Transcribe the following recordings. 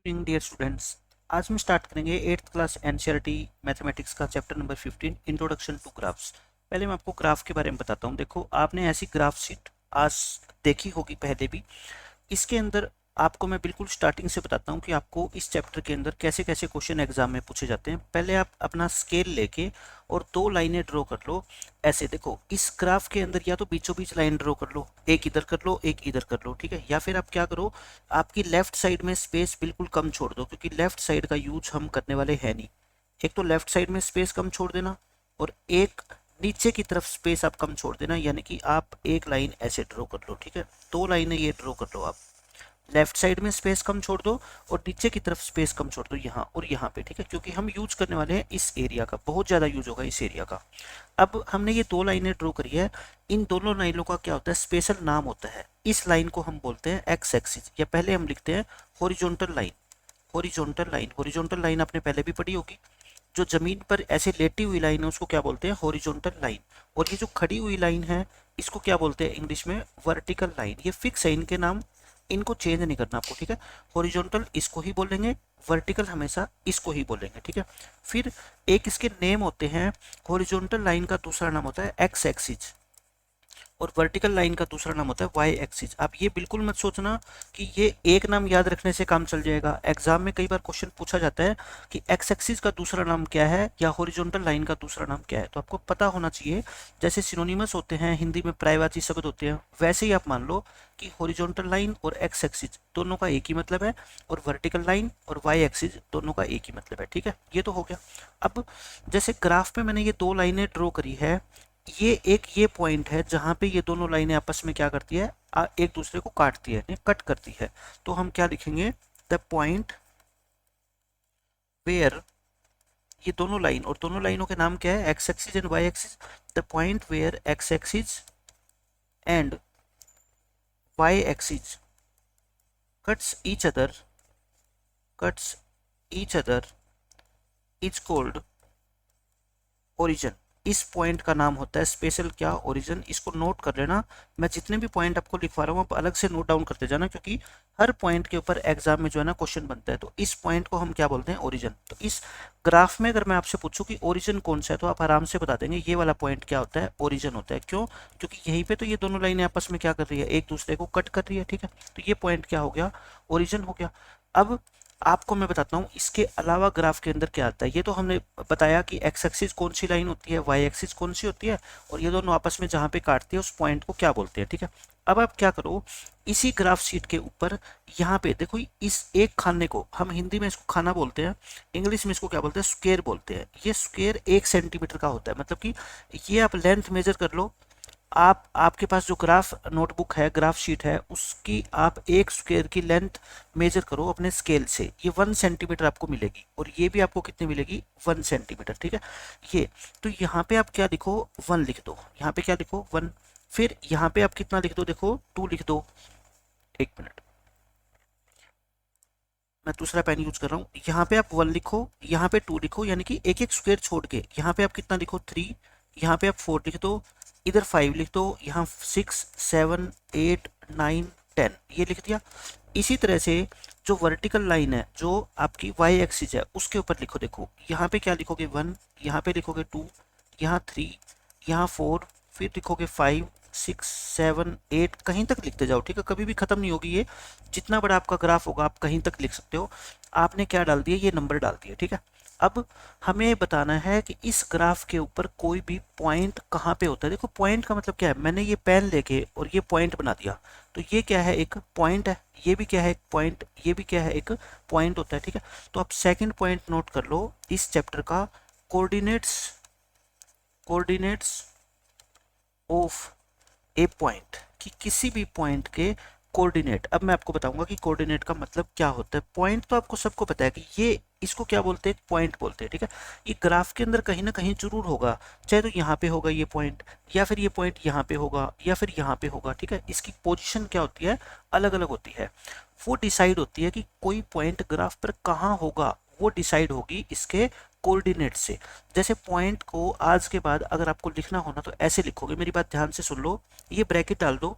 Evening dear students. आज हम start करेंगे 8th क्लास एनसीईआरटी मैथमेटिक्स का chapter number 15 introduction to graphs. पहले मैं आपको ग्राफ के बारे में बताता हूँ। देखो, आपने ऐसी ग्राफ शीट आज देखी होगी पहले भी। इसके अंदर आपको मैं बिल्कुल स्टार्टिंग से बताता हूँ कि आपको इस चैप्टर के अंदर कैसे कैसे क्वेश्चन एग्जाम में पूछे जाते हैं। पहले आप अपना स्केल लेके और दो लाइनें ड्रॉ कर लो। ऐसे देखो, इस ग्राफ के अंदर या तो बीचों बीच लाइन ड्रॉ कर लो, एक इधर कर लो एक इधर कर लो, ठीक है। या फिर आप क्या करो, आपकी लेफ्ट साइड में स्पेस बिल्कुल कम छोड़ दो, क्योंकि लेफ्ट साइड का यूज हम करने वाले हैं नहीं। एक तो लेफ्ट साइड में स्पेस कम छोड़ देना, और एक नीचे की तरफ स्पेस आप कम छोड़ देना, यानी कि आप एक लाइन ऐसे ड्रॉ कर लो, ठीक है। दो लाइनें ये ड्रॉ कर लो आप। लेफ्ट साइड में स्पेस कम छोड़ दो और नीचे की तरफ स्पेस कम छोड़ दो, यहाँ और यहाँ पे, ठीक है। क्योंकि हम यूज करने वाले हैं इस एरिया का, बहुत ज़्यादा यूज होगा इस एरिया का। अब हमने ये दो लाइनें ड्रॉ करी है। इन दोनों लाइनों का क्या होता है, स्पेशल नाम होता है। इस लाइन को हम बोलते हैं एक्स एक्सिस, या पहले हम लिखते हैं horizontal line. Horizontal line, horizontal line आपने पहले भी पढ़ी होगी। जो जमीन पर ऐसे लेटी हुई लाइन है उसको क्या बोलते हैं, हॉरिजॉन्टल लाइन। और ये जो खड़ी हुई लाइन है इसको क्या बोलते हैं इंग्लिश में, वर्टिकल लाइन। ये फिक्स है इनके नाम, इनको चेंज नहीं करना आपको, ठीक है। हॉरिजॉन्टल इसको ही बोलेंगे, वर्टिकल हमेशा इसको ही बोलेंगे, ठीक है। फिर एक इसके नेम होते हैं। हॉरिजॉन्टल लाइन का दूसरा नाम होता है एक्स एक्सिस, और वर्टिकल लाइन का दूसरा नाम होता है वाई एक्सिस। आप ये बिल्कुल मत सोचना कि ये एक नाम याद रखने से काम चल जाएगा। एग्जाम में कई बार क्वेश्चन पूछा जाता है कि एक्स एक्सिस का दूसरा नाम क्या है या हॉरिजॉन्टल लाइन का दूसरा नाम क्या है, तो आपको पता होना चाहिए। जैसे सिनोनिमस होते हैं हिंदी में, पर्यायवाची शब्द होते हैं, वैसे ही आप मान लो कि हॉरिजॉन्टल लाइन और एक्स एक्सिस दोनों का एक ही मतलब है, और वर्टिकल लाइन और वाई एक्सिस दोनों का एक ही मतलब है, ठीक है। ये तो हो गया। अब जैसे ग्राफ पे मैंने ये दो लाइनें ड्रॉ करी है, ये पॉइंट है जहां पे ये दोनों लाइनें आपस में क्या करती है, एक दूसरे को काटती है, कट करती है। तो हम क्या लिखेंगे, द पॉइंट वेयर, ये दोनों लाइन और दोनों लाइनों के नाम क्या है, X axis and Y axis. The point where X axis and Y axis cuts each other, cuts each other is called origin. इस पॉइंट का नाम होता है स्पेशल क्या, ओरिजिन। इसको नोट कर लेना। मैं जितने भी पॉइंट आपको लिखवा रहा हूँ आप अलग से नोट डाउन करते जाना, क्योंकि हर पॉइंट के ऊपर एग्जाम में जो है ना क्वेश्चन बनता है। तो इस पॉइंट को हम क्या बोलते हैं, ओरिजिन। तो इस ग्राफ में अगर मैं आपसे पूछूं कि ओरिजिन कौन सा है, तो आप आराम से बता देंगे ये वाला पॉइंट क्या होता है, ओरिजिन होता है। क्यों, क्योंकि यहीं पे तो ये दोनों लाइनें आपस में क्या कर रही है, एक दूसरे को कट कर रही है, ठीक है। तो ये पॉइंट क्या हो गया, ओरिजिन हो गया। अब आपको मैं बताता हूँ इसके अलावा ग्राफ के अंदर क्या आता है। ये तो हमने बताया कि एक्स एक्सिस कौन सी लाइन होती है, वाई एक्सिस कौन सी होती है, और ये दोनों आपस में जहाँ पे काटती है उस पॉइंट को क्या बोलते हैं, ठीक है। अब आप क्या करो, इसी ग्राफ शीट के ऊपर यहाँ पे देखो, इस एक खाने को हम हिंदी में इसको खाना बोलते हैं, इंग्लिश में इसको क्या बोलते हैं, स्क्वायर बोलते हैं। ये स्क्वायर 1 सेंटीमीटर का होता है, मतलब कि ये आप लेंथ मेजर कर लो। आप आपके पास जो ग्राफ नोटबुक है, ग्राफ शीट है, उसकी आप एक स्क्वायर की लेंथ मेजर करो अपने स्केल से, ये 1 सेंटीमीटर आपको मिलेगी, और ये भी आपको कितनी मिलेगी, 1 सेंटीमीटर, ठीक है। ये तो यहाँ पे आप क्या लिखो, 1 लिख दो, यहाँ पे क्या लिखो, 1। फिर यहाँ पे आप कितना लिख दो, देखो 2 लिख दो। एक मिनट, मैं दूसरा पेन यूज कर रहा हूँ। यहाँ पे आप 1 लिखो, यहाँ पे 2 लिखो, यानी कि एक एक स्क्वायर छोड़ के यहाँ पे आप कितना लिखो, 3। यहाँ पे आप 4 लिख दो, इधर 5 लिख दो, यहाँ 6 7 8 9 10 ये लिख दिया। इसी तरह से जो वर्टिकल लाइन है जो आपकी वाई एक्सिस है उसके ऊपर लिखो। देखो यहाँ पे क्या लिखोगे, 1, यहाँ पे लिखोगे 2, यहाँ 3, यहाँ 4, फिर लिखोगे 5 6 7 8, कहीं तक लिखते जाओ, ठीक है। कभी भी खत्म नहीं होगी ये, जितना बड़ा आपका ग्राफ होगा आप कहीं तक लिख सकते हो। आपने क्या डाल दिया, ये नंबर डाल दिया, ठीक है। अब हमें बताना है कि इस ग्राफ के ऊपर कोई भी पॉइंट कहाँ पे होता है। देखो पॉइंट का मतलब क्या है, मैंने ये पेन लेके और ये पॉइंट बना दिया, तो ये क्या है, एक पॉइंट है। ये भी क्या है, एक पॉइंट। ये भी क्या है, एक पॉइंट होता है, ठीक है। तो आप सेकंड पॉइंट नोट कर लो इस चैप्टर का, coordinates, coordinates of A point, कि किसी भी पॉइंट के कोऑर्डिनेट। अब मैं आपको बताऊंगा कि कोऑर्डिनेट का मतलब क्या होता है। पॉइंट तो आपको सबको पता है कि ये, इसको क्या बोलते हैं, पॉइंट बोलते हैं, ठीक है। ये ग्राफ के अंदर कहीं ना कहीं जरूर होगा, चाहे तो यहाँ पे होगा ये पॉइंट, या फिर ये पॉइंट यहाँ पे होगा, या फिर यहाँ पे होगा, ठीक है। इसकी पोजीशन क्या होती है, अलग अलग होती है। वो डिसाइड होती है कि कोई पॉइंट ग्राफ पर कहाँ होगा, वो डिसाइड होगी इसके कोऑर्डिनेट से। जैसे पॉइंट को आज के बाद अगर आपको लिखना हो ना, तो ऐसे लिखोगे, मेरी बात ध्यान से सुन लो। ये ब्रैकेट डाल दो,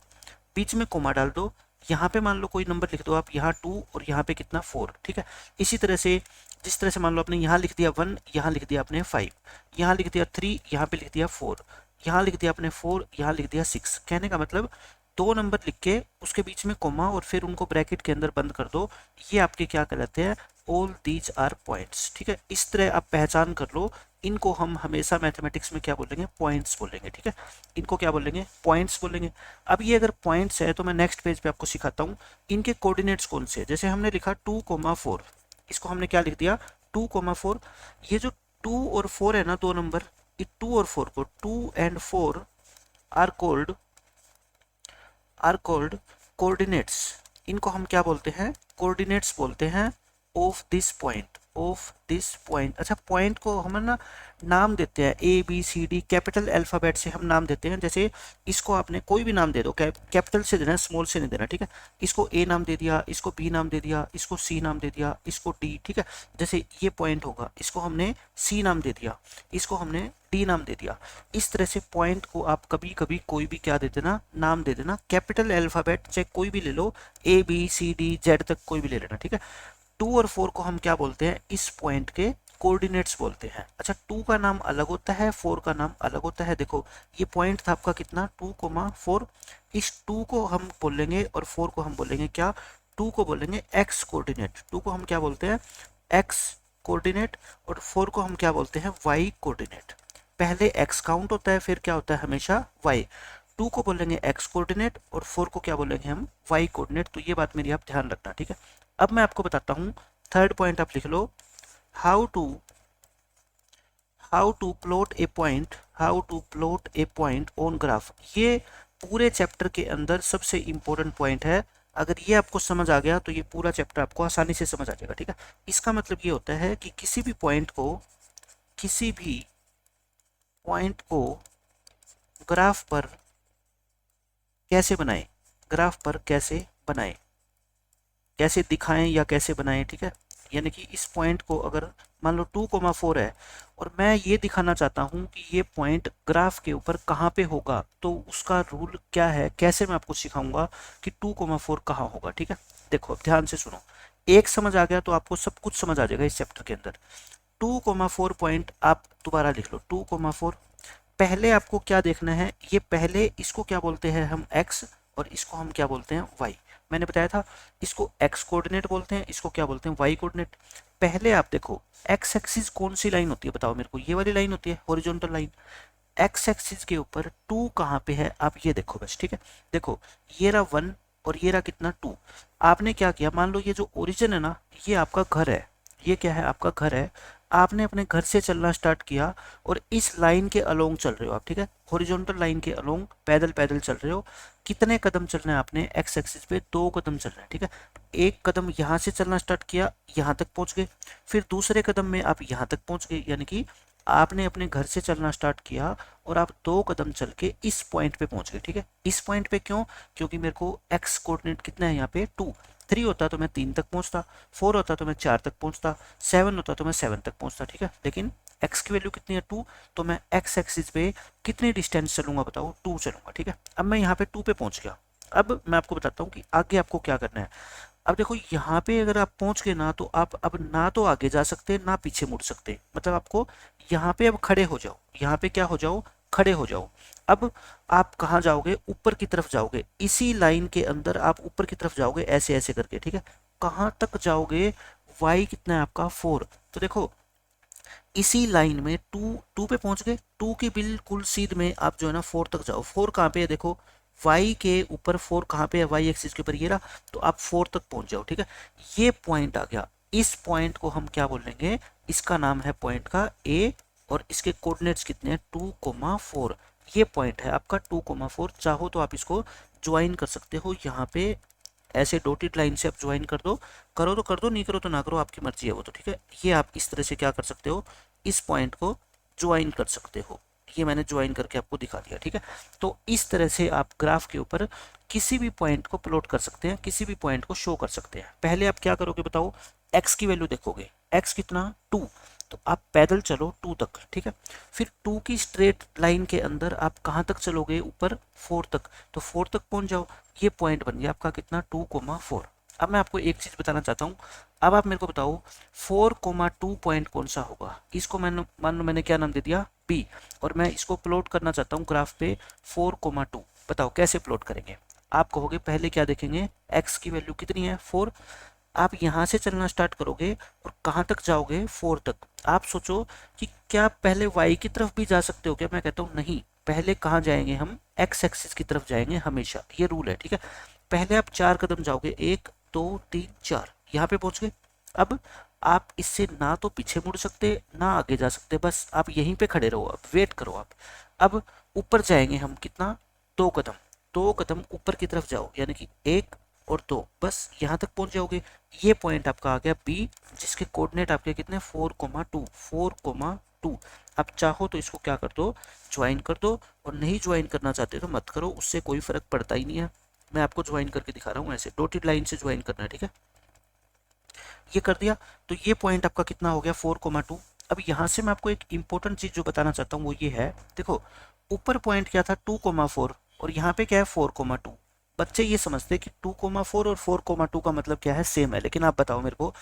बीच में कोमा डाल दो, यहाँ पे मान लो कोई नंबर लिख दो आप, यहाँ 2 और यहाँ पे कितना 4, ठीक है। इसी तरह से जिस तरह से मान लो आपने यहाँ लिख दिया 1, यहाँ लिख दिया आपने 5, यहाँ लिख दिया 3, यहाँ पे लिख दिया 4, यहाँ लिख दिया आपने 4, यहाँ लिख दिया 6। कहने का मतलब दो नंबर लिख के उसके बीच में कोमा और फिर उनको ब्रैकेट के अंदर बंद कर दो, ये आपके क्या कहलाते हैं, ऑल दीज आर पॉइंट्स, ठीक है। इस तरह आप पहचान कर लो, इनको हम हमेशा मैथमेटिक्स में क्या बोलेंगे, पॉइंट्स बोलेंगे, ठीक है। इनको क्या बोलेंगे, पॉइंट्स बोलेंगे। अब ये अगर पॉइंट्स है तो मैं नेक्स्ट पेज पे आपको सिखाता हूँ इनके कोऑर्डिनेट्स कौन से। जैसे हमने लिखा 2,4, इसको हमने क्या लिख दिया 2,4। ये जो 2 और 4 है ना, दो नंबर, ये 2 और 4 को 2 एंड 4 आर कॉल्ड कोऑर्डिनेट्स। इनको हम क्या बोलते हैं, कोऑर्डिनेट्स बोलते हैं of this point, of this point. अच्छा, पॉइंट को हम ना नाम देते हैं ABCD, कैपिटल अल्फाबेट से हम नाम देते हैं। जैसे इसको आपने कोई भी नाम दे दो, कैपिटल से देना, स्मॉल से नहीं देना, ठीक है। इसको A नाम दे दिया, इसको B नाम दे दिया, इसको C नाम दे दिया, इसको D, ठीक है। जैसे ये पॉइंट होगा, इसको हमने C नाम दे दिया, इसको हमने D नाम दे दिया। इस तरह से पॉइंट को आप कभी कभी कोई भी क्या दे देना, नाम दे देना, कैपिटल अल्फाबेट चाहे कोई भी ले लो, ABCD Z तक कोई भी ले लेना, ठीक है। 2 और 4 को हम क्या बोलते हैं, इस पॉइंट के कोऑर्डिनेट्स बोलते हैं। अच्छा, 2 का नाम अलग होता है, 4 का नाम अलग होता है। देखो ये पॉइंट था आपका कितना 2,4, इस 2 को हम बोलेंगे और 4 को हम बोलेंगे क्या, 2 को बोलेंगे एक्स कोऑर्डिनेट, 2 को हम क्या बोलते हैं, एक्स कोऑर्डिनेट, और 4 को हम क्या बोलते हैं, वाई कोऑर्डिनेट। पहले एक्स काउंट होता है, फिर क्या होता है हमेशा वाई। 2 को बोलेंगे एक्स कोऑर्डिनेट और 4 को क्या बोलेंगे हम, वाई कोऑर्डिनेट। तो ये बात मेरी आप ध्यान रखना, ठीक है। अब मैं आपको बताता हूँ, थर्ड पॉइंट आप लिख लो, how to plot a point, how to plot a point on graph. ये पूरे चैप्टर के अंदर सबसे इंपॉर्टेंट पॉइंट है। अगर ये आपको समझ आ गया तो ये पूरा चैप्टर आपको आसानी से समझ आ जाएगा, ठीक है। इसका मतलब ये होता है कि किसी भी पॉइंट को ग्राफ पर कैसे बनाएं, ग्राफ पर कैसे बनाएं, कैसे दिखाएं या कैसे बनाएं, ठीक है। यानी कि इस पॉइंट को अगर मान लो 2,4 है और मैं ये दिखाना चाहता हूँ कि ये पॉइंट ग्राफ के ऊपर कहाँ पे होगा, तो उसका रूल क्या है, कैसे मैं आपको सिखाऊंगा कि 2,4 कहाँ होगा, ठीक है। देखो अब ध्यान से सुनो, एक समझ आ गया तो आपको सब कुछ समझ आ जाएगा इस चैप्टर के अंदर। 2,4 पॉइंट आप दोबारा लिख लो, 2,4। पहले आपको क्या देखना है, ये पहले इसको क्या बोलते हैं हम एक्स, और इसको हम क्या बोलते हैं वाई। मैंने बताया था इसको एक्स कोऑर्डिनेट बोलते हैं, इसको क्या बोलते हैं वाई कोऑर्डिनेट। पहले आप देखो एक्स एक्सिस कौन सी लाइन होती है बताओ मेरे को, ये वाली लाइन होती है, हॉरिजॉन्टल लाइन। एक्स एक्सिस के ऊपर 2 कहाँ पे है आप ये देखो बस, ठीक है। देखो ये रहा 1 और ये रहा कितना 2। आपने क्या किया, मान लो ये जो ओरिजिन है ना, ये आपका घर है, ये क्या है आपका घर है। आपने अपने घर से चलना स्टार्ट किया और इस लाइन के अलोंग चल रहे हो आप, ठीक है, हॉरिजॉन्टल लाइन के अलोंग पैदल पैदल चल रहे हो। कितने कदम चलना है आपने, एक्स एक्सिस पे 2 कदम चलना है, ठीक है। एक कदम यहाँ से चलना स्टार्ट किया, यहाँ तक पहुंच गए, फिर दूसरे कदम में आप यहाँ तक पहुंच गए, यानी कि आपने अपने घर से चलना स्टार्ट किया और आप 2 कदम चल के इस पॉइंट पे पहुंच गए, ठीक है। इस पॉइंट पे क्यों, क्योंकि मेरे को एक्स कोऑर्डिनेट कितना है यहाँ पे 2। 3 होता तो मैं 3 तक पहुंचता, 4 होता तो मैं 4 तक पहुंचता, 7 होता तो मैं 7 तक पहुंचता, ठीक है। लेकिन एक्स की वैल्यू कितनी है 2, तो मैं एक्स एक्सिस पे कितनी डिस्टेंस चलूंगा बताओ, 2 चलूंगा, ठीक है। अब मैं यहाँ पे 2 पे पहुंच गया। अब मैं आपको बताता हूँ कि आगे आपको क्या करना है। अब देखो यहाँ पे अगर आप पहुंच गए ना, तो आप अब ना तो आगे जा सकते ना पीछे मुड़ सकते, मतलब आपको यहाँ पे अब खड़े हो जाओ, यहाँ पे क्या हो जाओ, खड़े हो जाओ। अब आप कहाँ जाओगे, ऊपर की तरफ जाओगे, इसी लाइन के अंदर आप ऊपर की तरफ जाओगे ऐसे ऐसे करके, ठीक है। कहाँ तक जाओगे, वाई कितना है आपका 4। तो देखो इसी लाइन में 2 पे पहुंच गए, 2 की बिल्कुल सीध में आप जो है ना 4 तक जाओ। 4 कहाँ पे है देखो, y के ऊपर 4 कहाँ पे है, y एक्सिस के ऊपर ये रहा, तो आप 4 तक पहुंच जाओ, ठीक है। ये पॉइंट आ गया, इस पॉइंट को हम क्या बोलेंगे, इसका नाम है पॉइंट का A, और इसके कोऑर्डिनेट्स कितने हैं 2,4। ये पॉइंट है आपका 2,4। चाहो तो आप इसको ज्वाइन कर सकते हो यहाँ पे, ऐसे डॉटेड लाइन से आप ज्वाइन कर दो, करो तो कर दो, नहीं करो तो ना करो, आपकी मर्जी है वो तो, ठीक है। ये आप इस तरह से क्या कर सकते हो, इस पॉइंट को ज्वाइन कर सकते हो। ये मैंने ज्वाइन करके आपको दिखा दिया, ठीक है। तो इस तरह से आप ग्राफ के ऊपर किसी भी पॉइंट को प्लॉट कर सकते हैं, किसी भी पॉइंट को शो कर सकते हैं। पहले आप क्या करोगे बताओ, एक्स की वैल्यू देखोगे, एक्स कितना 2, तो आप पैदल चलो 2 तक, ठीक है। फिर 2 की स्ट्रेट लाइन के अंदर आप कहाँ तक चलोगे, ऊपर 4 तक, तो 4 तक पहुंच जाओ। ये पॉइंट बन गया आपका कितना 2,4। अब मैं आपको एक चीज बताना चाहता हूँ। अब आप मेरे को बताओ 4,2 पॉइंट कौन सा होगा। इसको मैंने मान लो मैंने क्या नाम दे दिया बी, और मैं इसको प्लॉट करना चाहता हूँ ग्राफ पे 4,2। बताओ कैसे प्लॉट करेंगे। आप कहोगे पहले क्या देखेंगे, एक्स की वैल्यू कितनी है 4। आप यहाँ से चलना स्टार्ट करोगे और कहाँ तक जाओगे 4 तक। आप सोचो कि क्या पहले y की तरफ भी जा सकते हो क्या। मैं कहता हूँ नहीं, पहले कहाँ जाएंगे हम, एक्स एक्सिस की तरफ जाएंगे हमेशा, ये रूल है ठीक है। पहले आप 4 कदम जाओगे, 1 2 3 4, यहाँ पे पहुंच गए। अब आप इससे ना तो पीछे मुड़ सकते ना आगे जा सकते, बस आप यहीं पे खड़े रहो, अब वेट करो आप। अब ऊपर जाएंगे हम कितना, 2 कदम, 2 कदम ऊपर की तरफ जाओ, यानी कि 1 और 2, बस यहाँ तक पहुंच जाओगे। ये पॉइंट आपका आ गया बी, जिसके कोऑर्डिनेट आपके कितने 4,2, 4,2। आप चाहो तो इसको क्या कर दो, ज्वाइन कर दो, और नहीं ज्वाइन करना चाहते तो मत करो, उससे कोई फर्क पड़ता ही नहीं है। मैं आपको ज्वाइन करके दिखा रहा हूँ, ऐसे डॉटेड लाइन से ज्वाइन करना है ठीक है। ये कर दिया तो ये पॉइंट आपका कितना हो गया 4,2। अब यहाँ से मैं आपको एक इंपॉर्टेंट चीज जो बताना चाहता हूँ वो ये है, देखो ऊपर पॉइंट क्या था 2,4 और यहाँ पे क्या है 4,2। बच्चे ये समझते हैं कि 2,4 और 4,2 का मतलब क्या है, सेम है। लेकिन आप बताओ मेरे को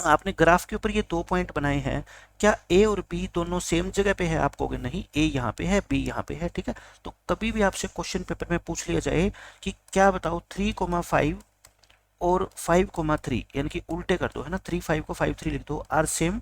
आपने ग्राफ के ऊपर ये 2 पॉइंट बनाए हैं, क्या ए और बी दोनों सेम जगह पे है। आप कहोगे नहीं, ए यहाँ पे है बी यहाँ पे है ठीक है। तो कभी भी आपसे क्वेश्चन पेपर में पूछ लिया जाए कि क्या बताओ 3,5 और 5,3, यानी कि उल्टे कर दो है ना, 3,5 को 5,3 लिख दो, आर सेम,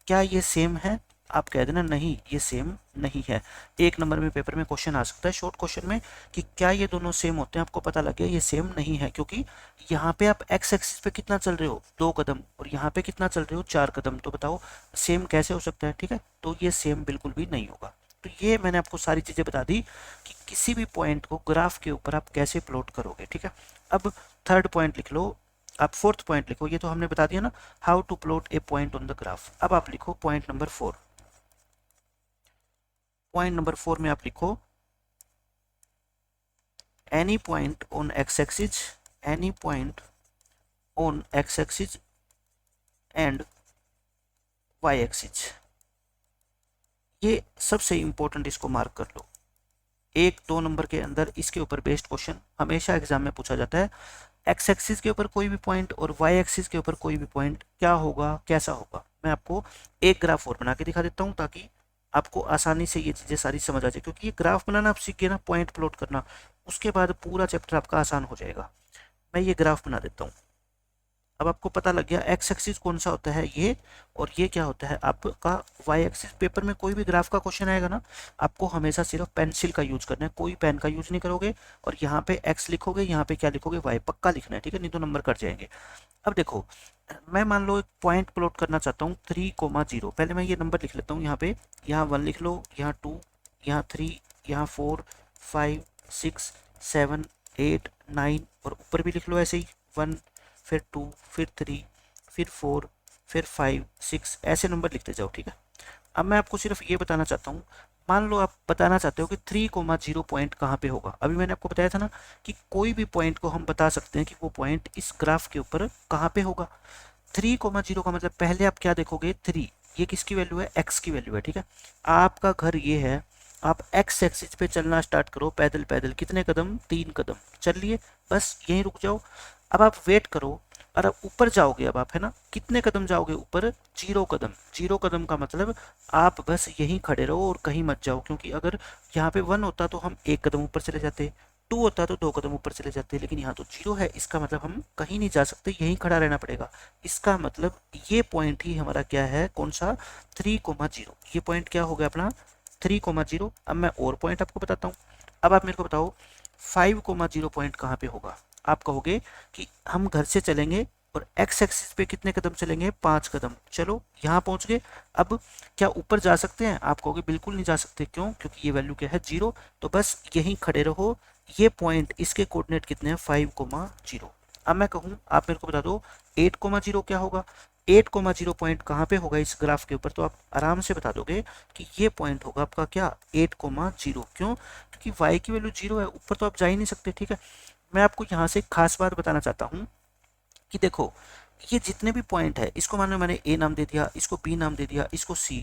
क्या ये सेम है। आप कह देना नहीं ये सेम नहीं है। एक नंबर में पेपर में क्वेश्चन आ सकता है शॉर्ट क्वेश्चन में कि क्या ये दोनों सेम होते हैं, आपको पता लग गया ये सेम नहीं है, क्योंकि यहाँ पे आप एक्स एक्सिस पे कितना चल रहे हो 2 कदम, और यहाँ पे कितना चल रहे हो 4 कदम। तो बताओ सेम कैसे हो सकता है, ठीक है। तो ये सेम बिल्कुल भी नहीं होगा। तो ये मैंने आपको सारी चीजें बता दी कि किसी भी पॉइंट को ग्राफ के ऊपर आप कैसे प्लॉट करोगे, ठीक है। अब थर्ड पॉइंट लिख लो, आप फोर्थ पॉइंट लिखो, ये तो हमने बता दिया ना, how to plot a point on the graph. अब आप लिखो पॉइंट नंबर 4। पॉइंट नंबर 4 में आप लिखो any point on X axis, any point on X axis and Y axis. ये सबसे इंपॉर्टेंट, इसको मार्क कर लो। 1-2 नंबर के अंदर इसके ऊपर बेस्ड क्वेश्चन हमेशा एग्जाम में पूछा जाता है। एक्स एक्सिस के ऊपर कोई भी पॉइंट और वाई एक्सिस के ऊपर कोई भी पॉइंट, क्या होगा कैसा होगा, मैं आपको एक ग्राफ और बना के दिखा देता हूँ ताकि आपको आसानी से ये चीज़ें सारी समझ आ जाए। क्योंकि ये ग्राफ बनाना आप सीख गए ना, पॉइंट प्लॉट करना, उसके बाद पूरा चैप्टर आपका आसान हो जाएगा। मैं ये ग्राफ बना देता हूँ। अब आपको पता लग गया एक्स एक्सिस कौन सा होता है ये, और ये क्या होता है आपका वाई एक्सिस। पेपर में कोई भी ग्राफ का क्वेश्चन आएगा ना, आपको हमेशा सिर्फ पेंसिल का यूज करना है, कोई पेन का यूज नहीं करोगे। और यहाँ पे एक्स लिखोगे, यहाँ पे क्या लिखोगे वाई, पक्का लिखना है ठीक है, नहीं तो नंबर कट जाएंगे। अब देखो मैं मान लो एक पॉइंट प्लॉट करना चाहता हूँ 3,0। पहले मैं ये नंबर लिख लेता हूँ यहाँ पे, यहाँ 1 लिख लो, यहाँ 2, यहाँ 3, यहाँ 4, 5, 6, 7, 8, 9, और ऊपर भी लिख लो ऐसे ही 1, फिर 2, फिर 3, फिर 4, फिर 5, 6, ऐसे नंबर लिखते जाओ ठीक है। अब मैं आपको सिर्फ ये बताना चाहता हूँ, मान लो आप बताना चाहते हो कि 3,0 पॉइंट कहाँ पे होगा। अभी मैंने आपको बताया था ना कि कोई भी पॉइंट को हम बता सकते हैं कि वो पॉइंट इस ग्राफ के ऊपर कहाँ पे होगा। 3,0 का मतलब पहले आप क्या देखोगे 3, ये किसकी वैल्यू है, एक्स की वैल्यू है ठीक है। आपका घर ये है, आप एक्स एक्सिस पे चलना स्टार्ट करो पैदल पैदल, कितने कदम 3 कदम चल लिए, बस यहीं रुक जाओ। अब आप वेट करो, और अब ऊपर जाओगे, अब आप है ना कितने कदम जाओगे ऊपर, 0 कदम। 0 कदम का मतलब आप बस यहीं खड़े रहो और कहीं मत जाओ, क्योंकि अगर यहाँ पे 1 होता तो हम 1 कदम ऊपर चले जाते, 2 होता तो 2 कदम ऊपर चले जाते, लेकिन यहाँ तो 0 है, इसका मतलब हम कहीं नहीं जा सकते, यहीं खड़ा रहना पड़ेगा। इसका मतलब ये पॉइंट ही हमारा क्या है, कौन सा 3,0। ये पॉइंट क्या हो गया अपना 3,0। अब मैं और पॉइंट आपको बताता हूँ। अब आप मेरे को बताओ 5,0 पॉइंट कहाँ पे होगा। आप कहोगे कि हम घर से चलेंगे और एक्स एक्सिस पे कितने कदम चलेंगे, 5 कदम, चलो यहाँ पहुंच गए। अब क्या ऊपर जा सकते हैं, आप कहोगे बिल्कुल नहीं जा सकते, क्यों, क्योंकि ये वैल्यू क्या है 0। तो बस यहीं खड़े रहो। ये पॉइंट इसके कोऑर्डिनेट कितने हैं 5,0। अब मैं कहूँ आप मेरे को बता दो 8,0 क्या होगा। 8,0 पॉइंट कहाँ पे होगा इस ग्राफ के ऊपर, तो आप आराम से बता दोगे कि ये पॉइंट होगा आपका क्या 8,0। क्यों, क्योंकि y की वैल्यू 0 है, ऊपर तो आप जा ही नहीं सकते, ठीक है। मैं आपको यहाँ से एक खास बात बताना चाहता हूँ कि देखो ये जितने भी पॉइंट है, इसको मान लो मैंने ए नाम दे दिया, इसको बी नाम दे दिया, इसको सी,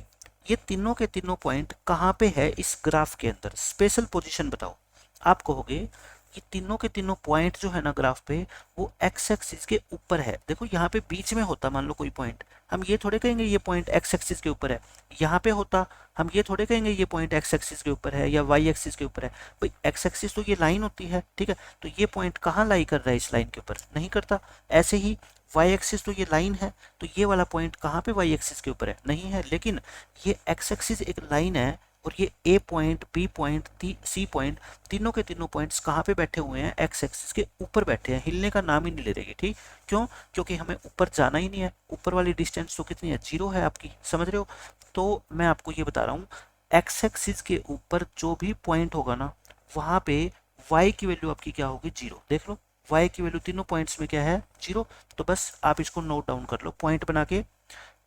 ये तीनों के तीनों पॉइंट कहाँ पे है इस ग्राफ के अंदर, स्पेशल पोजीशन बताओ। आप कहोगे ये तीनों के तीनों पॉइंट जो है ना ग्राफ पे, वो एक्स एक्सिस के ऊपर है। देखो यहाँ पे बीच में होता मान लो कोई पॉइंट, हम ये थोड़े कहेंगे ये पॉइंट एक्स एक्सिस के ऊपर है। यहाँ पे होता, हम ये थोड़े कहेंगे ये पॉइंट एक्स एक्सिस के ऊपर है या वाई एक्सिस के ऊपर है। भाई एक्स एक्सिस तो ये लाइन होती है, ठीक है, तो ये पॉइंट कहाँ लाई कर रहा है, इस लाइन के ऊपर नहीं करता। ऐसे ही वाई एक्सिस तो ये लाइन है, तो ये वाला पॉइंट कहाँ पे वाई एक्सिस के ऊपर है, नहीं है। लेकिन ये एक्स एक्सिस एक लाइन है और ये A point, B point, C point, तीनों के तीनों पॉइंट्स कहाँ पे बैठे हुए हैं, एक्स एक्सिस के ऊपर बैठे हैं, हिलने का नाम ही नहीं ले रहे। ठीक, क्यों? क्योंकि हमें ऊपर जाना ही नहीं है। ऊपर वाली डिस्टेंस तो कितनी है, 0 है आपकी, समझ रहे हो। तो मैं आपको ये बता रहा हूँ, एक्स एक्सिस के ऊपर जो भी पॉइंट होगा ना, वहां पे y की वैल्यू आपकी क्या होगी, 0। देख लो y की वैल्यू तीनों पॉइंट्स में क्या है, 0। तो बस आप इसको नोट डाउन कर लो पॉइंट बना के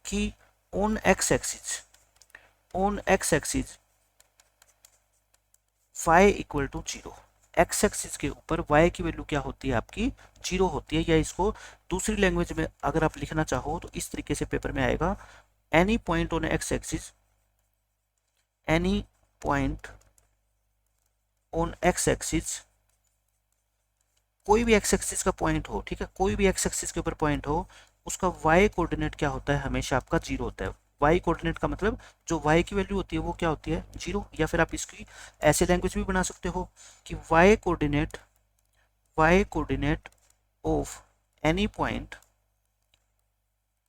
कि on X axis, on X axis y equal to 0। X axis के ऊपर y की वैल्यू क्या होती है आपकी, 0 होती है। या इसको दूसरी लैंग्वेज में अगर आप लिखना चाहो तो इस तरीके से पेपर में आएगा, any point on X axis, any point on X axis, कोई भी एक्स एक्सिस का पॉइंट हो, ठीक है, कोई भी एक्स एक्सिस के ऊपर पॉइंट हो, उसका वाई कोऑर्डिनेट क्या होता है, हमेशा आपका 0 होता है। वाई कोऑर्डिनेट का मतलब जो वाई की वैल्यू होती है वो क्या होती है, 0। या फिर आप इसकी ऐसे लैंग्वेज भी बना सकते हो कि Y coordinate, Y coordinate of any point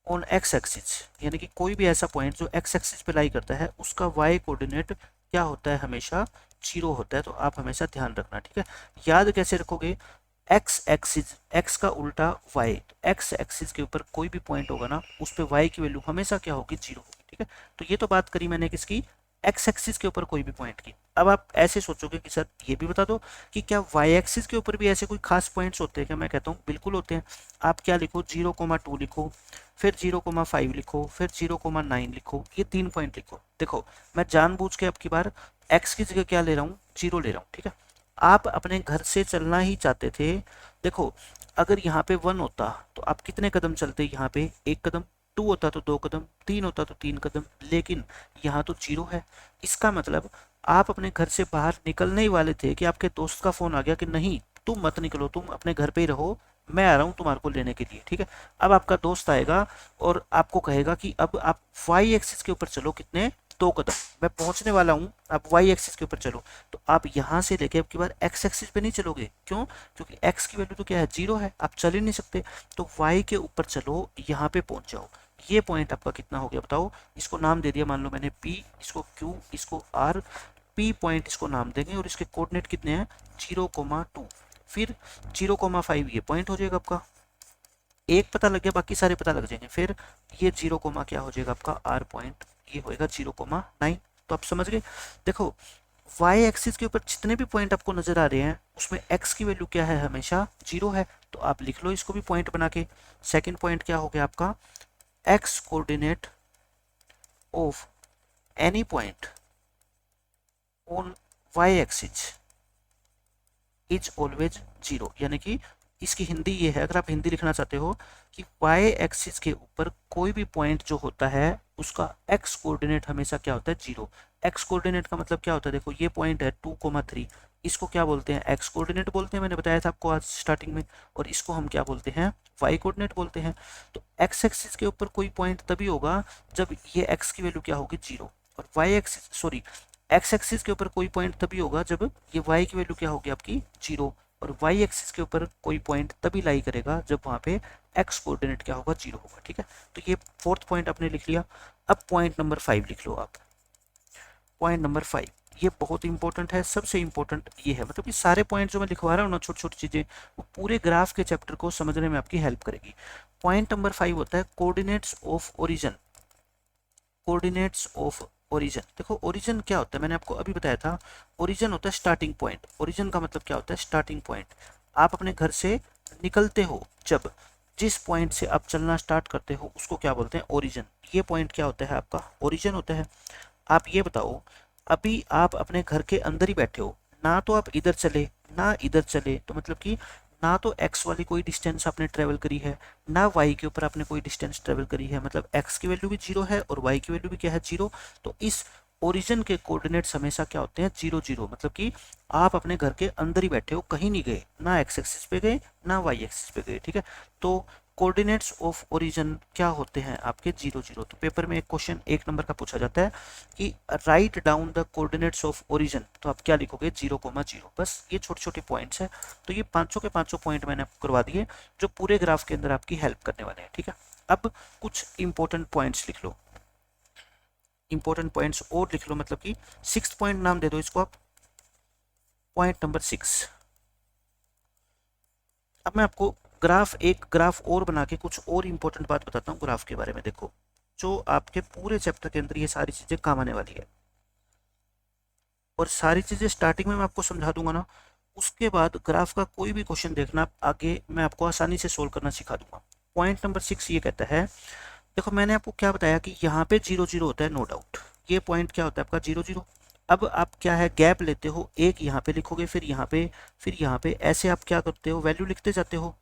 on X axis, यानी कि कोई भी ऐसा पॉइंट जो एक्स एक्सिस पे लाई करता है, उसका वाई कोऑर्डिनेट क्या होता है, हमेशा 0 होता है। तो आप हमेशा ध्यान रखना, ठीक है। याद कैसे रखोगे, एक्स एक्सिस, एक्स का उल्टा वाई, तो एक्स एक्सिस के ऊपर कोई भी पॉइंट होगा ना, उस पर वाई की वैल्यू हमेशा क्या होगी, 0 होगी, ठीक है। तो ये तो बात करी मैंने किसकी, एक्स एक्सिस के ऊपर कोई भी पॉइंट की। अब आप ऐसे सोचोगे कि सर ये भी बता दो कि क्या वाई एक्सिस के ऊपर भी ऐसे कोई खास पॉइंट्स होते हैं क्या। मैं कहता हूँ बिल्कुल होते हैं। आप क्या लिखो, 0,2 लिखो, फिर 0,5 लिखो, फिर 0,9 लिखो, ये 3 पॉइंट लिखो। देखो मैं जानबूझ के अब की बार एक्स की जगह क्या ले रहा हूँ, 0 ले रहा हूँ, ठीक है। आप अपने घर से चलना ही चाहते थे। देखो अगर यहाँ पे 1 होता तो आप कितने कदम चलते, यहाँ पे 1 कदम, 2 होता तो 2 कदम, 3 होता तो 3 कदम, लेकिन यहाँ तो 0 है। इसका मतलब आप अपने घर से बाहर निकलने ही वाले थे कि आपके दोस्त का फोन आ गया कि नहीं तुम मत निकलो, तुम अपने घर पे ही रहो, मैं आ रहा हूँ तुम्हारे को लेने के लिए, ठीक है। अब आपका दोस्त आएगा और आपको कहेगा कि अब आप वाई एक्सिस के ऊपर चलो, कितने, 2 कदम, मैं पहुंचने वाला हूँ, आप वाई एक्सिस के ऊपर चलो। तो आप यहाँ से लेके अब की बार एक्स एक्सिस पे नहीं चलोगे, क्यों? क्योंकि एक्स की वैल्यू तो क्या है, 0 है, आप चल ही नहीं सकते। तो वाई के ऊपर चलो, यहाँ पे पहुंच जाओ। ये पॉइंट आपका कितना हो गया बताओ। इसको नाम दे दिया, मान लो मैंने पी, इसको क्यू, इसको आर, पी पॉइंट इसको नाम देंगे और इसके कोऑर्डिनेट कितने हैं, 0,2। फिर 0,5 ये पॉइंट हो जाएगा आपका, एक पता लग गया, बाकी सारे पता लग जाएंगे। फिर ये 0, क्या हो जाएगा आपका आर पॉइंट, ये होएगा 0,9। तो आप समझ गए। देखो वाई एक्सिस के ऊपर जितने भी पॉइंट आपको नजर आ रहे हैं, उसमें एक्स की वैल्यू क्या है, हमेशा 0 है। तो आप लिख लो इसको भी पॉइंट बना के। सेकेंड पॉइंट क्या हो गया आपका, X coordinate of any point on Y axis is always 0, यानी कि इसकी हिंदी ये है, अगर आप हिंदी लिखना चाहते हो कि वाई एक्सिस के ऊपर कोई भी पॉइंट जो होता है उसका एक्स कोऑर्डिनेट हमेशा क्या होता है, 0। एक्स कोऑर्डिनेट का मतलब क्या होता है, देखो ये पॉइंट है 2,3, इसको क्या बोलते हैं, एक्स कोऑर्डिनेट बोलते हैं, मैंने बताया था आपको आज स्टार्टिंग में। और इसको हम क्या बोलते हैं, वाई कोऑर्डिनेट बोलते हैं। तो एक्स एक्सिस के ऊपर कोई पॉइंट तभी होगा जब ये एक्स की वैल्यू क्या होगी, 0। और Y axis, sorry, X axis के ऊपर कोई पॉइंट तभी होगा जब ये वाई की वैल्यू क्या होगी आपकी, 0। और वाई एक्सिस के ऊपर कोई पॉइंट तभी लाई करेगा जब वहाँ पे एक्स कोऑर्डिनेट क्या होगा, 0 होगा, ठीक है। तो ये फोर्थ पॉइंट आपने लिख लिया। अब पॉइंट नंबर 5 लिख लो आप। पॉइंट नंबर 5 ये बहुत इंपॉर्टेंट है, सबसे इंपॉर्टेंट ये है, मतलब कि सारे पॉइंट जो मैं लिखवा रहा हूँ ना, छोटी छोटी चीजें, वो पूरे ग्राफ के चैप्टर को समझने में आपकी हेल्प करेगी। पॉइंट नंबर 5 होता है coordinates of origin. Coordinates of origin, देखो ओरिजिन क्या होता है, मैंने आपको अभी बताया था। ओरिजिन होता है स्टार्टिंग पॉइंट। ओरिजिन का मतलब क्या होता है, स्टार्टिंग पॉइंट। आप अपने घर से निकलते हो, जब जिस पॉइंट से आप चलना स्टार्ट करते हो उसको क्या बोलते हैं, ओरिजिन। ये पॉइंट क्या होता है आपका, ओरिजिन होता है। आप ये बताओ, अभी आप अपने घर के अंदर ही बैठे हो, ना तो आप इधर चले ना इधर चले, तो मतलब कि ना तो एक्स वाली कोई डिस्टेंस आपने ट्रेवल करी है, ना वाई के ऊपर आपने कोई डिस्टेंस ट्रेवल करी है, मतलब एक्स की वैल्यू भी 0 है और वाई की वैल्यू भी क्या है, 0। तो इस ओरिजिन के कोऑर्डिनेट्स हमेशा क्या होते हैं, 0 0, मतलब कि आप अपने घर के अंदर ही बैठे हो, कहीं नहीं गए, ना एक्स एक्सिस पे गए ना वाई एक्सिस पे गए, ठीक है। तो कोऑर्डिनेट्स ऑफ ओरिजिन क्या होते हैं आपके, 0 0। तो पेपर में एक क्वेश्चन 1 नंबर का पूछा जाता है कि write down the coordinates of origin, तो आप क्या लिखोगे, 0 0। बस ये छोटे छोटे पॉइंट्स हैं। तो ये पांचों के पांचों पॉइंट मैंने आपको करवा दिए जो पूरे ग्राफ के अंदर आपकी हेल्प करने वाले हैं, ठीक है। अब कुछ इंपॉर्टेंट पॉइंट्स लिख लो, इंपॉर्टेंट पॉइंट्स और लिख लो, मतलब कि 6 पॉइंट नाम दे दो इसको आप, पॉइंट नंबर 6। अब मैं आपको एक ग्राफ और बना के कुछ और इंपॉर्टेंट बात बताता हूँ ग्राफ के बारे में। देखो, जो आपके पूरे चैप्टर के अंदर ये सारी चीजें काम आने वाली है, और सारी चीजें स्टार्टिंग में मैं आपको समझा दूंगा ना, उसके बाद ग्राफ का कोई भी क्वेश्चन देखना आगे मैं आपको आसानी से सोल्व करना सिखा दूंगा। पॉइंट नंबर 6 ये कहता है, देखो मैंने आपको क्या बताया कि यहाँ पे 0 0 होता है, नो डाउट। ये पॉइंट क्या होता है आपका, 0 0। अब आप क्या है, गैप लेते हो, एक यहाँ पे लिखोगे, फिर यहाँ पे, फिर यहाँ पे, ऐसे आप क्या करते हो, वैल्यू लिखते जाते हो।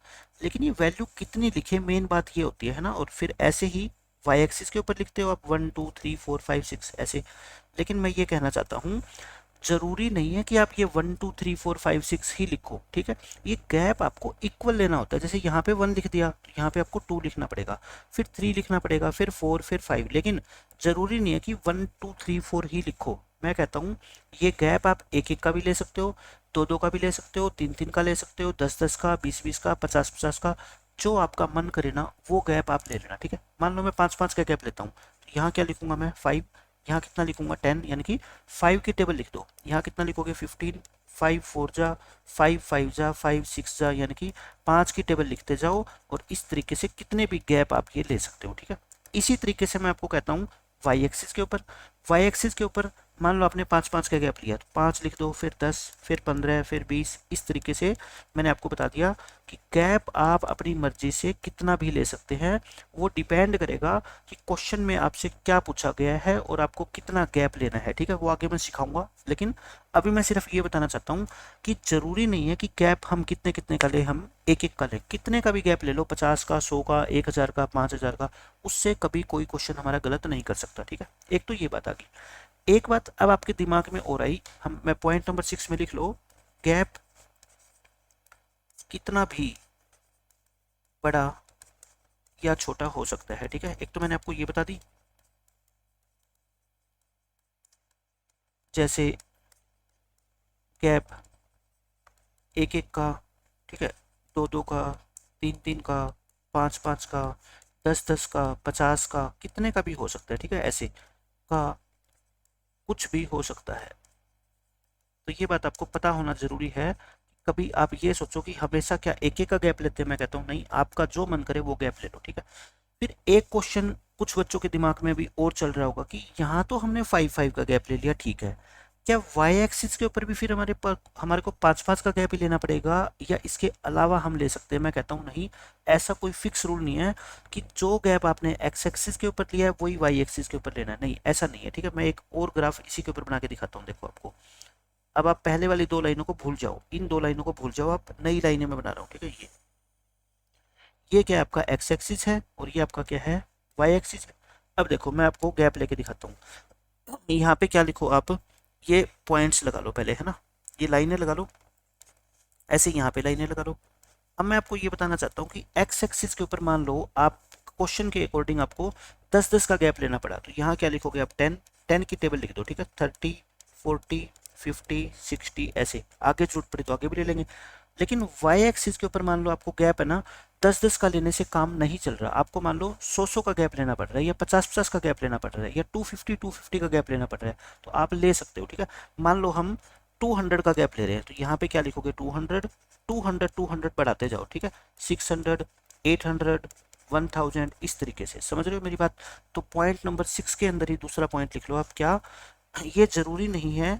लेकिन ये वैल्यू कितनी लिखे, मेन बात ये होती है ना। और फिर ऐसे ही वाई एक्सिस के ऊपर लिखते हो आप 1 2 3 4 5 6 ऐसे। लेकिन मैं ये कहना चाहता हूँ, जरूरी नहीं है कि आप ये 1 2 3 4 5 6 ही लिखो, ठीक है। ये गैप आपको इक्वल लेना होता है। जैसे यहाँ पे 1 लिख दिया तो यहाँ पे आपको 2 लिखना पड़ेगा, फिर 3 लिखना पड़ेगा, फिर 4, फिर 5। लेकिन जरूरी नहीं है कि 1 2 3 4 ही लिखो। मैं कहता हूँ ये गैप आप एक एक का भी ले सकते हो, दो दो का भी ले सकते हो, तीन तीन का ले सकते हो, 10 10 का, 20 20 का, 50 50 का, जो आपका मन करे ना वो गैप आप ले लेना, ठीक है। मान लो मैं 5 5 का गैप लेता हूँ, तो यहाँ क्या लिखूंगा मैं, 5। यहाँ कितना लिखूंगा, 10, यानी कि 5 की टेबल लिख दो। यहाँ कितना लिखोगे, 15। 5 4 जा, 5 5 जा, 5 6 जा, यानी कि 5 की टेबल लिखते जाओ। और इस तरीके से कितने भी गैप आप ये ले सकते हो, ठीक है। इसी तरीके से मैं आपको कहता हूँ वाई एक्सिस के ऊपर, वाई एक्सिस के ऊपर मान लो आपने 5 5 का गैप लिया, तो 5 लिख दो, फिर 10, फिर 15, फिर 20। इस तरीके से मैंने आपको बता दिया कि गैप आप अपनी मर्जी से कितना भी ले सकते हैं। वो डिपेंड करेगा कि क्वेश्चन में आपसे क्या पूछा गया है और आपको कितना गैप लेना है, ठीक है। वो आगे मैं सिखाऊंगा, लेकिन अभी मैं सिर्फ ये बताना चाहता हूँ कि जरूरी नहीं है कि गैप हम कितने कितने का ले, हम एक एक का ले, कितने का भी गैप ले लो, 50 का, 100 का, 1000 का, 5000 का, उससे कभी कोई क्वेश्चन हमारा गलत नहीं कर सकता, ठीक है। एक तो ये बात आ गई। एक बात अब आपके दिमाग में और आई, हम मैं पॉइंट नंबर 6 में लिख लो, गैप कितना भी बड़ा या छोटा हो सकता है, ठीक है। एक तो मैंने आपको ये बता दी, जैसे गैप एक एक का, ठीक है, दो दो का, तीन तीन का, पाँच पाँच का, 10 10 का, 50 का, कितने का भी हो सकता है, ठीक है। ऐसे का कुछ भी हो सकता है। तो ये बात आपको पता होना जरूरी है। कभी आप ये सोचो कि हमेशा क्या एक एक का गैप लेते हैं, मैं कहता हूँ नहीं, आपका जो मन करे वो गैप ले लो, ठीक है। फिर एक क्वेश्चन कुछ बच्चों के दिमाग में भी और चल रहा होगा कि यहाँ तो हमने 5 5 का गैप ले लिया, ठीक है, क्या वाई एक्सिस के ऊपर भी फिर हमारे को 5 5 का गैप ही लेना पड़ेगा, या इसके अलावा हम ले सकते हैं। मैं कहता हूँ नहीं, ऐसा कोई फिक्स रूल नहीं है कि जो गैप आपने एक्स एक्सिस के ऊपर लिया है वही वाई एक्सिस के ऊपर लेना है, नहीं, ऐसा नहीं है, ठीक है। मैं एक और ग्राफ इसी के ऊपर बना के दिखाता हूँ, देखो आपको। अब आप पहले वाली दो लाइनों को भूल जाओ, इन दो लाइनों को भूल जाओ, आप नई लाइनें में बना रहा हूँ, ठीक है। ये क्या है आपका एक्स एक्सिस है, और ये आपका क्या है, वाई एक्सिस है। अब देखो मैं आपको गैप लेके दिखाता हूँ। यहाँ पे क्या लिखो आप, ये पॉइंट्स लगा लो पहले, है ना, ये लाइनें लगा लो, ऐसे यहाँ पे लाइनें लगा लो। अब मैं आपको ये बताना चाहता हूँ कि एक्स एक्सिस के ऊपर मान लो आप क्वेश्चन के अकॉर्डिंग आपको 10 10 का गैप लेना पड़ा, तो यहाँ क्या लिखोगे आप, 10 10 की टेबल लिख दो, ठीक है। 30 40 50 60 ऐसे, आगे जरूरत पड़ी तो आगे भी ले लेंगे। लेकिन वाई एक्सिस के ऊपर मान लो आपको गैप है ना, 10 10 का लेने से काम नहीं चल रहा, आपको मान लो 100 का गैप लेना पड़ रहा है, या 50 50 का गैप लेना पड़ रहा है, या 250 का गैप लेना पड़ रहा है, तो आप ले सकते हो, ठीक है। मान लो हम 200 का गैप ले रहे हैं, तो यहाँ पे क्या लिखोगे, 200 200 200 बढ़ाते जाओ, ठीक है। 600 800 1000, इस तरीके से, समझ रहे हो मेरी बात। तो पॉइंट नंबर 6 के अंदर ही दूसरा पॉइंट लिख लो आप, क्या, ये जरूरी नहीं है,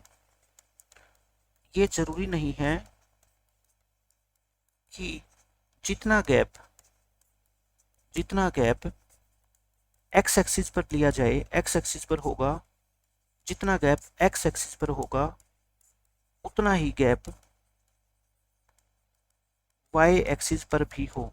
ये जरूरी नहीं है कि जितना गैप एक्स एक्सिस पर लिया जाए, एक्स एक्सिस पर होगा, जितना गैप एक्स एक्सिस पर होगा उतना ही गैप वाई एक्सिस पर भी हो।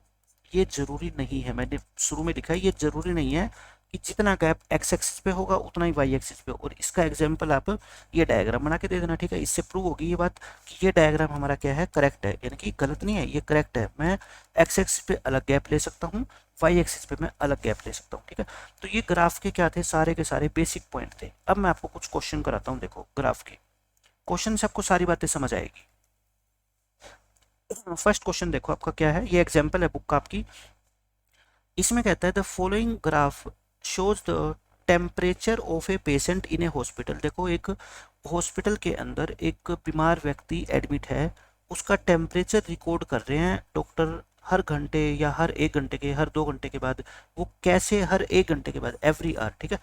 ये जरूरी नहीं है, मैंने शुरू में लिखा है ये जरूरी नहीं है कि जितना गैप एक्स एक्सिस पे होगा उतना ही वाई एक्सिस पे, और इसका एग्जांपल आप ये डायग्राम बना के दे देना, ठीक है। इससे प्रूव होगी ये बात कि ये डायग्राम हमारा क्या है, करेक्ट है, यानी कि गलत नहीं है, ये करेक्ट है। मैं एक्स एक्सिस पे अलग गैप ले सकता हूँ, वाई एक्सिस पे मैं अलग गैप ले सकता हूँ, ठीक है। तो ये ग्राफ के क्या थे, सारे के सारे बेसिक पॉइंट थे। अब मैं आपको कुछ क्वेश्चन कराता हूँ, देखो ग्राफ के क्वेश्चन से आपको सारी बातें समझ आएगी। फर्स्ट क्वेश्चन देखो आपका क्या है, ये एग्जाम्पल है बुक का आपकी। इसमें कहता है the following graph shows the temperature of a patient in A hospital. देखो एक हॉस्पिटल के अंदर एक बीमार व्यक्ति एडमिट है, उसका टेम्परेचर रिकॉर्ड कर रहे हैं डॉक्टर हर घंटे या हर 1 घंटे के, हर 2 घंटे के बाद। वो कैसे, हर 1 घंटे के बाद, एवरी आवर, ठीक है,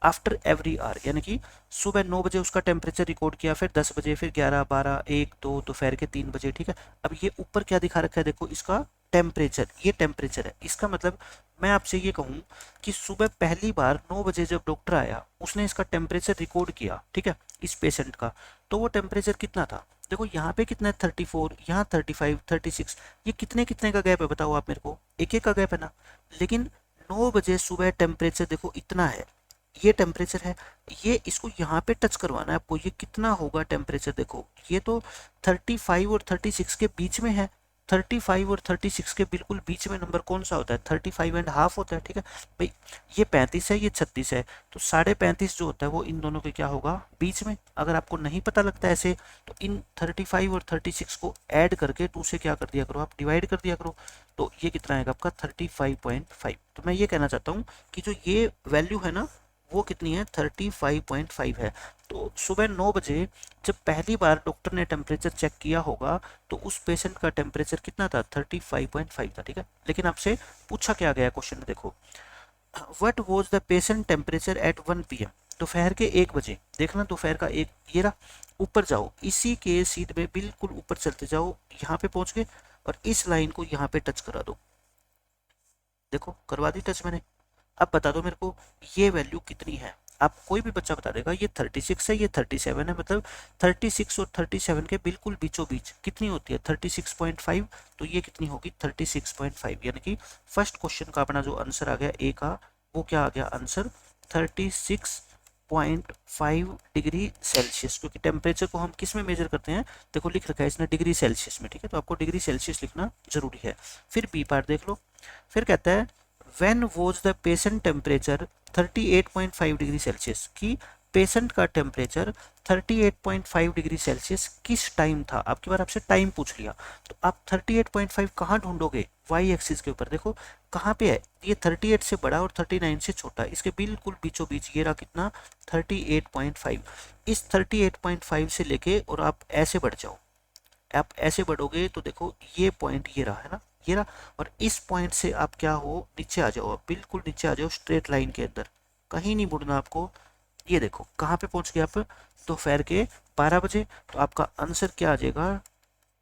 आफ्टर एवरी आवर, यानी कि सुबह 9 बजे उसका टेम्परेचर रिकॉर्ड किया, फिर 10 बजे, फिर 11, 12, 1, 2, दोपहर के 3 बजे, ठीक है। अब ये ऊपर क्या दिखा रखा है, देखो इसका टेम्परेचर, ये टेम्परेचर है। इसका मतलब मैं आपसे ये कहूँ कि सुबह पहली बार 9 बजे जब डॉक्टर आया, उसने इसका टेम्परेचर रिकॉर्ड किया, ठीक है, इस पेशेंट का, तो वो टेम्परेचर कितना था। देखो यहाँ पे कितना है, 34, यहाँ 35, 36, ये कितने कितने का गैप है बताओ आप मेरे को, एक एक का गैप है ना। लेकिन 9 बजे सुबह टेम्परेचर देखो इतना है, ये टेम्परेचर है, ये इसको यहाँ पे टच करवाना है आपको, ये कितना होगा टेम्परेचर, देखो ये तो 35 और 36 के बीच में है। 35 और 36 के बिल्कुल बीच में नंबर कौन सा होता है, 35.5 होता है, ठीक है भाई। ये 35 है, ये 36 है, तो 35.5 जो होता है वो इन दोनों के क्या होगा, बीच में। अगर आपको नहीं पता लगता ऐसे, तो इन 35 और 36 को ऐड करके 2 से क्या कर दिया करो, आप डिवाइड कर दिया करो, तो ये कितना आएगा आपका 35.5। तो मैं ये कहना चाहता हूँ कि जो ये वैल्यू है ना, वो कितनी है, 35.5 है। तो सुबह 9 बजे जब पहली बार डॉक्टर ने टेम्परेचर चेक किया होगा, तो उस पेशेंट का टेम्परेचर कितना था, 35.5 था, ठीक है। लेकिन आपसे पूछा क्या गया क्वेश्चन में, देखो what was the patient temperature at 1 PM, दोपहर के 1 बजे। देखना दोपहर का एक, ये रहा, ऊपर जाओ, इसी के सीध में बिल्कुल ऊपर चलते जाओ, यहाँ पे पहुंच गए, और इस लाइन को यहाँ पे टच करा दो, देखो करवा दी टच मैंने। अब बता दो मेरे को ये वैल्यू कितनी है। आप कोई भी बच्चा बता देगा, ये 36 है, ये 37 है, मतलब 36 और 37 के बिल्कुल बीचों बीच कितनी होती है, 36.5। तो ये कितनी होगी, 36.5, यानी कि फर्स्ट क्वेश्चन का अपना जो आंसर आ गया ए का, वो क्या आ गया आंसर, 36.5 डिग्री सेल्सियस। क्योंकि टेम्परेचर को हम किस में मेजर करते हैं, देखो लिख रखा है इसने डिग्री सेल्सियस में, ठीक है, तो आपको डिग्री सेल्सियस लिखना जरूरी है। फिर बी पार्ट देख लो, फिर कहता है when was the patient temperature 38.5 degree Celsius, कि पेशेंट का टेम्परेचर 38.5 डिग्री सेल्सियस किस टाइम था। आपकी बार आपसे टाइम पूछ लिया, तो आप 38.5 कहाँ ढूंढोगे, वाई एक्सिस के ऊपर, देखो कहाँ पे है, ये 38 से बड़ा और 39 से छोटा, इसके बिल्कुल बीचों बीच ये रहा कितना, 38.5। इस 38.5 से लेके और आप ऐसे बढ़ जाओ, आप ऐसे बढ़ोगे तो देखो ये पॉइंट ये रहा है ना, ये रहा, और इस पॉइंट से आप क्या हो, नीचे आ जाओ, आप बिल्कुल नीचे आ जाओ स्ट्रेट लाइन के अंदर, कहीं नहीं मुड़ना आपको। ये देखो कहाँ पे पहुंच गए आप, दोपहर के 12 बजे। तो आपका आंसर क्या आ जाएगा,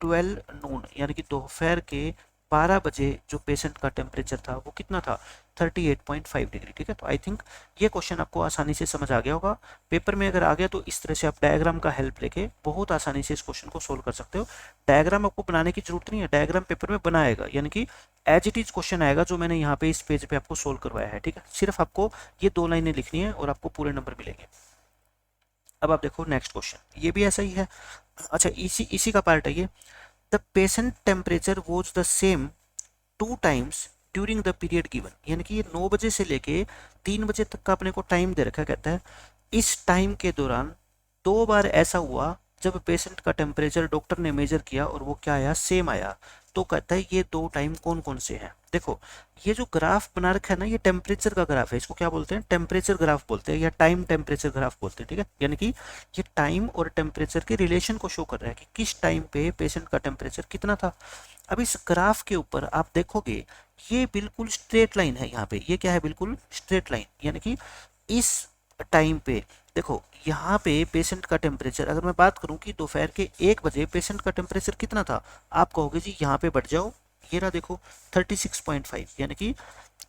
12 नून, यानी कि दोपहर के 12 बजे जो पेशेंट का टेम्परेचर था वो कितना था, 38.5 डिग्री, ठीक है। तो आई थिंक ये क्वेश्चन आपको आसानी से समझ आ गया होगा। पेपर में अगर आ गया तो इस तरह से आप डायग्राम का हेल्प लेके बहुत आसानी से इस क्वेश्चन को सोल्व कर सकते हो। डायग्राम आपको बनाने की जरूरत नहीं है, डायग्राम पेपर में बनाएगा, यानी कि एज इट इज क्वेश्चन आएगा जो मैंने यहाँ पे इस पेज पे आपको सोल्व करवाया है, ठीक है। सिर्फ आपको ये 2 लाइनें लिखनी है और आपको पूरे नंबर मिलेंगे। अब आप देखो नेक्स्ट क्वेश्चन, ये भी ऐसा ही है। अच्छा इसी इसी का पार्ट है ये, the patient temperature was the same 2 times during the period given, यानी कि ये 9 बजे से लेके 3 बजे तक का अपने को टाइम दे रखा है। कहता है इस टाइम के दौरान 2 बार ऐसा हुआ जब पेशेंट का टेम्परेचर डॉक्टर ने मेजर किया और वो क्या आया, सेम आया। तो कहता है ये 2 टाइम कौन कौन से हैं। देखो ये जो ग्राफ बना रखा है ना, ये टेम्परेचर का ग्राफ है, इसको क्या बोलते हैं, टेम्परेचर ग्राफ बोलते हैं, या टाइम टेम्परेचर ग्राफ बोलते हैं, ठीक है। यानी कि ये टाइम और टेम्परेचर के रिलेशन को शो कर रहा है कि किस टाइम पे पेशेंट का टेम्परेचर कितना था। अब इस ग्राफ के ऊपर आप देखोगे ये बिल्कुल स्ट्रेट लाइन है, यहाँ पे ये क्या है, बिल्कुल स्ट्रेट लाइन, यानी कि इस टाइम पे देखो यहाँ पे पेशेंट का टेम्परेचर, अगर मैं बात करूं कि दोपहर के 1 बजे पेशेंट का टेम्परेचर कितना था, आप कहोगे जी यहाँ पे बढ़ जाओ, ये रहा देखो 36.5, यानी कि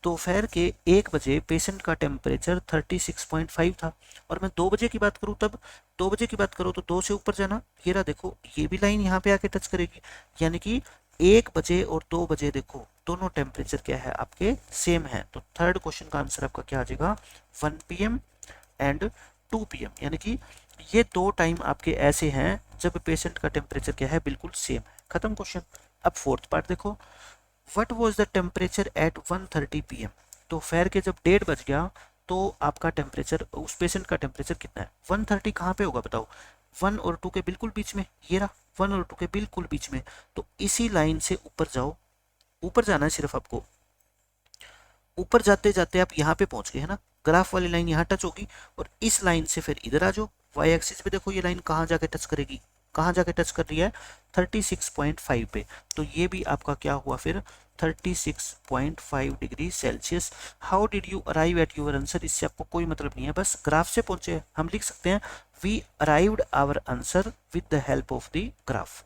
दोपहर के 1 बजे पेशेंट का टेम्परेचर 36.5 था। और मैं 2 बजे की बात करूं, तब 2 बजे की बात करो तो 2 से ऊपर जाना, ये रहा देखो ये भी लाइन यहाँ पे आके टच करेगी, यानी कि 1 बजे और 2 बजे देखो दोनों टेम्परेचर क्या है आपके सेम है, तो थर्ड क्वेश्चन का आंसर आपका क्या आ जाएगा 1 PM एंड 2 PM, यानी कि ये दो टाइम आपके ऐसे हैं जब पेशेंट का टेम्परेचर क्या है बिल्कुल सेम है। खत्म क्वेश्चन। अब फोर्थ पार्ट देखो, what was the temperature at 1:30 PM। तो दोपहर के जब 1:30 बज गया तो आपका टेम्परेचर, उस पेशेंट का टेम्परेचर कितना है, 1:30 कहाँ पे होगा बताओ, 1 और 2 के बिल्कुल बीच में, ये रहा 1 और 2 के बिल्कुल बीच में। तो इसी लाइन से ऊपर जाओ, ऊपर जाना है सिर्फ आपको, ऊपर जाते जाते आप यहाँ पे पहुंच गए है ना, ग्राफ वाली लाइन यहाँ टच होगी और इस लाइन से फिर इधर आ जाओ, वाई एक्सिस पे देखो ये लाइन कहाँ जाके टच करेगी, कहाँ जाके टच कर रही है 36.5 पे। तो ये भी आपका क्या हुआ फिर 36.5 degree Celsius. How did you arrive at your answer, इससे आपको कोई मतलब नहीं है, बस ग्राफ से पहुंचे। हम लिख सकते हैं we arrived our answer with the help of the graph.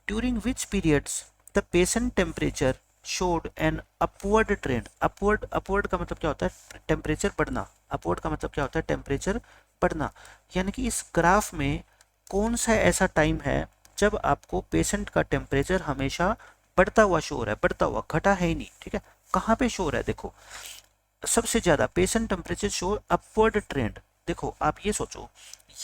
During which periods the patient temperature showed an upward trend. Upward, upward का मतलब क्या होता है टेम्परेचर बढ़ना, अपवर्ड का मतलब क्या होता है टेम्परेचर बढ़ना, यानी कि इस ग्राफ में कौन सा ऐसा टाइम है जब आपको पेशेंट का टेम्परेचर हमेशा बढ़ता हुआ शो हो रहा है, बढ़ता हुआ, घटा है ही नहीं, ठीक है। कहाँ पे शो हो रहा है देखो, सबसे ज्यादा patient temperature show upward trend. देखो आप ये सोचो,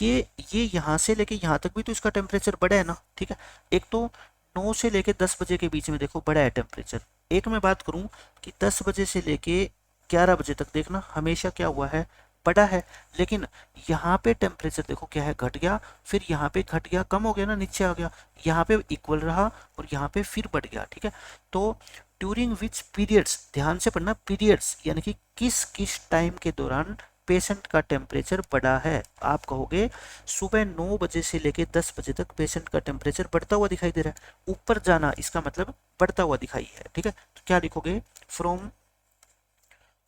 ये यहाँ से लेके यहाँ तक भी तो इसका टेम्परेचर बढ़ा है ना, ठीक है। एक तो 9 से लेके 10 बजे के बीच में देखो बढ़ा है टेम्परेचर। एक मैं बात करूं कि 10 बजे से लेके 11 बजे तक देखना हमेशा क्या हुआ है, बढ़ा है। लेकिन यहाँ पे टेम्परेचर देखो क्या है, घट गया, फिर यहाँ पे घट गया, कम हो गया ना, नीचे आ गया, यहाँ पे इक्वल रहा और यहाँ पे फिर बढ़ गया, ठीक है। तो ड्यूरिंग विच पीरियड्स, ध्यान से पढ़ना, पीरियड्स यानी कि किस किस टाइम के दौरान पेशेंट का टेम्परेचर बढ़ा है। आप कहोगे सुबह 9 बजे से लेके 10 बजे तक पेशेंट का टेम्परेचर बढ़ता हुआ दिखाई दे रहा है, ऊपर जाना इसका मतलब बढ़ता हुआ दिखाई है, ठीक है। तो क्या लिखोगे, from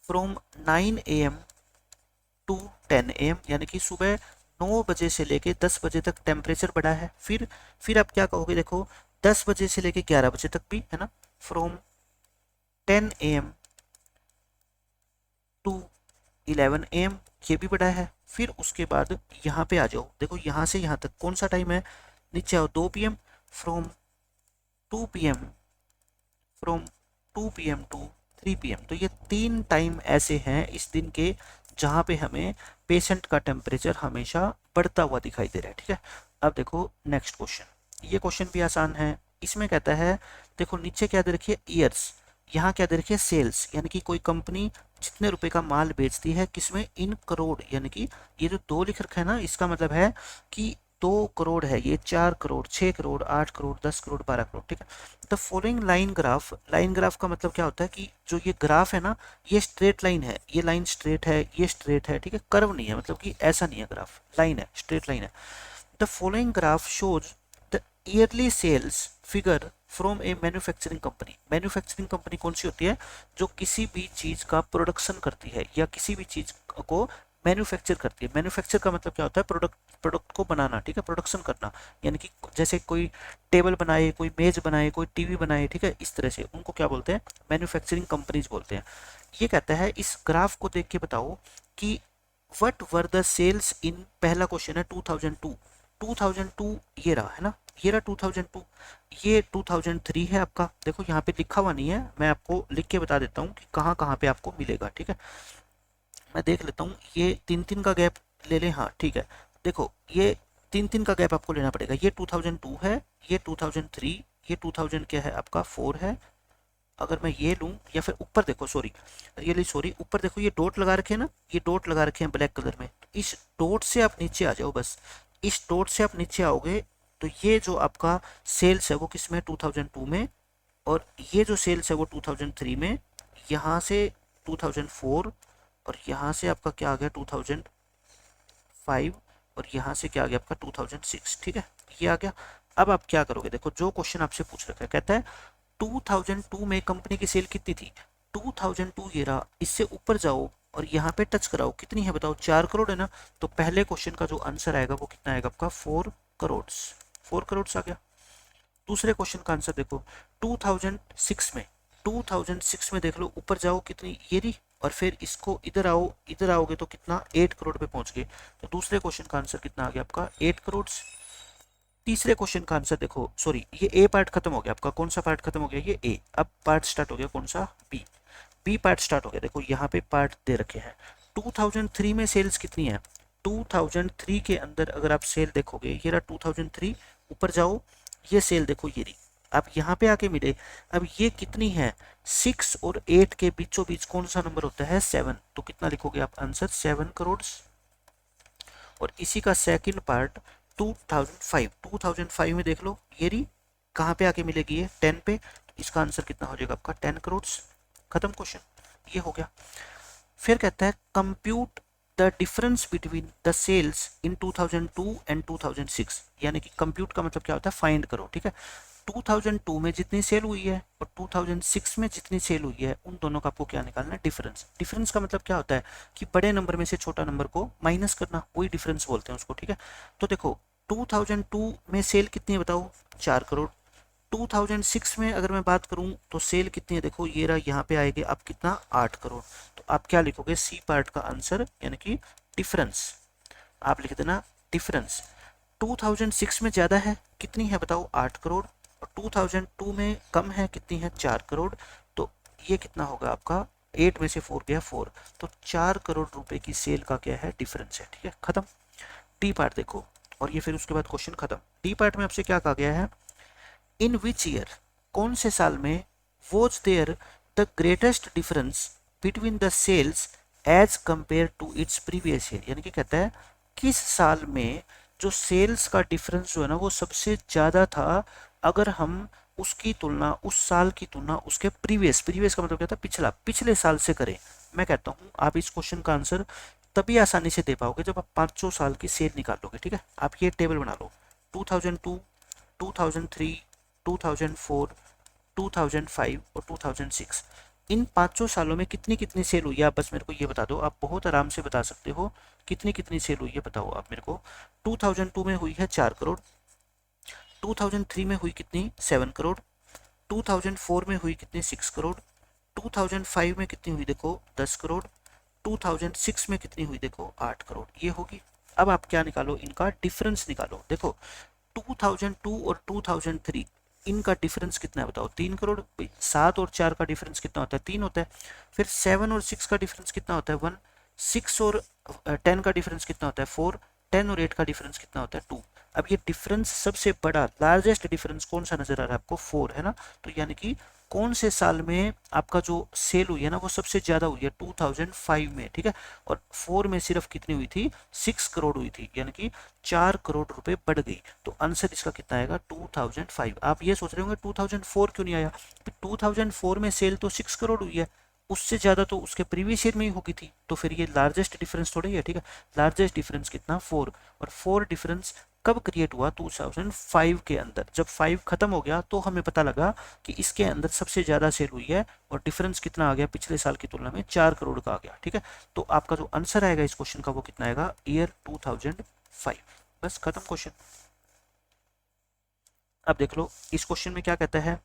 from 9 AM to 10 AM, यानी कि सुबह 9 बजे से लेके 10 बजे तक टेम्परेचर बढ़ा है। फिर आप क्या कहोगे, देखो 10 बजे से लेके 11 बजे तक भी है ना, फ्रॉम 10 AM टू 11 AM, ये भी बढ़ा है। फिर उसके बाद यहाँ पे आ जाओ, देखो यहाँ से यहाँ तक कौन सा टाइम है, नीचे आओ 2 PM, from 2 PM, from 2 PM to 3 PM। तो ये 3 टाइम ऐसे हैं इस दिन के जहाँ पे हमें पेशेंट का टेम्परेचर हमेशा बढ़ता हुआ दिखाई दे रहा है, ठीक है। अब देखो नेक्स्ट क्वेश्चन, ये क्वेश्चन भी आसान है। इसमें कहता है, देखो नीचे क्या दे रखी है ईयर्स, यहाँ क्या दे रखी है सेल्स, यानी कि कोई कंपनी जितने रुपए का माल बेचती है, किसमें, इन करोड़, यानी कि ये जो 2 लिख रखा है ना, इसका मतलब है कि 2 करोड़ है, ये 4 करोड़, 6 करोड़, 8 करोड़, 10 करोड़, 12 करोड़, ठीक है। The following line graph, line graph का मतलब क्या होता है कि जो ये ग्राफ है ना, ये स्ट्रेट लाइन है, ये लाइन स्ट्रेट है, ये स्ट्रेट है, ठीक है, कर्व नहीं है, मतलब कि ऐसा नहीं है ग्राफ, लाइन है, स्ट्रेट लाइन है। The following graph shows the yearly sales figure from a manufacturing company. Manufacturing company कौन सी होती है, जो किसी भी चीज का प्रोडक्शन करती है या किसी भी चीज को मैन्युफैक्चर करती है। मैन्युफैक्चर का मतलब क्या होता है, प्रोडक्ट, प्रोडक्ट को बनाना, ठीक है, प्रोडक्शन करना, यानी कि जैसे कोई टेबल बनाए, कोई मेज बनाए, कोई टीवी बनाए, ठीक है, इस तरह से उनको क्या बोलते हैं, मैन्युफैक्चरिंग कंपनीज बोलते हैं। ये कहता है इस ग्राफ को देख के बताओ कि व्हाट वर द सेल्स इन, पहला क्वेश्चन है 2002, 2002 ये रहा है ना, ये रहा 2002, ये 2003 है आपका। देखो यहाँ पे लिखा हुआ नहीं है, मैं आपको लिख के बता देता हूँ कि कहाँ कहाँ पे आपको मिलेगा, ठीक है। मैं देख लेता हूँ, ये 3-3 का गैप ले लें, हाँ ठीक है। देखो ये 3-3 का गैप आपको लेना पड़ेगा, ये 2002 है, ये 2003, ये 2000 क्या है आपका 4 है। अगर मैं ये लूँ, या फिर ऊपर देखो, सॉरी रियली सॉरी, ऊपर देखो ये डॉट लगा रखे हैं ना, ये डॉट लगा रखे हैं ब्लैक कलर में, इस डॉट से आप नीचे आ जाओ, बस इस डॉट से आप नीचे आओगे तो ये जो आपका सेल्स है वो किस में, 2002 में, और ये जो सेल्स है वो 2003 में, यहाँ से 2004, और यहाँ से आपका क्या आ गया 2005, और यहाँ से क्या आ गया आपका 2006, ठीक है, ये आ गया। अब आप क्या करोगे, देखो जो क्वेश्चन आपसे पूछ रखा है, कहता है 2002 में कंपनी की सेल कितनी थी, 2002 ये रहा, इससे ऊपर जाओ और यहाँ पे टच कराओ, कितनी है बताओ, 4 करोड़ है ना। तो पहले क्वेश्चन का जो आंसर आएगा वो कितना आएगा आपका 4 करोड़, 4 करोड़ आ गया। दूसरे क्वेश्चन का आंसर देखो 2006 में, 2006 में देख लो, ऊपर जाओ कितनी, ये रही, और फिर इसको इधर आओ, इधर आओगे तो कितना 8 करोड़ पे पहुंच गए। तो दूसरे क्वेश्चन का आंसर कितना आ गया आपका 8 करोड़। तीसरे क्वेश्चन का आंसर देखो, सॉरी ये ए पार्ट खत्म हो गया आपका, कौन सा पार्ट खत्म हो गया, ये ए। अब पार्ट स्टार्ट हो गया कौन सा, बी। बी पार्ट स्टार्ट हो गया, देखो यहाँ पे पार्ट दे रखे हैं। 2003 में सेल्स कितनी है, 2003 के अंदर अगर आप सेल देखोगे, ये रहा 2003, ऊपर जाओ, ये सेल देखो ये रही, अब यहाँ पे आके मिले। अब ये कितनी है, 6 और 8 के बीचों बीच कौन सा नंबर होता है, 7। तो कितना लिखोगे आप आंसर, 7 करोड़। और इसी का सेकंड पार्ट 2005 में देख लो, ये रही, कहाँ पे आके मिलेगी ये, 10 पे। तो इसका आंसर कितना हो जाएगा आपका, 10 करोड़। खत्म क्वेश्चन, ये हो गया। फिर कहता है compute the difference between the sales in 2002 and 2006, यानी कि कंप्यूट का मतलब क्या होता है, फाइंड करो, ठीक है। 2002 में जितनी सेल हुई है और 2006 में जितनी सेल हुई है, उन दोनों का आपको क्या निकालना है, डिफरेंस। डिफरेंस का मतलब क्या होता है कि बड़े नंबर में से छोटा नंबर को माइनस करना, वही डिफरेंस बोलते हैं उसको, ठीक है। तो देखो 2002 में सेल कितनी है बताओ, 4 करोड़। 2006 में अगर मैं बात करूं तो सेल कितनी है, देखो ये रहा, यहाँ पे आएगी अब कितना, 8 करोड़। तो आप क्या लिखोगे, सी पार्ट का आंसर यानी कि डिफरेंस, आप लिख देना डिफरेंस। 2006 में ज़्यादा है, कितनी है बताओ, 8 करोड़। और 2002 में कम है, कितनी है, 4 करोड़। तो ये कितना होगा आपका, 8 में से 4 गया 4, तो 4 करोड़ रुपए की सेल का क्या है, डिफरेंस है, ठीक है, खत्म। डी पार्ट देखो, और ये फिर उसके बाद क्वेश्चन खत्म। डी पार्ट में आपसे क्या कहा गया है, इन विच ईयर, कौन से साल में, was there the greatest difference between the sales as compare to its previous year, यानी कि कहता है किस साल में जो सेल्स का डिफरेंस जो है ना वो सबसे ज़्यादा था, अगर हम उसकी तुलना, उस साल की तुलना उसके प्रीवियस, प्रीवियस का मतलब क्या था, पिछला, पिछले साल से करें। मैं कहता हूँ आप इस क्वेश्चन का आंसर तभी आसानी से दे पाओगे जब आप 500 साल की सेल निकालोगे, ठीक है। आप ये टेबल बना लो, 2002, 2003, 2004, 2005 और 2006, इन 500 सालों में कितनी कितनी सेल हुई है, आप बस मेरे को ये बता दो, आप बहुत आराम से बता सकते हो कितनी कितनी सेल हुई है, बताओ आप मेरे को। 2002 में हुई है 4 करोड़, 2003 में हुई कितनी, 7 करोड़, 2004 में हुई कितनी, 6 करोड़, 2005 में कितनी हुई देखो, 10 करोड़, 2006 में कितनी हुई देखो, 8 करोड़, ये होगी। अब आप क्या निकालो, इनका डिफरेंस निकालो। देखो 2002 और 2003, इनका डिफरेंस कितना है बताओ, 3 करोड़। 7 और 4 का डिफरेंस कितना होता है, 3 होता है। फिर 7 और 6 का डिफरेंस कितना होता है, 1। 6 और 10 का डिफरेंस कितना होता है, 4। 10 और 8 का डिफरेंस कितना होता है, 2। अब ये डिफरेंस सबसे बड़ा, लार्जेस्ट डिफरेंस कौन सा नजर आ रहा है आपको, 4 है ना। तो यानी कि कौन से साल में आपका जो सेल हुई है ना वो सबसे ज्यादा हुई है, 2005 में, ठीक है। और 4 में सिर्फ कितनी हुई थी, 6 करोड़ हुई थी, यानी कि 4 करोड़ रुपए बढ़ गई। तो आंसर इसका कितना आएगा, 2005। आप ये सोच रहे होंगे 2004 क्यों नहीं आया, 2004 में सेल तो 6 करोड़ हुई है, उससे ज्यादा तो उसके प्रीवियस ईयर में ही होगी थी, तो फिर ये लार्जेस्ट डिफरेंस थोड़ी है, ठीक है। लार्जेस्ट डिफरेंस कितना, 4। और 4 डिफरेंस कब क्रिएट हुआ, 2005 के अंदर। जब 5 खत्म हो गया तो हमें पता लगा कि इसके अंदर सबसे ज्यादा सेल हुई है, और डिफरेंस कितना आ गया पिछले साल की तुलना में, 4 करोड़ का आ गया, ठीक है। तो आपका जो आंसर आएगा इस क्वेश्चन का वो कितना आएगा, ईयर 2005। बस खत्म क्वेश्चन। अब देख लो इस क्वेश्चन में क्या कहता है,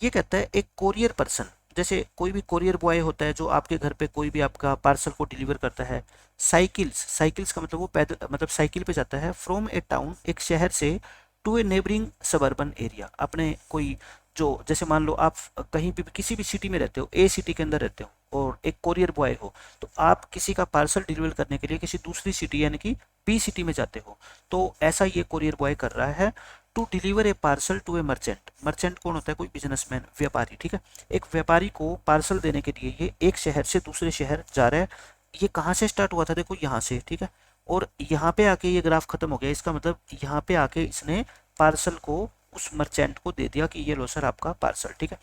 ये कहता है एक कोरियर पर्सन, जैसे कोई भी कोरियर बॉय होता है जो आपके घर पे कोई भी आपका पार्सल को डिलीवर करता है। साइकिल्स, साइकिल्स का मतलब वो पैदल, मतलब साइकिल पे जाता है, फ्रॉम ए टाउन, एक शहर से, to a neighbouring suburban area, अपने कोई, जो जैसे मान लो आप कहीं भी किसी भी सिटी में रहते हो, ए सिटी के अंदर रहते हो, और एक कोरियर बॉय हो, तो आप किसी का पार्सल डिलीवर करने के लिए किसी दूसरी सिटी यानी कि बी सिटी में जाते हो। तो ऐसा ये कोरियर बॉय कर रहा है, to deliver a parcel to a merchant. Merchant कौन होता है, कोई बिजनेसमैन, व्यापारी, ठीक है। एक व्यापारी को पार्सल देने के लिए ये एक शहर से दूसरे शहर जा रहा है। ये कहाँ से स्टार्ट हुआ था, देखो यहाँ से, ठीक है। और यहाँ पे आके ये ग्राफ खत्म हो गया, इसका मतलब यहाँ पे आके इसने पार्सल को उस मर्चेंट को दे दिया कि ये लो सर आपका पार्सल, ठीक है।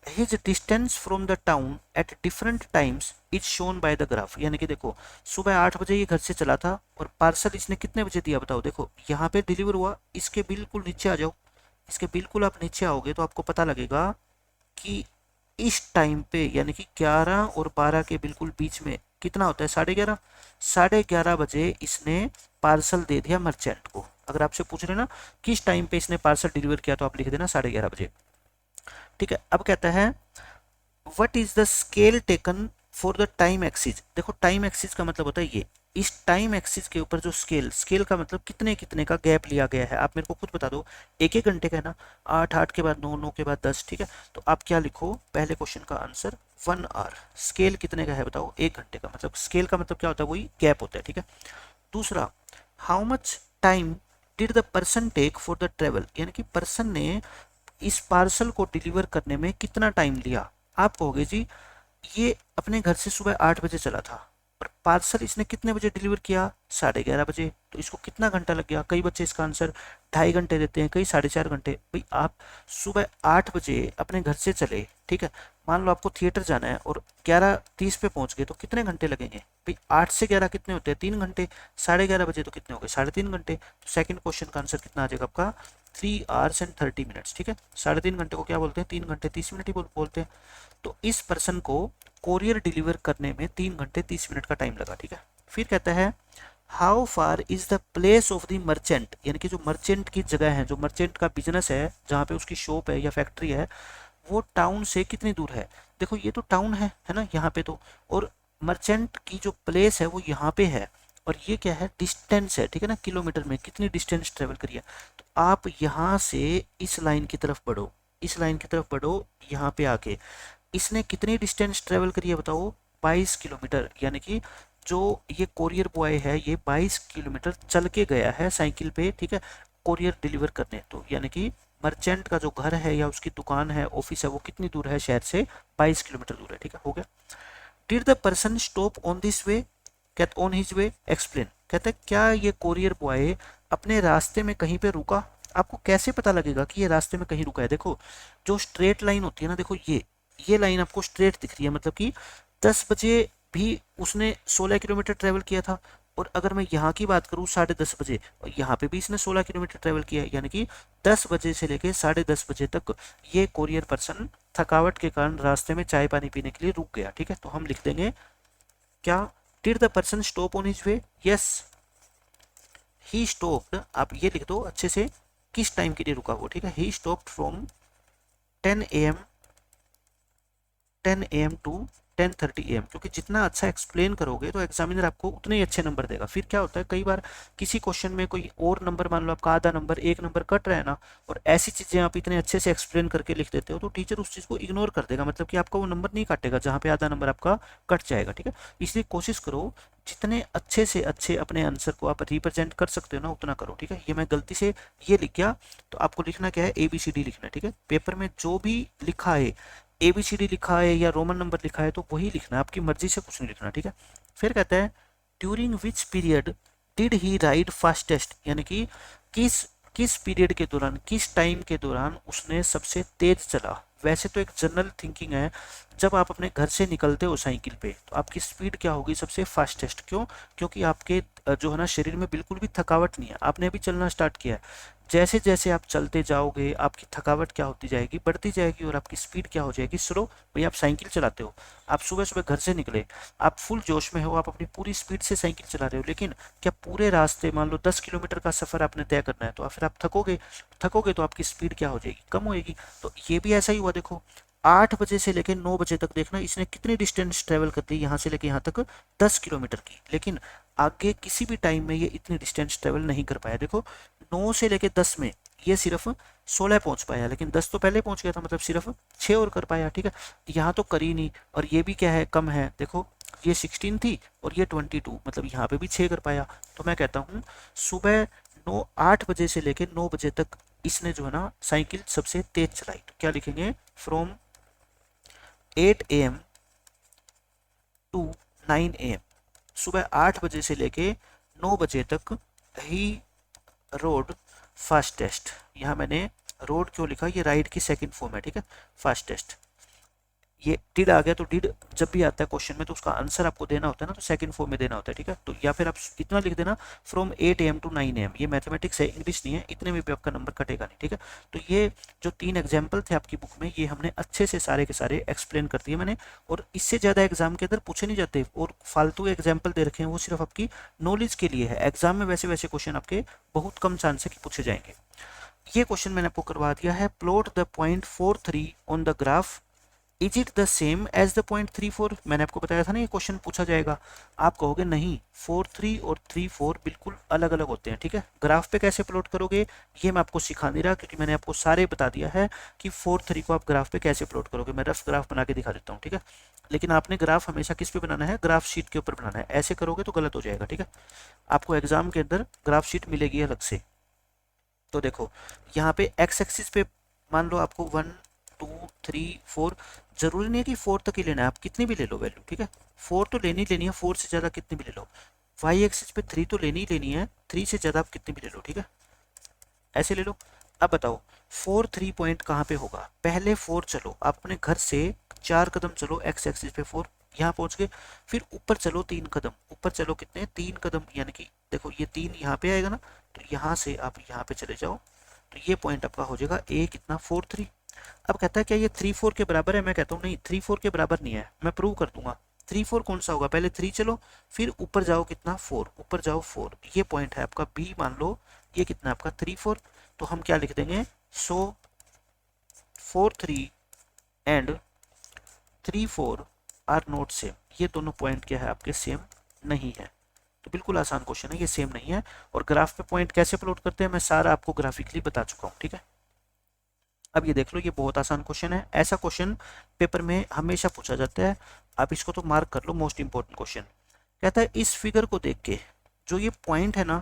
His distance from the town at different times is shown by the graph, यानी कि देखो सुबह 8 बजे ये घर से चला था, और पार्सल इसने कितने बजे दिया बताओ। देखो यहाँ पे डिलीवर हुआ, इसके बिल्कुल नीचे आ जाओ, इसके बिल्कुल आप नीचे आओगे तो आपको पता लगेगा कि इस टाइम पे, यानी कि 11 और 12 के बिल्कुल बीच में कितना होता है, 11:30। 11:30 बजे इसने पार्सल दे दिया मर्चेंट को। अगर आपसे पूछ रहे ना किस टाइम पे इसने पार्सल डिलीवर किया, तो आप लिख देना 11:30 बजे, ठीक है। अब कहता है what is the scale taken for the time axis, देखो टाइम एक्सिस का मतलब होता है ये, इस टाइम एक्सिस के ऊपर जो स्केल, स्केल का मतलब कितने कितने का गैप लिया गया है, आप मेरे को खुद बता दो। एक एक घंटे का है ना, 8 8 के बाद 9 9 के बाद 10, ठीक है। तो आप क्या लिखो, पहले क्वेश्चन का आंसर 1 आवर। स्केल कितने का है बताओ, 1 घंटे का, मतलब स्केल का मतलब क्या होता है, वही गैप होता है, ठीक है। दूसरा, how much time did the person take for the travel, यानी कि पर्सन ने इस पार्सल को डिलीवर करने में कितना टाइम लिया। आप कहोगे जी ये अपने घर से सुबह 8 बजे चला था और पार्सल इसने कितने बजे डिलीवर किया, 11:30 बजे, तो इसको कितना घंटा लग गया। कई बच्चे इसका आंसर 2.5 घंटे देते हैं, कई 4.5 घंटे। भाई आप सुबह 8 बजे अपने घर से चले, ठीक है, मान लो आपको थिएटर जाना है और 11:30 पे पहुंच गए, तो कितने घंटे लगेंगे भाई, 8 से 11 कितने होते हैं, 3 घंटे, 11:30 बजे तो कितने हो गए, 3.5 घंटे। तो सेकंड क्वेश्चन का आंसर कितना आ जाएगा आपका, 3 hours and 30 minutes, ठीक है। 3.5 घंटे को क्या बोलते हैं, 3 घंटे 30 मिनट ही बोलते हैं। तो इस पर्सन को कोरियर डिलीवर करने में 3 घंटे 30 मिनट का टाइम लगा, ठीक है। फिर कहता है how far is the place of the merchant, यानी कि जो मर्चेंट की जगह है, जो मर्चेंट का बिजनेस है, जहाँ पे उसकी शॉप है या फैक्ट्री है, वो टाउन से कितनी दूर है। देखो ये तो टाउन है ना यहाँ पे तो, और मर्चेंट की जो प्लेस है वो यहाँ पे है, और ये क्या है, डिस्टेंस है, ठीक है ना, किलोमीटर में कितनी डिस्टेंस ट्रेवल करिए। तो आप यहाँ से इस लाइन की तरफ बढ़ो, इस लाइन की तरफ बढ़ो, यहाँ पे आके इसने कितनी डिस्टेंस ट्रेवल करी है बताओ, 22 किलोमीटर, यानी कि जो ये कोरियर बॉय है ये 22 किलोमीटर चल के गया है साइकिल पे, ठीक है, कोरियर डिलीवर करने। तो यानी कि मर्चेंट का जो घर है या उसकी दुकान है, ऑफिस है, वो कितनी दूर है शहर से, 22 किलोमीटर दूर है, ठीक है, हो गया। Did the person stop on this way, कहते ऑन हिज वे एक्सप्लेन, कहते हैं क्या ये कोरियर बॉय अपने रास्ते में कहीं पे रुका। आपको कैसे पता लगेगा कि ये रास्ते में कहीं रुका है, देखो जो स्ट्रेट लाइन होती है ना, देखो ये लाइन आपको स्ट्रेट दिख रही है, मतलब कि 10 बजे भी उसने 16 किलोमीटर ट्रेवल किया था, और अगर मैं यहाँ की बात करूँ 10:30 बजे, और यहाँ पे भी इसने 16 किलोमीटर ट्रेवल किया है, यानी कि 10 बजे से लेके 10:30 बजे तक ये कोरियर पर्सन थकावट के कारण रास्ते में चाय पानी पीने के लिए रुक गया, ठीक है। तो हम लिख देंगे क्या, did the person stop on his way, yes he stopped, आप ये लिख दो अच्छे से, किस टाइम के लिए रुका वो, ठीक है, he stopped from 10 AM 10 AM to 10:30 AM, क्योंकि जितना अच्छा एक्सप्लेन करोगे तो एग्जामिनर आपको उतने ही अच्छे नंबर देगा। फिर क्या होता है, कई बार किसी क्वेश्चन में कोई और नंबर, मान लो आपका आधा नंबर 1 नंबर कट रहा है ना, और ऐसी चीजें आप इतने अच्छे से एक्सप्लेन करके लिख देते हो, तो टीचर उस चीज को इग्नोर कर देगा, मतलब कि आपका वो नंबर नहीं काटेगा जहाँ पे आधा नंबर आपका कट जाएगा, ठीक है। इसलिए कोशिश करो जितने अच्छे से अच्छे अपने आंसर को आप रिप्रेजेंट कर सकते हो ना, उतना करो, ठीक है। ये मैं गलती से ये लिख गया, तो आपको लिखना क्या है, ABCD लिखना है, ठीक है। पेपर में जो भी लिखा है, ABCD लिखा है या रोमन नंबर लिखा है, तो वही लिखना है, आपकी मर्जी से कुछ नहीं लिखना, ठीक है। फिर कहता है during which period did he ride fastest, यानी कि किस किस पीरियड के दौरान, किस टाइम के दौरान उसने सबसे तेज चला। वैसे तो एक जनरल थिंकिंग है, जब आप अपने घर से निकलते हो साइकिल पे, तो आपकी स्पीड क्या होगी, सबसे फास्टेस्ट, क्यों, क्योंकि आपके जो है ना शरीर में बिल्कुल भी थकावट नहीं है, आपने अभी चलना स्टार्ट किया है। जैसे जैसे आप चलते जाओगे आपकी थकावट क्या होती जाएगी, बढ़ती जाएगी, और आपकी स्पीड क्या हो जाएगी, स्लो। भाई आप साइकिल चलाते हो, आप सुबह सुबह घर से निकले, आप फुल जोश में हो, आप अपनी पूरी स्पीड से साइकिल चला रहे हो, लेकिन क्या पूरे रास्ते, मान लो 10 किलोमीटर का सफर आपने तय करना है, तो फिर आप थकोगे, थकोगे तो आपकी स्पीड क्या हो जाएगी, कम होएगी। तो ये भी ऐसा ही हुआ, देखो 8 बजे से लेकर 9 बजे तक देखना इसने कितनी डिस्टेंस ट्रेवल कर दी, यहाँ से लेके यहाँ तक 10 किलोमीटर की, लेकिन आगे किसी भी टाइम में ये इतनी डिस्टेंस ट्रेवल नहीं कर पाया। देखो 9 से लेके 10 में ये सिर्फ 16 पहुंच पाया, लेकिन 10 तो पहले पहुंच गया था, मतलब सिर्फ 6 और कर पाया, ठीक है। यहाँ तो करी नहीं, और ये भी क्या है, कम है, देखो ये 16 थी और ये 22, मतलब यहाँ पे भी 6 कर पाया। तो मैं कहता हूँ सुबह 8 बजे से लेके 9 बजे तक इसने जो है ना साइकिल सबसे तेज चलाई। तो क्या लिखेंगे, फ्रॉम 8 AM टू 9 AM, सुबह 8 बजे से लेके 9 बजे तक ही रोड फास्टेस्ट। यहाँ मैंने रोड क्यों लिखा, ये राइड की सेकंड फॉर्म है, ठीक है, फास्टेस्ट। ये डिड आ गया, तो डिड जब भी आता है क्वेश्चन में तो उसका आंसर आपको देना होता है ना, तो सेकंड फॉर्म में देना होता है, ठीक है। तो या फिर आप इतना लिख देना, फ्रॉम 8 AM टू 9 AM, ये मैथमेटिक्स है, इंग्लिश नहीं है, इतने में भी आपका नंबर कटेगा नहीं, ठीक है। तो ये जो 3 एग्जाम्पल थे आपकी बुक में, ये हमने अच्छे से सारे के सारे एक्सप्लेन कर दिए मैंने, और इससे ज़्यादा एग्जाम के अंदर पूछे नहीं जाते, और फालतू एग्जाम्पल दे रखे हैं वो सिर्फ आपकी नॉलेज के लिए है। एग्जाम में वैसे वैसे क्वेश्चन आपके बहुत कम चांस है कि पूछे जाएंगे। ये क्वेश्चन मैंने आपको करवा दिया है, plot the point 4 3 on the graph is it the same as the point 3 4, मैंने आपको बताया था ना ये क्वेश्चन पूछा जाएगा। आप कहोगे नहीं, 4 3 और 3 4 बिल्कुल अलग अलग होते हैं, ठीक है। ग्राफ पे कैसे प्लॉट करोगे ये मैं आपको सिखा नहीं रहा, क्योंकि मैंने आपको सारे बता दिया है कि 4 3 को आप ग्राफ पे कैसे प्लॉट करोगे। मैं रफ ग्राफ बना के दिखा देता हूँ, ठीक है। लेकिन आपने ग्राफ हमेशा किस पे बनाना है, ग्राफ शीट के ऊपर बनाना है। ऐसे करोगे तो गलत हो जाएगा, ठीक है। आपको एग्जाम के अंदर ग्राफ शीट मिलेगी अलग से। तो देखो यहाँ पे एक्स एक्सिस पे मान लो आपको 1 2 3 4, जरूरी नहीं है कि 4 तक ही लेना है, आप कितनी भी ले लो वैल्यू, ठीक है। 4 तो लेनी लेनी है, 4 से ज़्यादा कितनी भी ले लो। वाई एक्सिस पे 3 तो लेनी ही लेनी है, 3 से ज़्यादा आप कितनी भी ले लो, ठीक है। ऐसे ले लो। अब बताओ 4 3 पॉइंट कहाँ पे होगा। पहले 4 चलो, आप अपने घर से 4 कदम चलो एक्स एक्सिस पे 4, यहाँ पहुंच गए। फिर ऊपर चलो 3 कदम, ऊपर चलो कितने 3 कदम, यानी कि देखो ये 3 यहाँ पे आएगा ना, तो यहाँ से आप यहाँ पे चले जाओ, तो ये पॉइंट आपका हो जाएगा ए कितना 4 3। अब कहता है क्या ये 3 4 के बराबर है, मैं कहता हूँ नहीं 3 4 के बराबर नहीं है, मैं प्रूव कर दूंगा। 3 4 कौन सा होगा, पहले 3 चलो, फिर ऊपर जाओ कितना 4, ऊपर जाओ 4, ये पॉइंट है आपका बी मान लो। ये कितना है आपका 3 4, तो हम क्या लिख देंगे, सो 4 3 एंड 3 4 आर नॉट सेम। ये दोनों पॉइंट क्या है आपके, सेम नहीं है। तो बिल्कुल आसान क्वेश्चन है, ये सेम नहीं है। और ग्राफ पे पॉइंट कैसे प्लॉट करते हैं मैं सारा आपको ग्राफिकली बता चुका हूँ, ठीक है। अब ये देख लो, ये बहुत आसान क्वेश्चन है, ऐसा क्वेश्चन पेपर में हमेशा पूछा जाता है। आप इसको तो मार्क कर लो, मोस्ट इंपॉर्टेंट क्वेश्चन। कहता है इस फिगर को देख के जो ये पॉइंट है ना,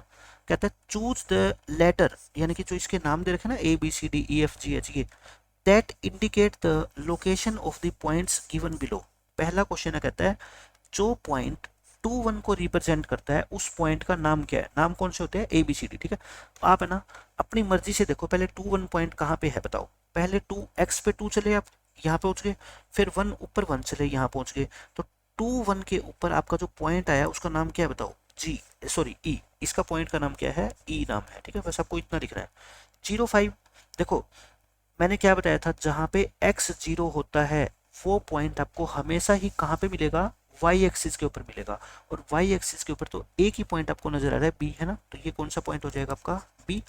कहता है चूज द लेटर, यानी कि जो इसके नाम दे रखे ना ABCDEFGH, ये that indicate the location of the points given below. पहला क्वेश्चन है, कहता है जो पॉइंट 2 1 को रिप्रेजेंट करता है उस पॉइंट का नाम क्या है। नाम कौन से होते हैं, ABCD, ठीक है। तो आप है ना अपनी मर्जी से देखो, पहले 2 1 पॉइंट कहाँ पे है बताओ। पहले 2 एक्स पे 2 चले, आप यहाँ पे पहुंच गए, फिर 1 ऊपर 1 चले, यहाँ पहुंच गए। तो 2 1 के ऊपर आपका जो पॉइंट आया उसका नाम क्या है बताओ, जी सॉरी ई, इसका पॉइंट का नाम क्या है, ई नाम है, ठीक है। बस आपको इतना लिखना है। 0 5, देखो मैंने क्या बताया था, जहां पे x0 होता है वो पॉइंट आपको हमेशा ही कहाँ पे मिलेगा, y एक्सिस के ऊपर मिलेगा। और y एक्सिस के ऊपर तो एक ही पॉइंट आपको नजर आ रहा है b, है ना। तो ये कौन सा पॉइंट हो जाएगा आपका b।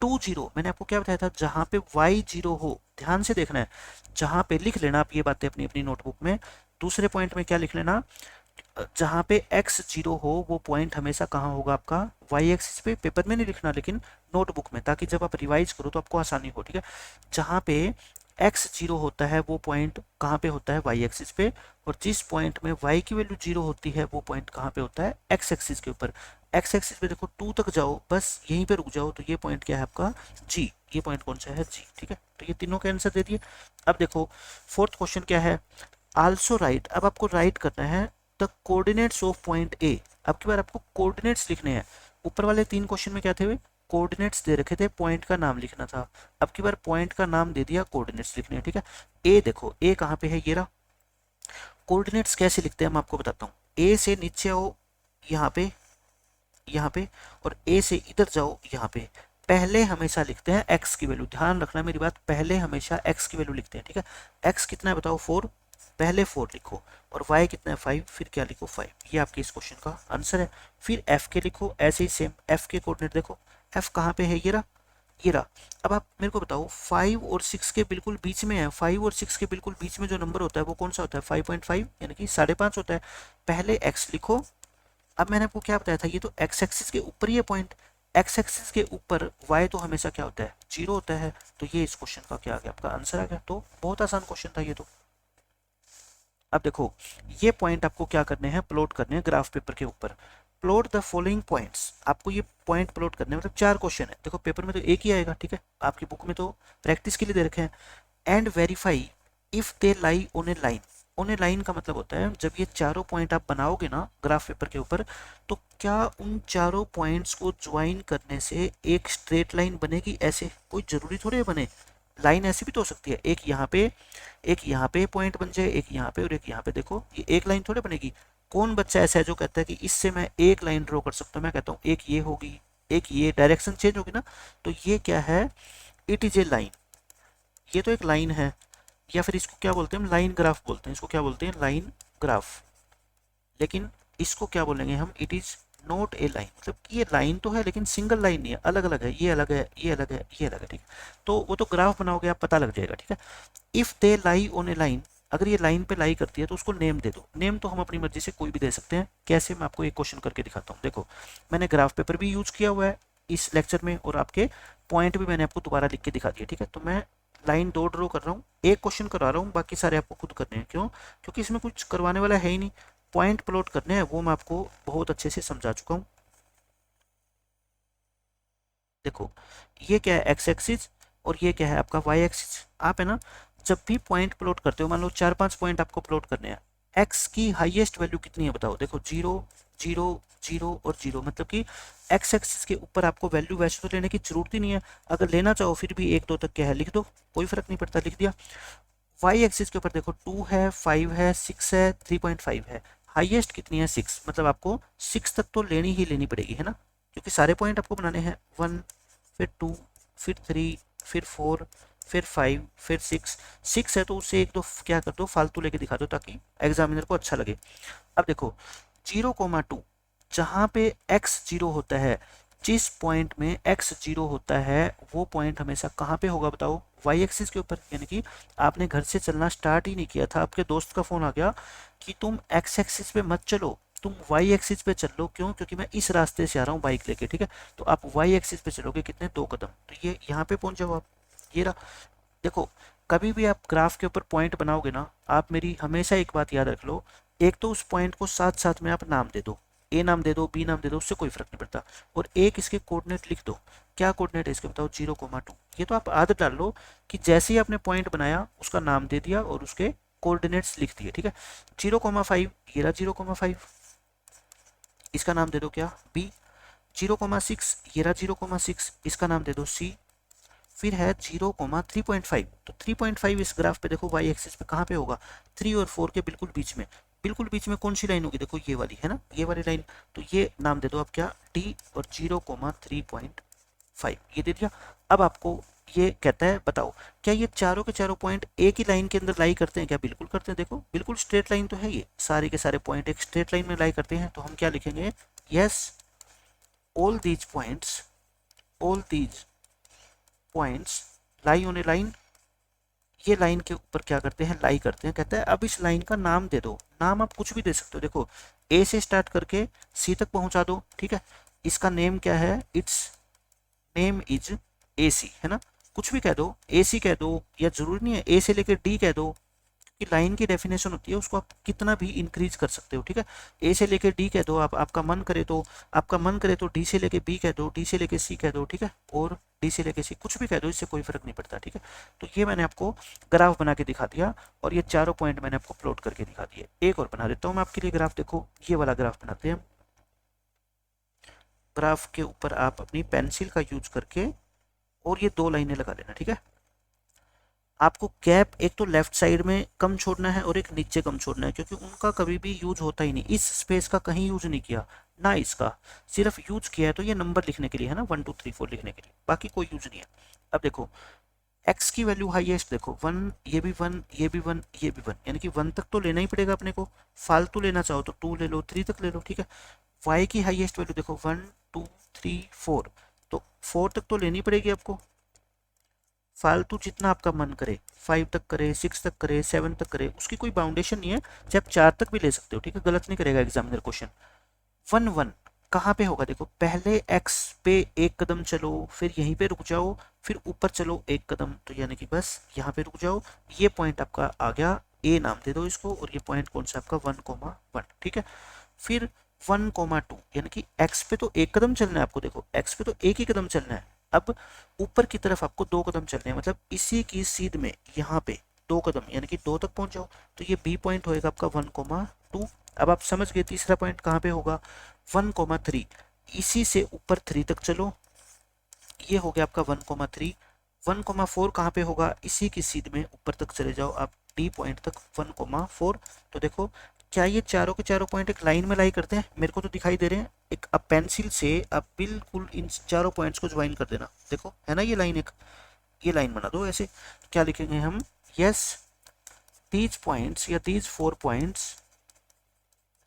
2 0, मैंने आपको क्या बताया था, जहां पे y0 हो, ध्यान से देखना है, जहां पे लिख लेना आप ये बातें अपनी अपनी नोटबुक में। दूसरे पॉइंट में क्या लिख लेना, जहाँ पे x0 हो वो पॉइंट हमेशा कहाँ होगा आपका, y एक्सिस पे। पेपर में नहीं लिखना लेकिन नोटबुक में, ताकि जब आप रिवाइज करो तो आपको आसानी हो, ठीक है। जहाँ पे x0 होता है वो पॉइंट कहाँ पे होता है, y एक्सिस पे। और जिस पॉइंट में y की वैल्यू 0 होती है वो पॉइंट कहाँ पे होता है, x एक्सिस के ऊपर। x एक्सिस पे देखो 2 तक जाओ, बस यहीं पे रुक जाओ, तो ये पॉइंट क्या है आपका g। ये पॉइंट कौन सा है, g, ठीक है। तो ये तीनों के आंसर दे दिए। अब देखो फोर्थ क्वेश्चन क्या है, आल्सो राइट। अब आपको राइट करना है the coordinates of point A. अब की बार आपको कोऑर्डिनेट्स लिखने हैं। ऊपर वाले 3 क्वेश्चन में क्या थे, कोऑर्डिनेट्स दे रखे थे, पॉइंट का नाम लिखना था। अब की बार पॉइंट का नाम दे दिया, कोऑर्डिनेट्स लिखने हैं, ठीक है। ए देखो, ए कहाँ पे है, ये रहा। कोऑर्डिनेट्स कैसे लिखते हैं मैं आपको बताता हूँ। ए से नीचे आओ यहाँ पे, यहाँ पे, और ए से इधर जाओ यहाँ पे। पहले हमेशा लिखते हैं एक्स की वैल्यू, ध्यान रखना मेरी बात, पहले हमेशा एक्स की वैल्यू लिखते हैं, ठीक है। एक्स कितना है बताओ 4, पहले 4 लिखो। और y कितना है 5, फिर क्या लिखो 5। ये आपके इस क्वेश्चन का आंसर है। फिर f के लिखो, ऐसे ही सेम f के कोऑर्डिनेट देखो, f कहाँ पे है, ये रहा, ये रहा। अब आप मेरे को बताओ 5 और 6 के बिल्कुल बीच में है, 5 और 6 के बिल्कुल बीच में जो नंबर होता है वो कौन सा होता है, 5.5, यानी कि 5.5 होता है। पहले x लिखो। अब मैंने आपको क्या बताया था, ये तो x एक्सिस के ऊपर ही है पॉइंट, x एक्सिस के ऊपर y तो हमेशा क्या होता है, 0 होता है। तो ये इस क्वेश्चन का क्या आ गया, आपका आंसर आ गया। तो बहुत आसान क्वेश्चन था ये तो। अब देखो ये पॉइंट आपको क्या करने हैं, प्लॉट करने हैं ग्राफ पेपर के ऊपर। प्लॉट द फॉलोइंग पॉइंट्स, आपको ये पॉइंट प्लॉट करने हैं, मतलब 4 क्वेश्चन है। देखो पेपर में तो एक ही आएगा, ठीक है, आपकी बुक में तो प्रैक्टिस के लिए दे रखे हैं। And verify if they lie on A line. On A line का मतलब होता है जब ये चारों पॉइंट आप बनाओगे ना ग्राफ पेपर के ऊपर, तो क्या उन चारों पॉइंट्स को ज्वाइन करने से एक स्ट्रेट लाइन बनेगी। ऐसे कोई जरूरी थोड़ी बने, लाइन ऐसी भी तो हो सकती है, एक यहाँ पे पॉइंट बन जाए, एक यहाँ पे और एक यहाँ पे। देखो ये एक लाइन थोड़े बनेगी। कौन बच्चा ऐसा है जो कहता है कि इससे मैं एक लाइन ड्रॉ कर सकता हूँ। मैं कहता हूँ एक ये होगी, एक ये, डायरेक्शन चेंज होगी ना। तो ये क्या है, इट इज ए लाइन, ये तो एक लाइन है। या फिर इसको क्या बोलते हैं हम, लाइन ग्राफ बोलते हैं, इसको क्या बोलते हैं, लाइन ग्राफ। लेकिन इसको क्या बोलेंगे हम, it is not a line. मतलब कि ये लाइन तो है लेकिन सिंगल लाइन नहीं है, अलग अलग है, ये अलग है, ये अलग है, ये अलग है, ठीक है। तो वो तो ग्राफ बनाओगे आप, पता लग जाएगा, ठीक है। If they lie on A line, अगर ये लाइन पे लाई करती है तो उसको नेम दे दो। नेम तो हम अपनी मर्जी से कोई भी दे सकते हैं। कैसे, मैं आपको एक क्वेश्चन करके दिखाता हूँ। देखो मैंने ग्राफ पेपर भी यूज किया हुआ है इस लेक्चर में, और आपके पॉइंट भी मैंने आपको दोबारा लिख के दिखा दिया। ठीक है, तो मैं लाइन 2 ड्रॉ कर रहा हूँ, एक क्वेश्चन करा रहा हूँ, बाकी सारे आपको खुद करने हैं। क्यों? क्योंकि इसमें कुछ करवाने वाला है ही नहीं, पॉइंट प्लॉट करने हैं, वो मैं आपको बहुत अच्छे से समझा चुका हूँ। देखो ये क्या है, एक्स एक्सिस, और ये क्या है आपका वाई एक्सिस। आप है ना जब भी पॉइंट प्लॉट करते हो, मान लो 4-5 पॉइंट आपको प्लॉट करने हैं, एक्स की हाईएस्ट वैल्यू कितनी है बताओ। देखो 0 0 0 और 0, मतलब कि एक्स एक्सिस के ऊपर आपको वैल्यू वैसे तो लेने की जरूरत ही नहीं है। अगर लेना चाहो फिर भी 1 2 तक क्या है लिख दो, कोई फर्क नहीं पड़ता, लिख दिया। वाई एक्सिस के ऊपर देखो 2 है, 5 है, 6 है, 3.5 है, हाईएस्ट कितनी है 6, मतलब आपको 6 तक तो लेनी ही लेनी पड़ेगी, है ना, क्योंकि सारे पॉइंट आपको बनाने हैं। 1, फिर 2, फिर 3, फिर 4, फिर 5, फिर 6। 6 है तो उससे एक दो क्या कर दो, फालतू लेके दिखा दो ताकि एग्जामिनर को अच्छा लगे। अब देखो 0,2 जहाँ पे x 0 होता है, जिस पॉइंट में x 0 होता है वो पॉइंट हमेशा कहाँ पे होगा बताओ, y एक्सिस के ऊपर। यानी कि आपने घर से चलना स्टार्ट ही नहीं किया था, आपके दोस्त का फोन आ गया कि तुम x एक्सिस पे मत चलो, तुम y एक्सिस पे चल लो। क्यों? क्योंकि मैं इस रास्ते से आ रहा हूँ बाइक लेके। ठीक है, तो आप y एक्सिस पे चलोगे कितने, 2 कदम, तो ये यहाँ पे पहुंच जाओ आप। ये रहा। देखो कभी भी आप ग्राफ के ऊपर पॉइंट बनाओगे ना, आप मेरी हमेशा एक बात याद रख लो, एक तो उस पॉइंट को साथ साथ में आप नाम दे दो, ए नाम दे दो, बी नाम दे दो, उससे कोई फर्क नहीं पड़ता। और एक इसके कोऑर्डिनेट लिख दो। क्या कोऑर्डिनेट है इसके बताओ, 0,2। ये तो आप आदत डाल लो कि जैसे ही आपने पॉइंट बनाया उसका नाम दे दिया और उसके कोऑर्डिनेट्स लिख दिए। ठीक है, 0,5 ये रहा 0,5, इसका नाम दे दो क्या, बी। 0,6 ये रहा 0,6, इसका नाम दे दो सी। फिर है 0,3.5, तो 3.5 इस ग्राफ पे देखो वाई एक्सिस पे कहाँ पे होगा, 3 और 4 के बिल्कुल बीच में। बिल्कुल बीच में कौन सी लाइन होगी, देखो ये वाली है ना, ये वाली लाइन। तो ये नाम दे दो आप क्या, डी, और 0,3.5 ये दे दिया। अब आपको ये कहता है बताओ क्या ये चारों के चारों पॉइंट एक ही लाइन के अंदर लाई करते हैं क्या, बिल्कुल करते हैं। देखो बिल्कुल स्ट्रेट लाइन तो है, ये सारे के सारे पॉइंट एक स्ट्रेट लाइन में लाई करते हैं। तो हम क्या लिखेंगे, yes all these points, all these points lie on A line. ये लाइन के ऊपर क्या करते हैं, लाई करते हैं। कहता है अब इस लाइन का नाम दे दो। नाम आप कुछ भी दे सकते हो। देखो ए से स्टार्ट करके सी तक पहुंचा दो। ठीक है, इसका नेम क्या है, इट्स नेम इज ए सी, है ना, कुछ भी कह दो, ए सी कह दो, या जरूरी नहीं है ए से लेकर डी कह दो, कि लाइन की डेफिनेशन होती है उसको आप कितना भी इंक्रीज कर सकते हो। ठीक है, ए से लेके डी कह दो, आप आपका मन करे तो, आपका मन करे तो डी से लेके बी कह दो, डी से लेके सी कह दो। ठीक है, और डी से लेके सी कुछ भी कह दो, इससे कोई फर्क नहीं पड़ता। ठीक है, तो ये मैंने आपको ग्राफ बना के दिखा दिया, और ये चारों पॉइंट मैंने आपको प्लॉट करके दिखा दिए। एक और बना देता हूँ मैं आपके लिए ग्राफ। देखो ये वाला ग्राफ बनाते हैं। ग्राफ के ऊपर आप अपनी पेंसिल का यूज करके और ये 2 लाइनें लगा लेना। ठीक है, आपको गैप एक तो लेफ्ट साइड में कम छोड़ना है और एक नीचे कम छोड़ना है, क्योंकि उनका कभी भी यूज होता ही नहीं। इस स्पेस का कहीं यूज नहीं किया ना, इसका सिर्फ यूज किया है तो ये नंबर लिखने के लिए है ना, 1 2 3 4 लिखने के लिए, बाकी कोई यूज नहीं है। अब देखो x की वैल्यू हाईएस्ट देखो 1, ये भी 1, ये भी 1, ये भी 1, यानी कि 1 तक तो लेना ही पड़ेगा अपने को। फालतू लेना चाहो तो 2 ले लो, 3 तक ले लो। ठीक है, y की हाईएस्ट वैल्यू देखो 1 2 3 4, तो 4 तक तो लेनी पड़ेगी आपको। फालतू जितना आपका मन करे, 5 तक करे, 6 तक करे, 7 तक करे, उसकी कोई बाउंडेशन नहीं है। चाहे आप 4 तक भी ले सकते हो। ठीक है, गलत नहीं करेगा एग्जामिनर क्वेश्चन। 1 1 कहाँ पे होगा, देखो पहले x पे एक कदम चलो, फिर यहीं पे रुक जाओ, फिर ऊपर चलो एक कदम, तो यानी कि बस यहाँ पे रुक जाओ। ये पॉइंट आपका आ गया, ए नाम दे दो इसको, और ये पॉइंट कौन सा आपका 1,1। ठीक है, फिर 1,2 यानी कि x पे तो एक कदम चलना है आपको। देखो x पे तो एक ही कदम चलना है। अब ऊपर की तरफ आपको 2 कदम चलने हैं, मतलब इसी की सीध में यहाँ पे 2 कदम, यानी कि 2 तक पहुंच जाओ। तो ये बी पॉइंट होएगा आपका 1,2। अब आप समझ गए तीसरा पॉइंट कहाँ पे होगा, 1,3, इसी से ऊपर 3 तक चलो, ये हो गया आपका 1,3। 1,4 कहाँ पे होगा, इसी की सीध में ऊपर तक चले जाओ आप डी पॉइंट तक 1,4। तो देखो क्या ये चारों के चारों पॉइंट एक लाइन में लाई करते हैं, मेरे को तो दिखाई दे रहे हैं। एक अब पेंसिल से आप बिल्कुल इन चारों पॉइंट्स को ज्वाइन कर देना। देखो है ना ये लाइन, एक ये लाइन बना दो ऐसे। क्या लिखेंगे हम, यस दीज पॉइंट्स या these 4 points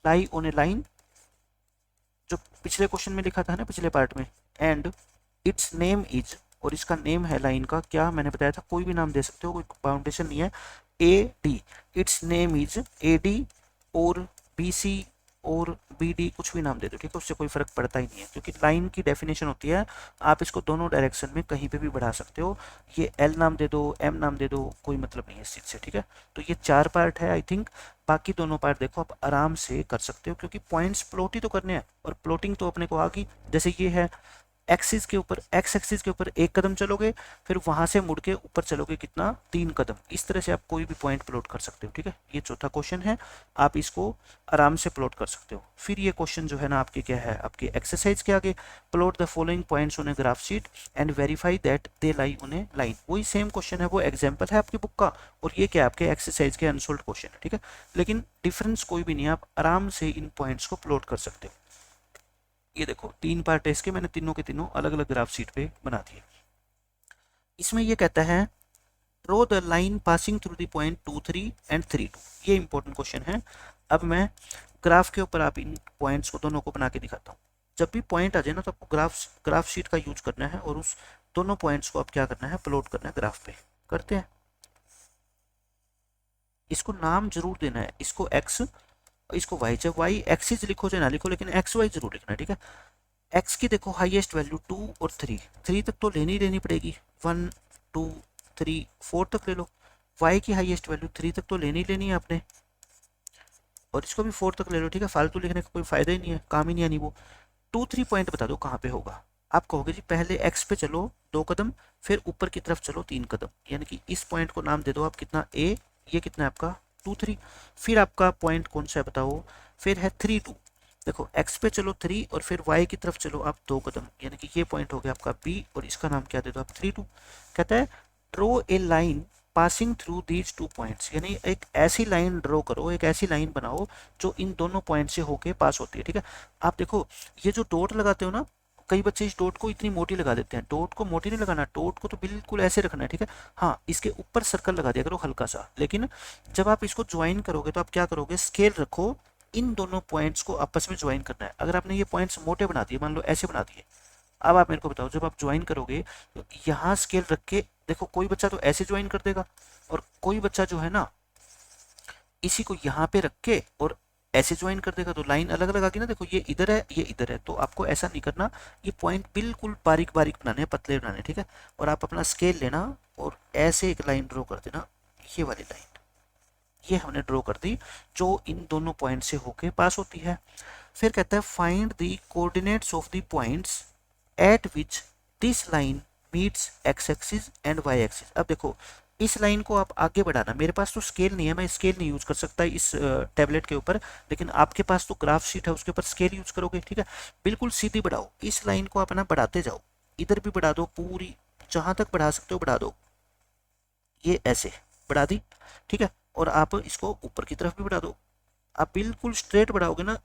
lie on A line, जो पिछले क्वेश्चन में लिखा था ना, पिछले पार्ट में, एंड इट्स नेम इज, और इसका नेम है लाइन का क्या, मैंने बताया था कोई भी नाम दे सकते हो, कोई बाउंडेशन नहीं है। A D, it's name is A D और बी सी और बी डी, कुछ भी नाम दे दो, ठीक है, उससे कोई फर्क पड़ता ही नहीं है, क्योंकि लाइन की डेफिनेशन होती है आप इसको दोनों डायरेक्शन में कहीं पे भी बढ़ा सकते हो। ये एल नाम दे दो, एम नाम दे दो, कोई मतलब नहीं है इस चीज़ से, ठीक है। तो ये 4 पार्ट है आई थिंक, बाकी दोनों पार्ट देखो आप आराम से कर सकते हो, क्योंकि पॉइंट्स प्लॉट ही तो करने हैं, और प्लॉटिंग तो अपने को आ गई। जैसे ये है एक्सिस के ऊपर, एक्स एक्सिस के ऊपर एक कदम चलोगे, फिर वहां से मुड़ के ऊपर चलोगे कितना, 3 कदम, इस तरह से आप कोई भी पॉइंट प्लॉट कर सकते हो, ठीक है। ये चौथा क्वेश्चन है, आप इसको आराम से प्लॉट कर सकते हो। फिर ये क्वेश्चन जो है ना आपके क्या है, आपके एक्सरसाइज के आगे, plot the following points on a graph sheet and verify that they lie on A line. वही सेम क्वेश्चन है, वो एग्जाम्पल है आपकी बुक का, और ये क्या आपके एक्सरसाइज के अनसोल्ड क्वेश्चन है, ठीक है। लेकिन डिफरेंस कोई भी नहीं है, आप आराम से इन पॉइंट्स को प्लॉट कर सकते हो। ये देखो 3 पार्ट है इसके, मैंने तीनों के तीनों अलग अलग ग्राफ शीट पे बना दिए। इसमें ये कहता है draw the line passing through the point 2 3 and 3 2। ये इंपॉर्टेंट क्वेश्चन है। अब मैं ग्राफ के ऊपर आप इन पॉइंट्स को दोनों को बना के दिखाता हूँ। जब भी पॉइंट आ जाए ना तो आपको ग्राफ शीट का यूज करना है, और उस दोनों पॉइंट्स को आप क्या करना है, प्लॉट करना है ग्राफ पे। करते हैं, इसको नाम जरूर देना है, इसको एक्स, इसको वाई, चाहे वाई एक्सिस लिखो चाहे ना लिखो, लेकिन एक्स वाई जरूर लिखना है, ठीक है। एक्स की देखो हाईएस्ट वैल्यू 2 और 3, 3 तक तो लेनी पड़ेगी, 1 2 3 4 तक ले लो। वाई की हाईएस्ट वैल्यू 3 तक तो लेनी है आपने, और इसको भी 4 तक ले लो, ठीक है। फालतू लिखने का कोई फायदा ही नहीं है, काम ही नहीं आनी वो। 2 3 पॉइंट बता दो कहाँ पे होगा। आप कहोगे जी पहले एक्स पे चलो 2 कदम, फिर ऊपर की तरफ चलो 3 कदम, यानी कि इस पॉइंट को नाम दे दो आप कितना, ए, ये कितना है आपका 2 3। फिर आपका पॉइंट कौन सा है बताओ, फिर है 3 2। देखो एक्स पे चलो 3 और फिर वाई की तरफ चलो आप 2 कदम, यानी कि ये पॉइंट हो गया आपका बी, और इसका नाम क्या दे दो आप 3 2। कहता है draw a line passing through these 2 points, यानी एक ऐसी लाइन ड्रॉ करो, एक ऐसी लाइन बनाओ जो इन दोनों पॉइंट से होके पास होती है, ठीक है। आप देखो ये जो डॉट लगाते हो ना, कई बच्चे इस डॉट को इतनी मोटी लगा देते हैं, डॉट को मोटी नहीं लगाना, डॉट को तो बिल्कुल ऐसे रखना है, ठीक है। हाँ, इसके ऊपर सर्कल लगा दिया करो हल्का सा, लेकिन जब आप इसको ज्वाइन करोगे तो आप क्या करोगे, स्केल रखो, इन दोनों पॉइंट्स को आपस में ज्वाइन करना है। अगर आपने ये पॉइंट्स मोटे बना दिए, मान लो ऐसे बना दिए, अब आप मेरे को बताओ जब आप ज्वाइन करोगे तो यहाँ स्केल रख के देखो, कोई बच्चा तो ऐसे ज्वाइन कर देगा, और कोई बच्चा जो है ना इसी को यहाँ पे रख के और ऐसे ज्वाइन कर देगा, तो लाइन अलग अलग आ गई ना। देखो ये इधर है, ये इधर है, तो आपको ऐसा नहीं करना, ये पॉइंट बिल्कुल बारीक बारीक बनाने हैं, पतले बनाने, ठीक है। और आप अपना स्केल लेना और ऐसे एक लाइन ड्रॉ कर देना, ये वाली लाइन, ये हमने ड्रॉ कर दी जो इन दोनों पॉइंट से होके पास होती है। फिर कहता है find the coordinates of the points at which this line meets X axis and Y axis. अब देखो इस लाइन को आप आगे बढ़ाना, मेरे पास तो स्केल नहीं है, मैं स्केल नहीं यूज कर सकता इस टैबलेट के ऊपर, लेकिन आपके पास तो ग्राफ शीट है उसके ऊपर स्केल यूज करोगे, ठीक है। बिल्कुल सीधी बढ़ाओ, इस लाइन को अपना बढ़ाते जाओ, इधर भी बढ़ा दो पूरी, जहां तक बढ़ा सकते हो बढ़ा दो, ये ऐसे बढ़ा दी, ठीक है। और आप इसको ऊपर की तरफ भी बढ़ा दो, आप बिल्कुल स्ट्रेट बढ़ाओगे ना,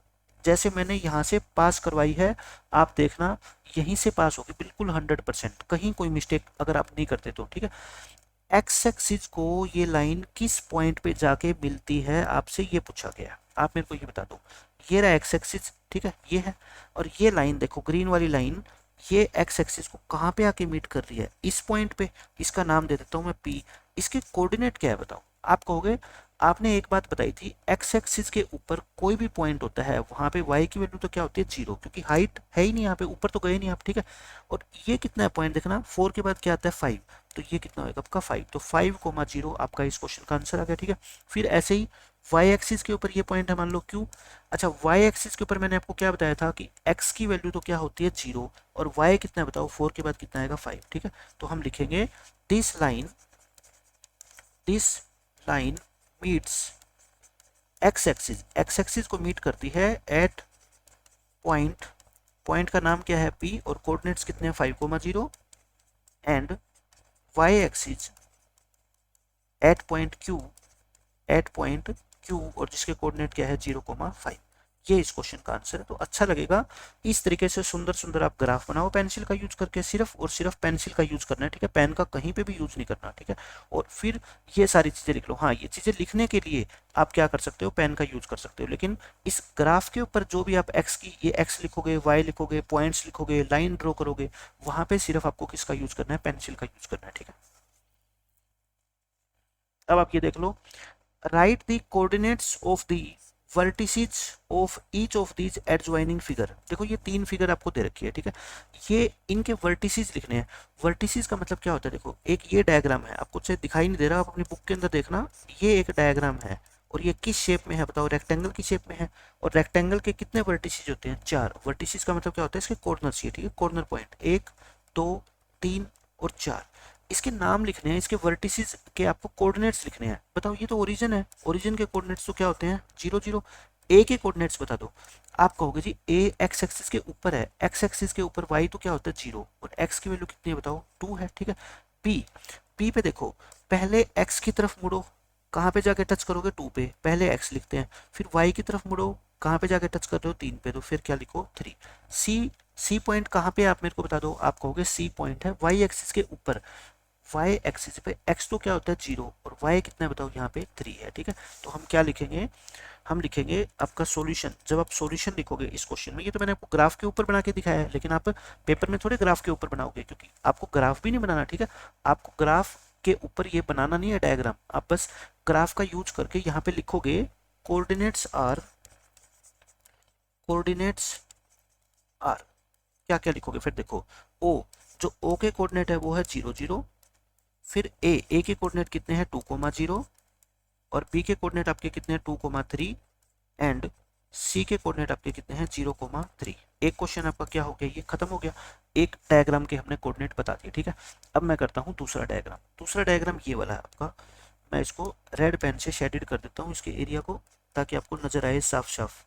जैसे मैंने यहाँ से पास करवाई है, आप देखना यहीं से पास होगी बिल्कुल 100%, कहीं कोई मिस्टेक अगर आप नहीं करते तो, ठीक है। एक्स एक्सिस को ये लाइन किस पॉइंट पे जाके मिलती है, आपसे ये पूछा गया, आप मेरे को ये बता दो। ये रहा एक्स एक्सिस, ठीक है, ये है, और ये लाइन देखो ग्रीन वाली लाइन, ये एक्स एक्सिस को कहाँ पे आके मीट कर रही है, इस पॉइंट पे, इसका नाम दे देता हूँ मैं पी। इसके कोऑर्डिनेट क्या है बताओ। आप कहोगे आपने एक बात बताई थी, एक्स एक्सिस के ऊपर कोई भी पॉइंट होता है वहां पे वाई की वैल्यू तो क्या होती है 0, क्योंकि हाइट है ही नहीं यहाँ पे, ऊपर तो गए नहीं आप, ठीक है। और ये कितना है पॉइंट देखना, 4 के बाद क्या आता है 5, तो ये कितना होगा आपका 5, तो 5,0 आपका इस क्वेश्चन का आंसर आ गया, ठीक है। फिर ऐसे ही वाई एक्सिस के ऊपर ये पॉइंट है मान लो क्यू। अच्छा वाई एक्सिस के ऊपर मैंने आपको क्या बताया था कि एक्स की वैल्यू तो क्या होती है 0, और वाई कितना है बताओ, 4 के बाद कितना आएगा 5, ठीक है। तो हम लिखेंगे this line meets X axis, x axis को मीट करती है एट पॉइंट, पॉइंट का नाम क्या है पी, और कोऑर्डिनेट्स कितने हैं 5,0, and Y axis at point Q, at point Q, और जिसके कोऑर्डिनेट क्या है 0,5। ये इस क्वेश्चन का आंसर है। तो अच्छा लगेगा इस तरीके से सुंदर सुंदर आप ग्राफ बनाओ पेंसिल का यूज करके, सिर्फ और सिर्फ पेंसिल का यूज करना है, ठीक है। पेन का कहीं पे भी यूज नहीं करना, ठीक है। और फिर ये सारी चीजें लिख लो। हाँ ये चीजें लिखने के लिए आप क्या कर सकते हो, पेन का यूज कर सकते हो, लेकिन इस ग्राफ के ऊपर जो भी आप एक्स की, ये एक्स लिखोगे, वाई लिखोगे, पॉइंट्स लिखोगे, लाइन ड्रॉ करोगे, वहां पे सिर्फ आपको किसका यूज करना है, पेंसिल का यूज करना है, ठीक है। अब आप ये देख लो, write the coordinates of the vertices of each of these adjoining figure. देखो ये तीन फिगर आपको दे रखी है, ठीक है, ये इनके वर्टिसेस लिखने हैं। वर्टिसेस का मतलब क्या होता है, देखो एक ये डायग्राम है, आपको शायद दिखाई नहीं दे रहा, आप अपनी बुक के अंदर देखना, ये एक डायग्राम है और ये किस शेप में है बताओ, रेक्टेंगल की शेप में है। और रेक्टेंगल के कितने वर्टिसेस होते हैं, चार। वर्टिसेस का मतलब क्या होता है, इसके कॉर्नर्स, ये ठीक है, कॉर्नर पॉइंट, एक, दो, तीन और चार। इसके नाम लिखने हैं, इसके वर्टिसेस के आपको कोऑर्डिनेट्स लिखने हैं। बताओ ये तो ओरिजिन है, ओरिजिन के कोऑर्डिनेट्स तो क्या होते हैं, 0 0। ए के कोऑर्डिनेट्स बता दो। आप कहोगे जी ए एक्स एक्सिस के ऊपर है, एक्स एक्सिस के ऊपर वाई तो क्या होता है 0, और एक्स की वैल्यू कितनी है बताओ, 2 है, ठीक है। पी, पी पे देखो, पहले एक्स की तरफ मुड़ो, कहाँ पे जाके टच करोगे, 2 पे, पहले एक्स लिखते हैं। फिर वाई की तरफ मुड़ो, कहाँ पे जाके टच कर रहे हो, 3 पे, तो फिर क्या लिखो, 3। सी, सी पॉइंट कहाँ पे, आप मेरे को बता दो। आप कहोगे सी पॉइंट है वाई एक्सिस के ऊपर, वाई एक्सिस पे एक्स तो क्या होता है 0 और वाई कितना है बताओ, यहाँ पे 3 है, ठीक है। तो हम क्या लिखेंगे, हम लिखेंगे आपका सॉल्यूशन। जब आप सॉल्यूशन लिखोगे इस क्वेश्चन में, ये तो मैंने आपको ग्राफ के ऊपर बना के दिखाया है, लेकिन आप पेपर में थोड़े ग्राफ के ऊपर बनाओगे, क्योंकि आपको ग्राफ भी नहीं बनाना, ठीक है। आपको ग्राफ के ऊपर ये बनाना नहीं है डायग्राम, आप बस ग्राफ का यूज करके यहाँ पे लिखोगे कोऑर्डिनेट्स आर, कोऑर्डिनेट्स आर, क्या क्या लिखोगे फिर देखो, ओ, जो ओ के कोऑर्डिनेट है वो है 0 0। फिर ए के कोऑर्डिनेट कितने हैं, 2,0, और बी के कोऑर्डिनेट आपके कितने हैं, 2,3, एंड सी के कोऑर्डिनेट आपके कितने हैं, 0,3। एक क्वेश्चन आपका क्या हो गया, ये खत्म हो गया, एक डायग्राम के हमने कोऑर्डिनेट बता दिए, ठीक है। अब मैं करता हूँ दूसरा डायग्राम। दूसरा डायग्राम ये वाला है आपका, मैं इसको रेड पेन से शेडेड कर देता हूँ इसके एरिया को, ताकि आपको नजर आए साफ साफ।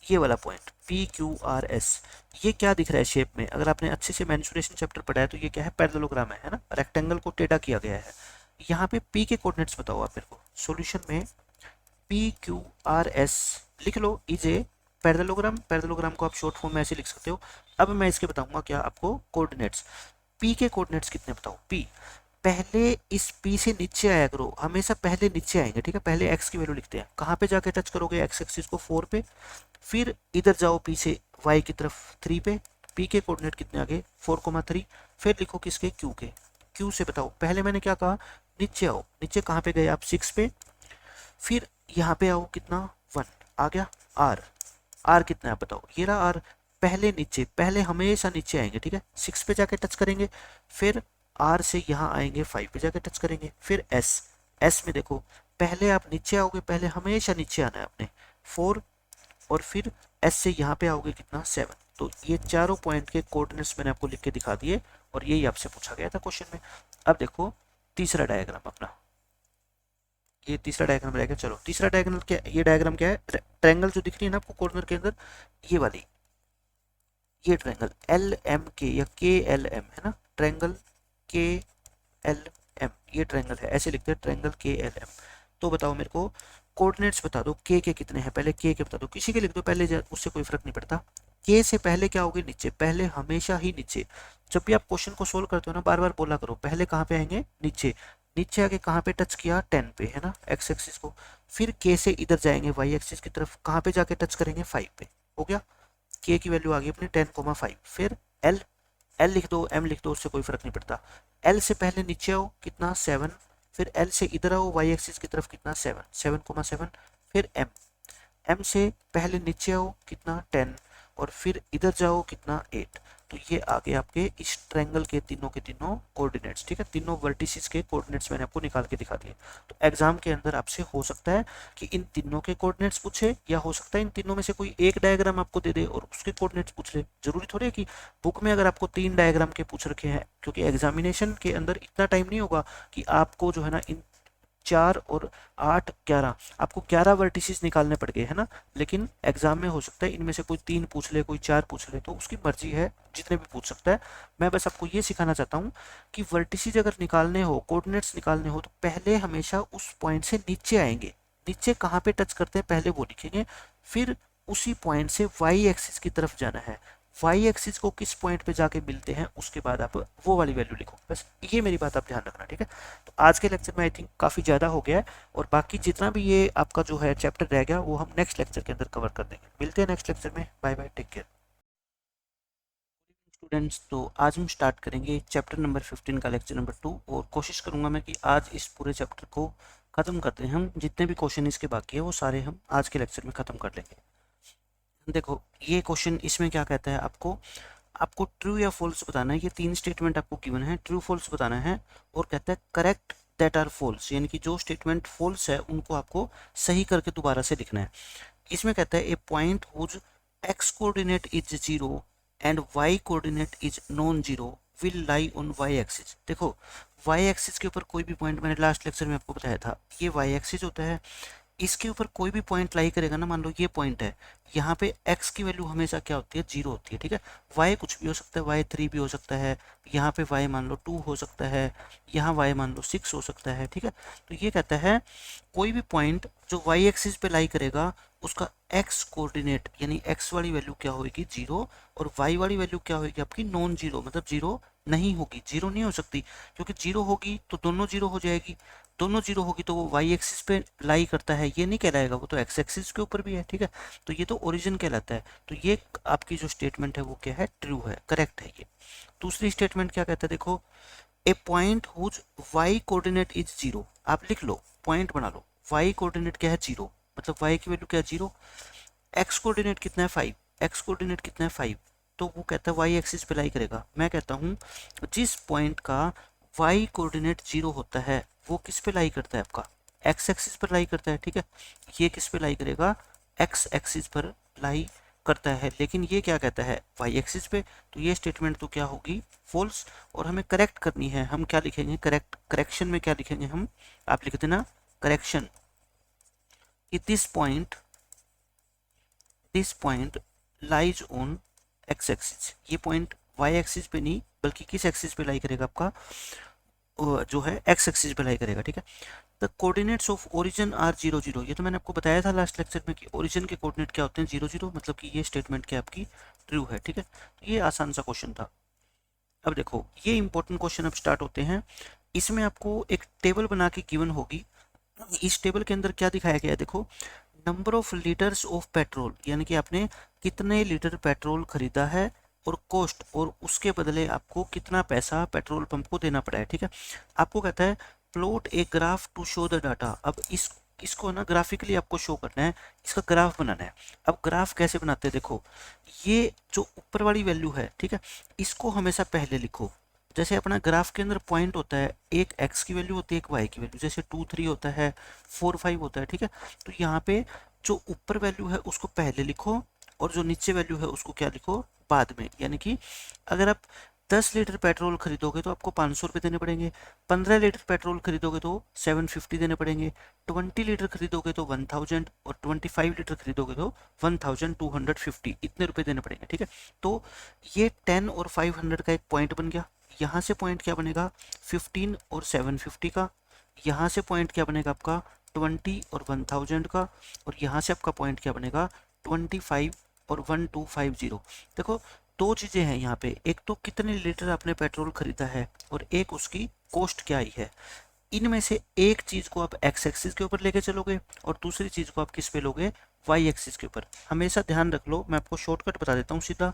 ये वाला point P Q R S, ये क्या दिख रहा है शेप में, अगर आपने अच्छे से मेंसुरेशन चैप्टर पढ़ा है तो ये क्या है, पैरेललोग्राम है ना, रेक्टेंगल को टेढ़ा किया गया है। यहाँ पे पी के कोऑर्डिनेट्स बताओ आप मेरे को, सॉल्यूशन में पी क्यू आर एस लिख लो, इजे पैरेललोग्राम, पैरेललोग्राम को आप शॉर्ट फॉर्म में ऐसे लिख सकते हो। अब मैं इसके बताऊंगा क्या आपको कोऑर्डिनेट्स, पी के कोऑर्डिनेट्स कितने बताओ, पी, पहले इस पी से नीचे आया करो, हमेशा पहले नीचे आएंगे, ठीक है। पहले एक्स की वैल्यू लिखते हैं, कहाँ पे जाके टच करोगे, एक्स एक्सिस को 4 पे, फिर इधर जाओ पी से वाई की तरफ 3 पे, पी के कोऑर्डिनेट कितने आगे 4,3, फिर लिखो किसके, क्यू के, क्यू से बताओ, पहले मैंने क्या कहा, नीचे आओ, नीचे कहाँ पे गए आप, 6 पे, फिर यहाँ पे आओ कितना, 1 आ गया। आर, आर कितना है आप बताओ, ये रहा आर, पहले नीचे, पहले हमेशा नीचे आएंगे, ठीक है, 6 पे जाके टच करेंगे, फिर आर से यहाँ आएंगे 5 पे जाके टच करेंगे, फिर एस, एस में देखो, पहले आप नीचे आओगे, पहले हमेशा नीचे आना है आपने, 4, और फिर एस से यहाँ पे आओगे कितना, 7। तो ये चारों पॉइंट के कोऑर्डिनेट्स मैंने आपको लिख के दिखा दिए, और यही आपसे पूछा गया था क्वेश्चन में। अब देखो तीसरा डायग्राम अपना, ये तीसरा डायग्राम रहेगा। चलो तीसरा डायग्राम क्या, ये डायग्राम क्या है, ट्रायंगल जो दिख रही है ना आपको कॉर्नर के अंदर, ये वाली, ये ट्रायंगल एल एम के या के एल एम है ना, ट्रायंगल के एल एम, ये ट्रायंगल है, ऐसे लिखते हैं ट्रायंगल के एल एम। तो बताओ मेरे को कोऑर्डिनेट्स बता दो, के कितने हैं, पहले के बता दो, किसी के लिख दो पहले, उससे कोई फर्क नहीं पड़ता। के से पहले क्या होगे, नीचे, पहले हमेशा ही नीचे। जब भी आप क्वेश्चन को सोल्व करते हो ना, बार बार बोला करो, पहले कहाँ पे आएंगे, नीचे, नीचे आके कहाँ पे टच किया, 10 पे है ना, एक्स एक्सिस को, फिर के से इधर जाएंगे वाई एक्सिस की तरफ, कहाँ पे जाके टच करेंगे, 5 पे, हो गया। के की वैल्यू आ गई अपनी 10,5। फिर एल, एल लिख दो, एम लिख दो, उससे कोई फर्क नहीं पड़ता। एल से पहले नीचे आओ कितना, 7, फिर एल से इधर आओ वाई एक्सिस की तरफ कितना, 7, 7,7, फिर एम, एम से पहले नीचे आओ कितना, 10, और फिर इधर जाओ कितना, 8। तो ये आ गए आपके इस ट्रायंगल के तीनों कोऑर्डिनेट्स, ठीक है, तीनों वर्टिसेस के कोऑर्डिनेट्स मैंने आपको निकाल के दिखा दिए। तो एग्जाम के अंदर आपसे हो सकता है कि इन तीनों के कोऑर्डिनेट्स पूछे, या हो सकता है इन तीनों में से कोई एक डायग्राम आपको दे दे और उसके कोऑर्डिनेट्स पूछ ले। जरूरी थोड़ी है कि बुक में अगर आपको 3 डायग्राम के पूछ रखे हैं, क्योंकि एग्जामिनेशन के अंदर इतना टाइम नहीं होगा कि आपको जो है ना इन 4 और 8 11, आपको 11 वर्टिसेस निकालने पड़ गए है ना, लेकिन एग्जाम में हो सकता है इनमें से कोई 3 पूछ ले, कोई 4 पूछ ले, तो उसकी मर्जी है, जितने भी पूछ सकता है। मैं बस आपको ये सिखाना चाहता हूँ कि वर्टिसेस अगर निकालने हो, कोऑर्डिनेट्स निकालने हो, तो पहले हमेशा उस पॉइंट से नीचे आएंगे, नीचे कहाँ पे टच करते हैं पहले वो लिखेंगे, फिर उसी पॉइंट से वाई एक्सिस की तरफ जाना है, वाई एक्सिस को किस पॉइंट पे जाके मिलते हैं उसके बाद आप वो वाली वैल्यू लिखो, बस ये मेरी बात आप ध्यान रखना, ठीक है। तो आज के लेक्चर में आई थिंक काफ़ी ज़्यादा हो गया है, और बाकी जितना भी ये आपका जो है चैप्टर रह गया वो हम नेक्स्ट लेक्चर के अंदर कवर कर देंगे। मिलते हैं नेक्स्ट लेक्चर में, bye bye, take care. Students, तो आज हम स्टार्ट करेंगे चैप्टर नंबर 15 का लेक्चर नंबर 2 और कोशिश करूंगा मैं कि आज इस पूरे चैप्टर को ख़त्म करते हैं। हम जितने भी क्वेश्चन इसके बाकी है वो सारे हम आज के लेक्चर में ख़त्म कर लेंगे। देखो ये क्वेश्चन इसमें क्या कहता है, आपको आपको ट्रू या फॉल्स बताना है। ये 3 स्टेटमेंट आपको गिवन है, ट्रू फॉल्स बताना है और कहता है करेक्ट दैट आर फॉल्स, यानी कि जो स्टेटमेंट फॉल्स है उनको आपको सही करके दोबारा से लिखना है। इसमें कहता है a point whose x coordinate is 0 and y coordinate is non zero will lie on Y axis. देखो वाई एक्सिस के ऊपर कोई भी पॉइंट, मैंने लास्ट लेक्चर में आपको बताया था, ये वाई एक्सिस होता है। इसके ऊपर कोई भी पॉइंट लाई करेगा ना, मान लो ये पॉइंट है, यहाँ पे x की वैल्यू हमेशा क्या होती है, 0 होती है। ठीक है, y कुछ भी हो सकता है, y 3 भी हो सकता है, यहाँ पे y मान लो 2 हो सकता है, यहाँ y मान लो 6 हो सकता है। ठीक है, तो ये कहता है कोई भी पॉइंट जो y एक्सिस पे लाई करेगा उसका x कोऑर्डिनेट यानी x वाली वैल्यू क्या होगी, 0, और y वाली वैल्यू क्या होगी आपकी, नॉन जीरो, मतलब 0 नहीं होगी, 0 नहीं हो सकती, क्योंकि 0 होगी तो दोनों 0 हो जाएगी, दोनों 0 होगी तो वो y एक्सिस पे लाई करता है, ये नहीं कहलाएगा, वो तो x एक्सिस के ऊपर भी है। ठीक है, तो ये तो ओरिजिन कहलाता है। तो ये आपकी जो स्टेटमेंट है वो क्या है, ट्रू है, करेक्ट है ये। दूसरी स्टेटमेंट क्या कहता है, देखो a point whose y coordinate is 0, आप लिख लो, पॉइंट बना लो, y कोऑर्डिनेट क्या है, 0, मतलब y की वैल्यू क्या है, 0, x कोऑर्डिनेट कितना है, 5, x कोऑर्डिनेट कितना है, 5, तो वो कहता है y एक्सिस पे लाई करेगा। मैं कहता हूँ जिस पॉइंट का y कोऑर्डिनेट 0 होता है वो किस पे लाई करता है, आपका x एक्सिस पर लाई करता है। ठीक है, ये किस पे लाई करेगा, x एक्सिस पर लाई करता है, लेकिन ये क्या कहता है, y एक्सिस पे, तो ये स्टेटमेंट तो क्या होगी, फॉल्स। और हमें करेक्ट करनी है, हम क्या लिखेंगे, करेक्शन में क्या लिखेंगे हम, आप लिख देना correction, this point lies on X axis, ये पॉइंट वाई एक्सिस पे नहीं बल्कि किस एक्सिस पे लाई करेगा, आपका जो है एक्स एक्सिस पे लाई करेगा। ठीक है, the coordinates of origin are 0 0, ये तो मैंने आपको बताया था लास्ट लेक्चर में कि ओरिजिन के कोऑर्डिनेट क्या होते हैं, 0 0, मतलब कि ये स्टेटमेंट क्या आपकी ट्रू है। ठीक है, तो ये आसान सा क्वेश्चन था। अब देखो ये इंपॉर्टेंट क्वेश्चन अब स्टार्ट होते हैं। इसमें आपको एक टेबल बना के गिवन होगी, इस टेबल के अंदर क्या दिखाया गया है, देखो number of litres of petrol, यानी कि आपने कितने लीटर पेट्रोल खरीदा है, और कॉस्ट, और उसके बदले आपको कितना पैसा पेट्रोल पंप को देना पड़ा है। ठीक है, आपको कहता है plot a graph to show the data. अब इसको ना ग्राफिकली आपको शो करना है, इसका ग्राफ बनाना है। अब ग्राफ कैसे बनाते हैं, देखो ये जो ऊपर वाली वैल्यू है, ठीक है, इसको हमेशा पहले लिखो। जैसे अपना ग्राफ के अंदर पॉइंट होता है, एक x की वैल्यू होती है, एक y की वैल्यू, जैसे 2 3 होता है, 4 5 होता है। ठीक है, तो यहाँ पे जो ऊपर वैल्यू है उसको पहले लिखो और जो नीचे वैल्यू है उसको क्या लिखो, बाद में। यानी कि अगर आप 10 लीटर पेट्रोल खरीदोगे तो आपको 500 रुपये देने पड़ेंगे, 15 लीटर पेट्रोल खरीदोगे तो 750 देने पड़ेंगे, 20 लीटर खरीदोगे तो 1000, और 25 लीटर खरीदोगे तो 1250, इतने रुपए देने पड़ेंगे। ठीक है, तो ये 10 और 500 का एक पॉइंट बन गया। यहाँ से पॉइंट क्या बनेगा, 15 और 750 का। यहाँ से पॉइंट क्या बनेगा आपका, 20 और 1000 का। और यहाँ से आपका पॉइंट क्या बनेगा, 25 और 1250। देखो दो चीज़ें हैं यहाँ पे, एक तो कितने लीटर आपने पेट्रोल खरीदा है और एक उसकी कॉस्ट क्या आई है। इनमें से एक चीज़ को आप एक्स एक्सिस के ऊपर लेके चलोगे और दूसरी चीज़ को आप किस पे लोगे, वाई एक्सिस के ऊपर। हमेशा ध्यान रख लो, मैं आपको शॉर्टकट बता देता हूँ सीधा,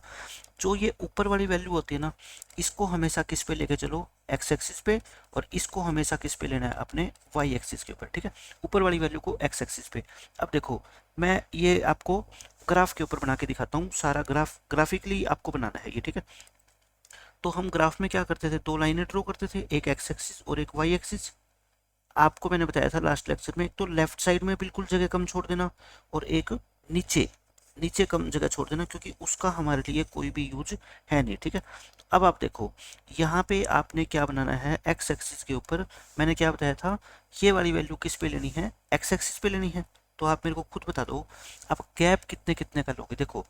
जो ये ऊपर वाली वैल्यू होती है ना, इसको हमेशा किस पे लेके चलो, एक्स एक्सिस पे, और इसको हमेशा किस पे लेना है, अपने वाई एक्सिस के ऊपर। ठीक है, ऊपर वाली वैल्यू को एक्स एक्सिस पे। अब देखो मैं ये आपको ग्राफ के ऊपर बना के दिखाता हूँ, सारा ग्राफ ग्राफिकली आपको बनाना है ये। ठीक है, तो हम ग्राफ में क्या करते थे, दो लाइनें ड्रॉ करते थे, एक एक्स एक्सिस और एक वाई एक्सिस। आपको मैंने बताया था लास्ट लेक्चर में, एक तो लेफ्ट साइड में बिल्कुल जगह कम छोड़ देना, और एक नीचे नीचे कम जगह छोड़ देना, क्योंकि उसका हमारे लिए कोई भी यूज है नहीं। ठीक है, अब आप देखो यहाँ पे आपने क्या बनाना है, एक्स एक्सिस के ऊपर मैंने क्या बताया था, ये वाली वैल्यू किस पे लेनी है, एक्स एक्सिस पे लेनी है। तो आप मेरे को खुद बता दो आप गैप कितने कितने का लोगे। देखो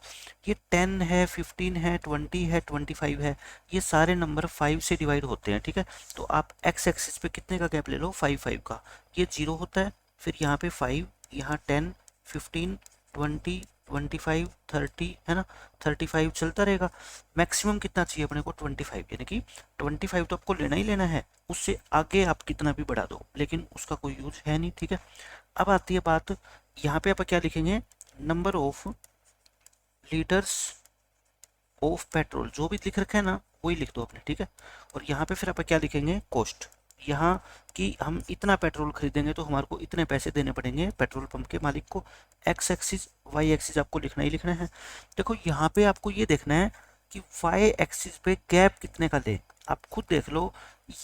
ये 10 है, 15 है, 20 है, 25 है, ये सारे नंबर 5 से डिवाइड होते हैं। ठीक है, तो आप एक्स एक्सिस पे कितने का गैप ले लो, 5 5 का। ये 0 होता है, फिर यहाँ पे 5, यहाँ 10, 15, 20, 25, 30 है ना, 35 चलता रहेगा। मैक्सिमम कितना चाहिए अपने को, 25, यानी कि 25 तो आपको लेना ही लेना है, उससे आगे आप कितना भी बढ़ा दो, लेकिन उसका कोई यूज है नहीं। ठीक है, अब आती है बात, यहाँ पे आप क्या लिखेंगे, number of litres of petrol, जो भी लिख रखा है ना वही लिख दो आपने, ठीक है। और यहाँ पे फिर आप क्या लिखेंगे, कॉस्ट, यहाँ कि हम इतना पेट्रोल खरीदेंगे तो हमारे को इतने पैसे देने पड़ेंगे पेट्रोल पंप के मालिक को। एक्स एक्सिस वाई एक्सिस आपको लिखना ही लिखना है। देखो यहाँ पे आपको ये देखना है कि वाई एक्सिस पे गैप कितने का ले, आप खुद देख लो।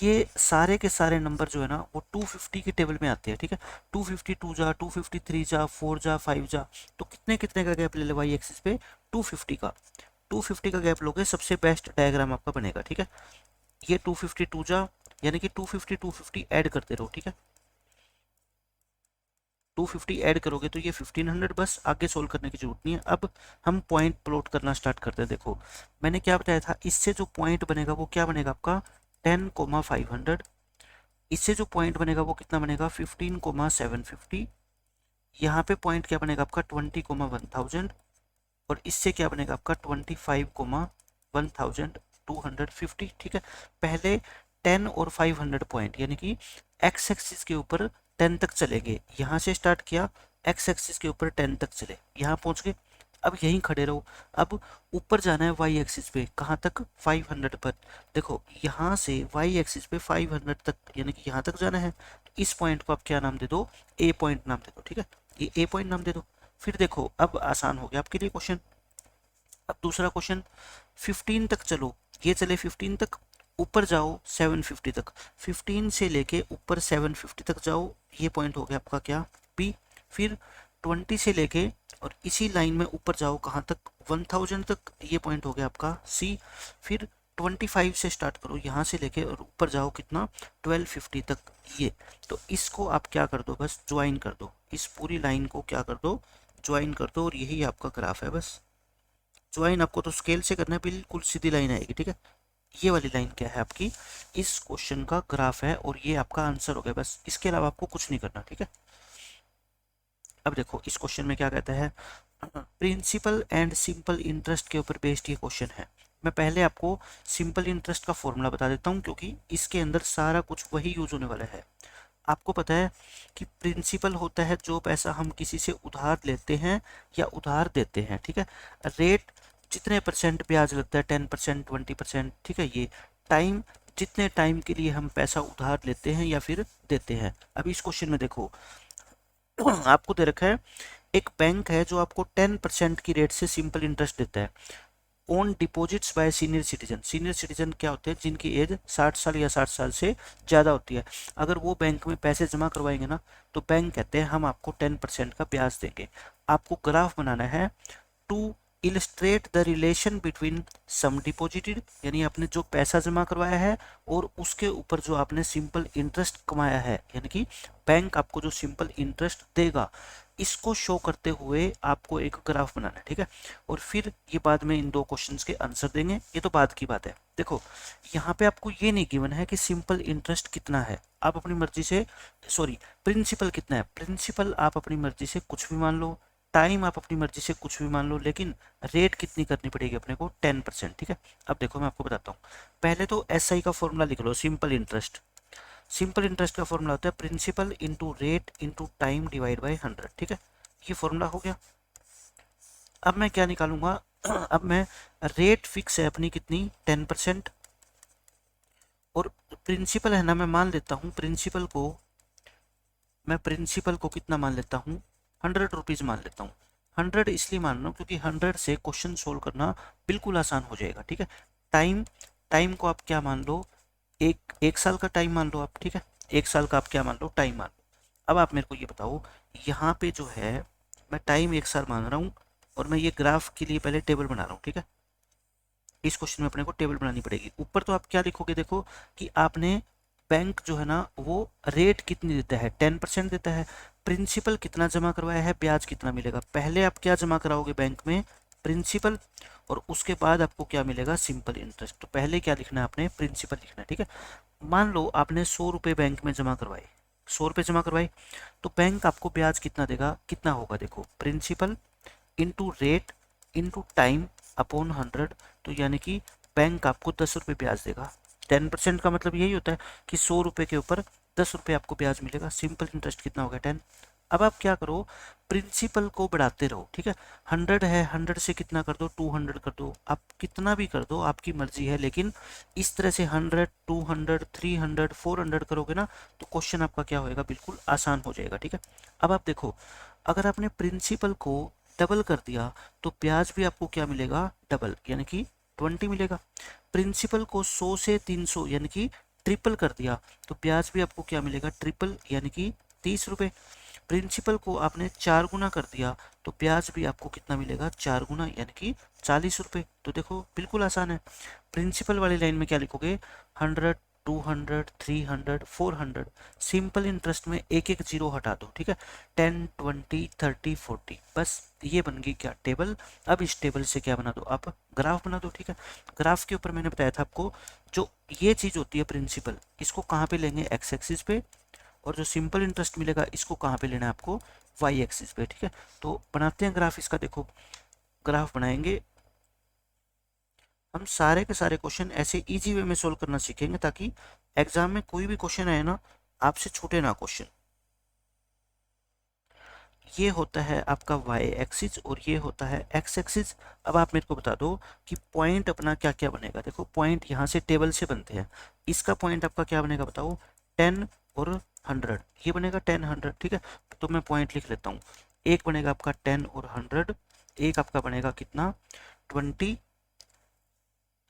ये सारे के सारे नंबर जो है ना वो 250 की टेबल में आते हैं, ठीक है। 252 जा, 253 जा, 4 जा, 5 जा, तो कितने कितने का गैप ले ले वाई एक्सिस पे, 250 का। 250 का गैप लोगे, सबसे बेस्ट डायग्राम आपका बनेगा, ठीक है। ये 252 जा, यानी कि 250 250 ऐड करते रहो, ठीक है। 250 ऐड करोगे तो ये 1500, बस आगे सोल्व करने की जरूरत नहीं है। अब हम पॉइंट प्लॉट करना स्टार्ट करते हैं। देखो मैंने क्या बताया था, इससे जो पॉइंट बनेगा वो क्या बनेगा आपका 10,500। इससे जो पॉइंट बनेगा वो कितना बनेगा 15,750। यहाँ पे पॉइंट क्या बनेगा आपका 20,1000। और इससे क्या बनेगा आपका 25,1250, ठीक है। पहले 10 और 500 पॉइंट, यानी कि एक्स एक्सिस के ऊपर 10 तक चलेंगे। यहाँ से स्टार्ट किया, एक्स एक्सिस के ऊपर 10 तक चले, यहाँ पहुँच गए। अब यहीं खड़े रहो। अब ऊपर जाना है वाई एक्सिस पे, कहाँ तक 500 पर। देखो यहाँ से वाई एक्सिस पे 500 तक, यानी कि यहाँ तक जाना है। इस पॉइंट को आप क्या नाम दे दो, ए पॉइंट नाम दे दो, ठीक है। ये ए पॉइंट नाम दे दो। फिर देखो अब आसान हो गया आपके लिए क्वेश्चन। अब दूसरा क्वेश्चन, 15 तक चलो, ये चले 15 तक, ऊपर जाओ 750 तक, 15 से लेके ऊपर 750 तक जाओ, ये पॉइंट हो गया आपका क्या बी। फिर 20 से लेके और इसी लाइन में ऊपर जाओ कहाँ तक 1000 तक, ये पॉइंट हो गया आपका सी। फिर 25 से स्टार्ट करो यहाँ से लेके और ऊपर जाओ कितना 1250 तक, ये। तो इसको आप क्या कर दो, बस ज्वाइन कर दो, इस पूरी लाइन को क्या कर दो, ज्वाइन कर दो, और यही आपका ग्राफ है। बस ज्वाइन आपको तो स्केल से करना है, बिल्कुल सीधी लाइन आएगी, ठीक है। ये वाली लाइन क्या है आपकी, इस क्वेश्चन का ग्राफ है, और ये आपका आंसर हो गया। बस इसके अलावा आपको कुछ नहीं करना, ठीक है। अब देखो इस क्वेश्चन में क्या कहता है, प्रिंसिपल एंड सिंपल इंटरेस्ट के ऊपर बेस्ड ये क्वेश्चन है। मैं पहले आपको सिंपल इंटरेस्ट का फॉर्मूला बता देता हूँ, क्योंकि इसके अंदर सारा कुछ वही यूज होने वाला है। आपको पता है कि प्रिंसिपल होता है जो पैसा हम किसी से उधार लेते हैं या उधार देते हैं, ठीक है। रेट जितने परसेंट ब्याज लगता है, 10%, 20%, ठीक है। ये टाइम, जितने टाइम के लिए हम पैसा उधार लेते हैं या फिर देते हैं। अभी इस क्वेश्चन में देखो आपको दे रखा है, एक बैंक है जो आपको 10% की रेट से सिंपल इंटरेस्ट देता है on deposits bye senior citizen. Senior citizen क्या होते हैं, जिनकी एज 60 साल या 60 साल से ज़्यादा होती है। अगर वो बैंक में पैसे जमा करवाएंगे ना, तो बैंक कहते हैं हम आपको 10% का ब्याज देंगे। आपको ग्राफ बनाना है to illustrate the relation between sum deposited, यानी आपने जो पैसा जमा करवाया है, और उसके ऊपर जो आपने सिंपल इंटरेस्ट कमाया है, यानी कि बैंक आपको जो सिंपल इंटरेस्ट देगा, इसको शो करते हुए आपको एक ग्राफ बनाना है, ठीक है। और फिर ये बाद में इन दो क्वेश्चंस के आंसर देंगे, ये तो बाद की बात है। देखो यहाँ पे आपको ये नहीं गिवन है कि सिंपल इंटरेस्ट कितना है, आप अपनी मर्जी से, सॉरी प्रिंसिपल कितना है, प्रिंसिपल आप अपनी मर्जी से कुछ भी मान लो, टाइम आप अपनी मर्जी से कुछ भी मान लो, लेकिन रेट कितनी करनी पड़ेगी अपने को 10%, ठीक है। अब देखो मैं आपको बताता हूँ, पहले तो एसआई का फॉर्मूला लिख लो, सिंपल इंटरेस्ट। सिंपल इंटरेस्ट का फॉर्मूला होता है principal into rate into time divide by 100, ठीक है। ये फॉर्मूला हो गया। अब मैं क्या निकालूंगा अब मैं, रेट फिक्स है अपनी कितनी 10%, और प्रिंसिपल है ना, मैं मान लेता हूँ प्रिंसिपल को, मैं प्रिंसिपल को कितना मान लेता हूँ 100 रुपीज़ मान लेता हूँ। 100 इसलिए मान रहा हूँ क्योंकि 100 से क्वेश्चन सोल्व करना बिल्कुल आसान हो जाएगा, ठीक है। टाइम, टाइम को आप क्या मान लो, एक साल का टाइम मान लो आप, ठीक है। एक साल का आप क्या मान लो, टाइम मान लो। अब आप मेरे को ये बताओ, यहाँ पे जो है मैं टाइम एक साल मान रहा हूँ, और मैं ये ग्राफ के लिए पहले टेबल बना रहा हूँ, ठीक है। इस क्वेश्चन में अपने को टेबल बनानी पड़ेगी। ऊपर तो आप क्या लिखोगे, देखो कि आपने बैंक जो है ना वो रेट कितनी देता है 10% देता है, प्रिंसिपल कितना जमा करवाया है, ब्याज कितना मिलेगा। पहले आप क्या जमा कराओगे बैंक में, प्रिंसिपल, और उसके बाद आपको क्या मिलेगा, सिंपल इंटरेस्ट। तो पहले क्या लिखना है आपने, प्रिंसिपल लिखना है, ठीक है। मान लो आपने 100 रुपये बैंक में जमा करवाए, 100 रुपये जमा करवाए, तो बैंक आपको ब्याज कितना देगा, कितना होगा, देखो principal into rate into time upon 100, तो यानी कि बैंक आपको 10 रुपये ब्याज देगा। 10% का मतलब यही होता है कि 100 रुपये के ऊपर 10 रुपये आपको ब्याज मिलेगा। सिंपल इंटरेस्ट कितना हो गया 10। अब आप क्या करो, प्रिंसिपल को बढ़ाते रहो, ठीक है। 100 है, 100 से कितना कर दो, 200 कर दो, आप कितना भी कर दो, आपकी मर्जी है, लेकिन इस तरह से 100, 200, 300, 400 करोगे ना तो क्वेश्चन आपका क्या होएगा, बिल्कुल आसान हो जाएगा, ठीक है। अब आप देखो, अगर आपने प्रिंसिपल को डबल कर दिया तो ब्याज भी आपको क्या मिलेगा, डबल, यानी कि 20 मिलेगा। प्रिंसिपल को 100 से 300 यानी कि ट्रिपल कर दिया तो ब्याज भी आपको क्या मिलेगा, ट्रिपल, यानी कि 30 रुपये। प्रिंसिपल को आपने 4 गुना कर दिया तो ब्याज भी आपको कितना मिलेगा, 4 गुना, यानी कि 40 रुपये। तो देखो बिल्कुल आसान है। प्रिंसिपल वाली लाइन में क्या लिखोगे, 100, 200, 300, 400, सिंपल इंटरेस्ट में एक एक जीरो हटा दो, ठीक है। 10, 20, 30, 40, बस ये बन गई क्या, टेबल। अब इस टेबल से क्या बना दो, आप ग्राफ बना दो, ठीक है। ग्राफ के ऊपर मैंने बताया था आपको, जो ये चीज होती है प्रिंसिपल, इसको कहाँ पे लेंगे, एक्स एक्सिस पे, और जो सिंपल इंटरेस्ट मिलेगा इसको कहाँ पे लेना है आपको, वाई एक्सिस पे, ठीक है। तो बनाते हैं ग्राफ इसका, देखो ग्राफ बनाएंगे हम, सारे के सारे क्वेश्चन ऐसे इजी वे में सोल्व करना सीखेंगे ताकि एग्जाम में कोई भी क्वेश्चन आए ना, आपसे छूटे ना क्वेश्चन। ये होता है आपका वाई एक्सिस और ये होता है एक्स एक्सिस। अब आप मेरे को बता दो कि पॉइंट अपना क्या क्या बनेगा। देखो पॉइंट यहाँ से टेबल से बनते हैं, इसका पॉइंट आपका क्या बनेगा बताओ, 10 और 100, ये बनेगा 10, 100, ठीक है। तो मैं पॉइंट लिख लेता हूँ, एक बनेगा आपका 10 और 100, एक आपका बनेगा कितना, 20,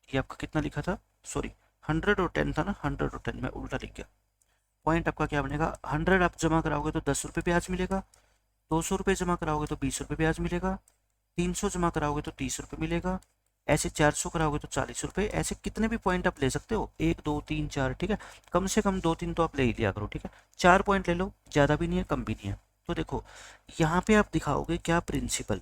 ये आपका कितना लिखा था, सॉरी 100 और 10 था ना, 100 और 10 मैं उल्टा लिख गया। पॉइंट आपका क्या बनेगा, 100 आप जमा कराओगे तो 10 रुपये ब्याज मिलेगा, 200 रुपये जमा कराओगे तो 20 रुपये ब्याज मिलेगा, 300 जमा कराओगे तो 30 रुपये मिलेगा, ऐसे 400 कराओगे तो 40 रुपये। ऐसे कितने भी पॉइंट आप ले सकते हो, 1, 2, 3, 4, ठीक है। कम से कम 2, 3 तो आप ले ही लिया करो, ठीक है। 4 पॉइंट ले लो, ज़्यादा भी नहीं है कम भी नहीं है। तो देखो यहाँ पे आप दिखाओगे क्या, प्रिंसिपल,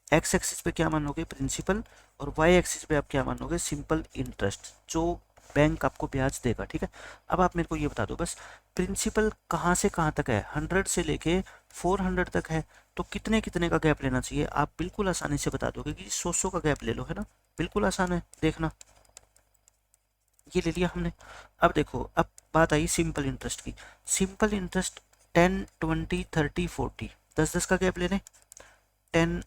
एक्स एक्सिस पे क्या मानोगे, प्रिंसिपल, और वाई एक्सिस पे आप क्या मानोगे, सिंपल इंटरेस्ट, जो बैंक आपको ब्याज देगा, ठीक है। अब आप मेरे को ये बता दो बस, प्रिंसिपल कहाँ से कहाँ तक है, 100 से लेके 400 तक है, तो कितने कितने का गैप लेना चाहिए, आप बिल्कुल आसानी से बता दोगे कि 100 का गैप ले लो, है ना, बिल्कुल आसान है, देखना ये ले लिया हमने। अब देखो, अब बात आई सिंपल इंटरेस्ट की। सिंपल इंटरेस्ट 10, 20, 30, 40, 10-10 का गैप ले लें, 10,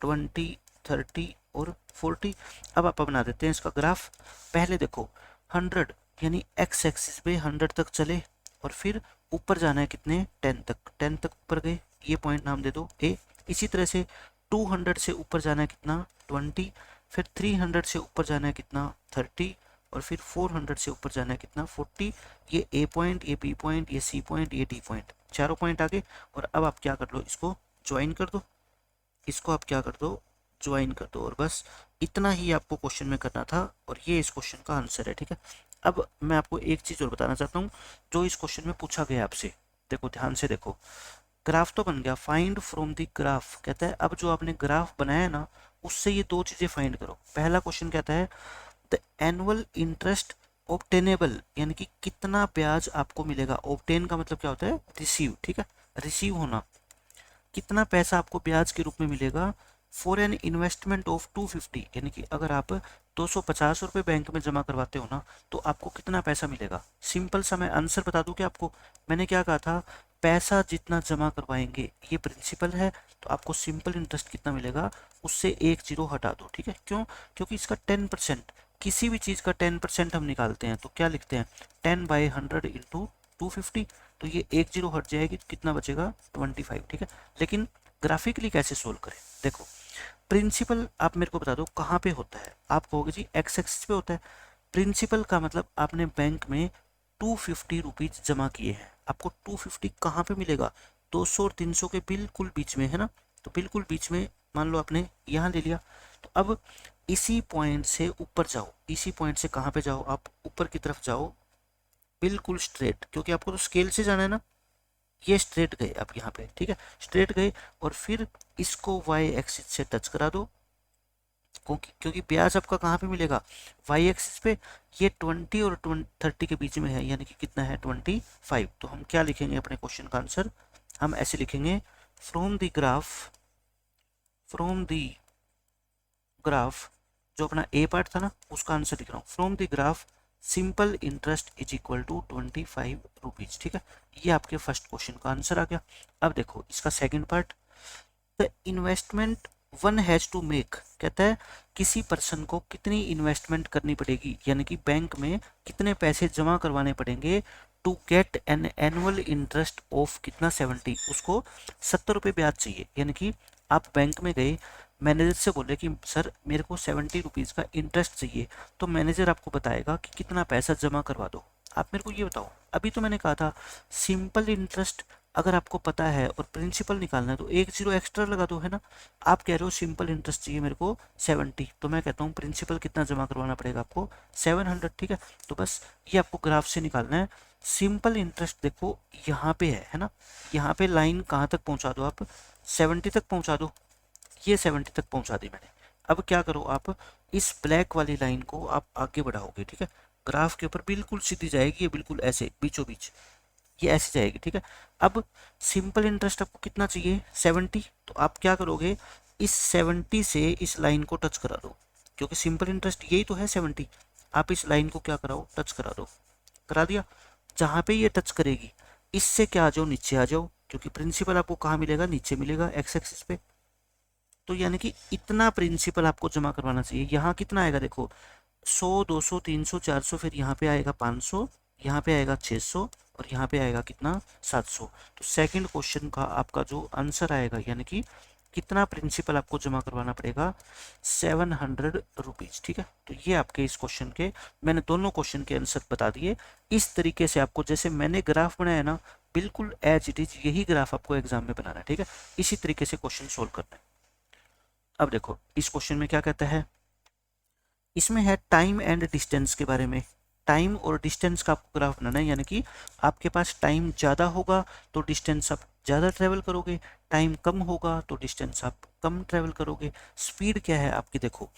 20, 30 और 40। अब आप बना देते हैं इसका ग्राफ। पहले देखो 100 यानी एक्स एक्सिस पे 100 तक चले और फिर ऊपर जाना है कितने, 10 तक, 10 तक ऊपर गए, ये पॉइंट नाम दे दो ए। इसी तरह से 200 से ऊपर जाना है कितना, 20, फिर 300 से ऊपर जाना है कितना, 30, और फिर 400 से ऊपर जाना है कितना, 40। ये ए पॉइंट, ये बी पॉइंट, ये सी पॉइंट, ये डी पॉइंट, चारों पॉइंट आगे। और अब आप क्या कर लो, इसको ज्वाइन कर दो, इसको आप क्या कर दो, ज्वाइन कर दो, और बस इतना ही आपको क्वेश्चन में करना था, और ये इस क्वेश्चन का आंसर है, ठीक है। अब मैं आपको एक चीज़ और बताना चाहता हूँ जो इस क्वेश्चन में पूछा गया आपसे। देखो ध्यान से देखो, ग्राफ तो बन गया, फाइंड फ्रॉम द ग्राफ कहता है, अब जो आपने ग्राफ बनाया ना उससे ये दो चीज़ें फाइंड करो। पहला क्वेश्चन कहता है द एनुअल इंटरेस्ट ऑब्टेनेबल, यानी कि कितना ब्याज आपको मिलेगा। ऑब्टेन का मतलब क्या होता है, रिसीव, ठीक है, रिसीव होना, कितना पैसा आपको ब्याज के रूप में मिलेगा। फॉर एन इन्वेस्टमेंट ऑफ 250, यानी कि अगर आप 250 रुपये बैंक में जमा करवाते हो ना तो आपको कितना पैसा मिलेगा। सिंपल सा मैं आंसर बता दूं कि आपको, मैंने क्या कहा था, पैसा जितना जमा करवाएंगे, ये प्रिंसिपल है, तो आपको सिंपल इंटरेस्ट कितना मिलेगा, उससे एक जीरो हटा दो, ठीक है। क्यों, क्योंकि इसका 10%, किसी भी चीज़ का 10% हम निकालते हैं तो क्या लिखते हैं, 10/100 इंटू 250, तो ये एक जीरो हट जाएगी तो कितना बचेगा, 25, ठीक है। लेकिन ग्राफिकली कैसे सोल्व करें, देखो प्रिंसिपल आप मेरे को बता दो कहाँ पे होता है। आप कहोगे जी एक्स एक्सिस पे होता है। प्रिंसिपल का मतलब आपने बैंक में 250 रुपीज जमा किए हैं, आपको 250 कहाँ पे मिलेगा, 200 और 300 के बिल्कुल बीच में, है ना। तो बिल्कुल बीच में मान लो आपने यहाँ ले लिया। तो अब इसी पॉइंट से ऊपर जाओ, इसी पॉइंट से कहाँ पे जाओ, आप ऊपर की तरफ जाओ, बिल्कुल स्ट्रेट, क्योंकि आपको तो स्केल से जाना है ना। ये स्ट्रेट गए आप यहाँ पे, ठीक है, स्ट्रेट गए, और फिर इसको वाई एक्सिस से टच करा दो, क्योंकि ब्याज आपका कहाँ पे मिलेगा, वाई एक्सिस पे। ये 20 और 30 के बीच में है, यानी कि कितना है, 25। तो हम क्या लिखेंगे अपने क्वेश्चन का आंसर, हम ऐसे लिखेंगे, from the graph, from the graph, जो अपना ए पार्ट था ना उसका आंसर लिख रहा हूँ, from the graph simple interest is equal to 25 rupees. ठीक है, ये आपके फर्स्ट क्वेश्चन का आंसर आ गया। अब देखो इसका second part, the investment one has to make, कहता है किसी पर्सन को कितनी इन्वेस्टमेंट करनी पड़ेगी, यानी कि बैंक में कितने पैसे जमा करवाने पड़ेंगे to get an annual interest of कितना 70, उसको 70 रुपये ब्याज चाहिए। यानी कि आप बैंक में गए, मैनेजर से बोले कि सर मेरे को 70 रुपीज़ का इंटरेस्ट चाहिए, तो मैनेजर आपको बताएगा कि कितना पैसा जमा करवा दो। आप मेरे को ये बताओ, अभी तो मैंने कहा था सिंपल इंटरेस्ट अगर आपको पता है और प्रिंसिपल निकालना है तो एक जीरो एक्स्ट्रा लगा दो, है ना। आप कह रहे हो सिंपल इंटरेस्ट चाहिए मेरे को 70, तो मैं कहता हूँ प्रिंसिपल कितना जमा करवाना पड़ेगा आपको 700। ठीक है, तो बस ये आपको ग्राफ से निकालना है। सिंपल इंटरेस्ट देखो यहाँ पे है ना, यहाँ पे लाइन कहाँ तक पहुँचा दो आप, 70 तक पहुँचा दो। ये 70 तक पहुँचा दी मैंने। अब क्या करो, आप इस ब्लैक वाली लाइन को आप आगे बढ़ाओगे। ठीक है, ग्राफ के ऊपर बिल्कुल सीधी जाएगी, ये बिल्कुल ऐसे बीचों बीच ये ऐसे जाएगी। ठीक है, अब सिंपल इंटरेस्ट आपको कितना चाहिए 70, तो आप क्या करोगे, इस 70 से इस लाइन को टच करा दो, क्योंकि सिंपल इंटरेस्ट यही तो है 70। आप इस लाइन को क्या कराओ, टच करा दो। करा दिया, जहाँ पे ये टच करेगी इससे क्या आ जाओ, नीचे आ जाओ, क्योंकि प्रिंसिपल आपको कहाँ मिलेगा, नीचे मिलेगा एक्स एक्सिस पे। तो यानी कि इतना प्रिंसिपल आपको जमा करवाना चाहिए। यहाँ कितना आएगा देखो, 100 200 300 400, फिर यहाँ पे आएगा 500, यहाँ पे आएगा 600 और यहाँ पे आएगा कितना 700। तो सेकंड क्वेश्चन का आपका जो आंसर आएगा, यानी कि कितना प्रिंसिपल आपको जमा करवाना पड़ेगा 700 रुपीज़। ठीक है, तो ये आपके इस क्वेश्चन के मैंने दोनों क्वेश्चन के आंसर बता दिए। इस तरीके से आपको जैसे मैंने ग्राफ बनाया ना, बिल्कुल एज इट इज यही ग्राफ आपको एग्जाम में बनाना है। ठीक है, इसी तरीके से क्वेश्चन सोल्व करना है। अब देखो इस क्वेश्चन में क्या कहता है, इसमें है टाइम एंड डिस्टेंस के बारे में। टाइम और डिस्टेंस का आपको ग्राफ बनाना है, यानी कि आपके पास टाइम ज़्यादा होगा तो डिस्टेंस आप ज़्यादा ट्रेवल करोगे, टाइम कम होगा तो डिस्टेंस आप कम ट्रेवल करोगे। स्पीड क्या है आपकी, देखो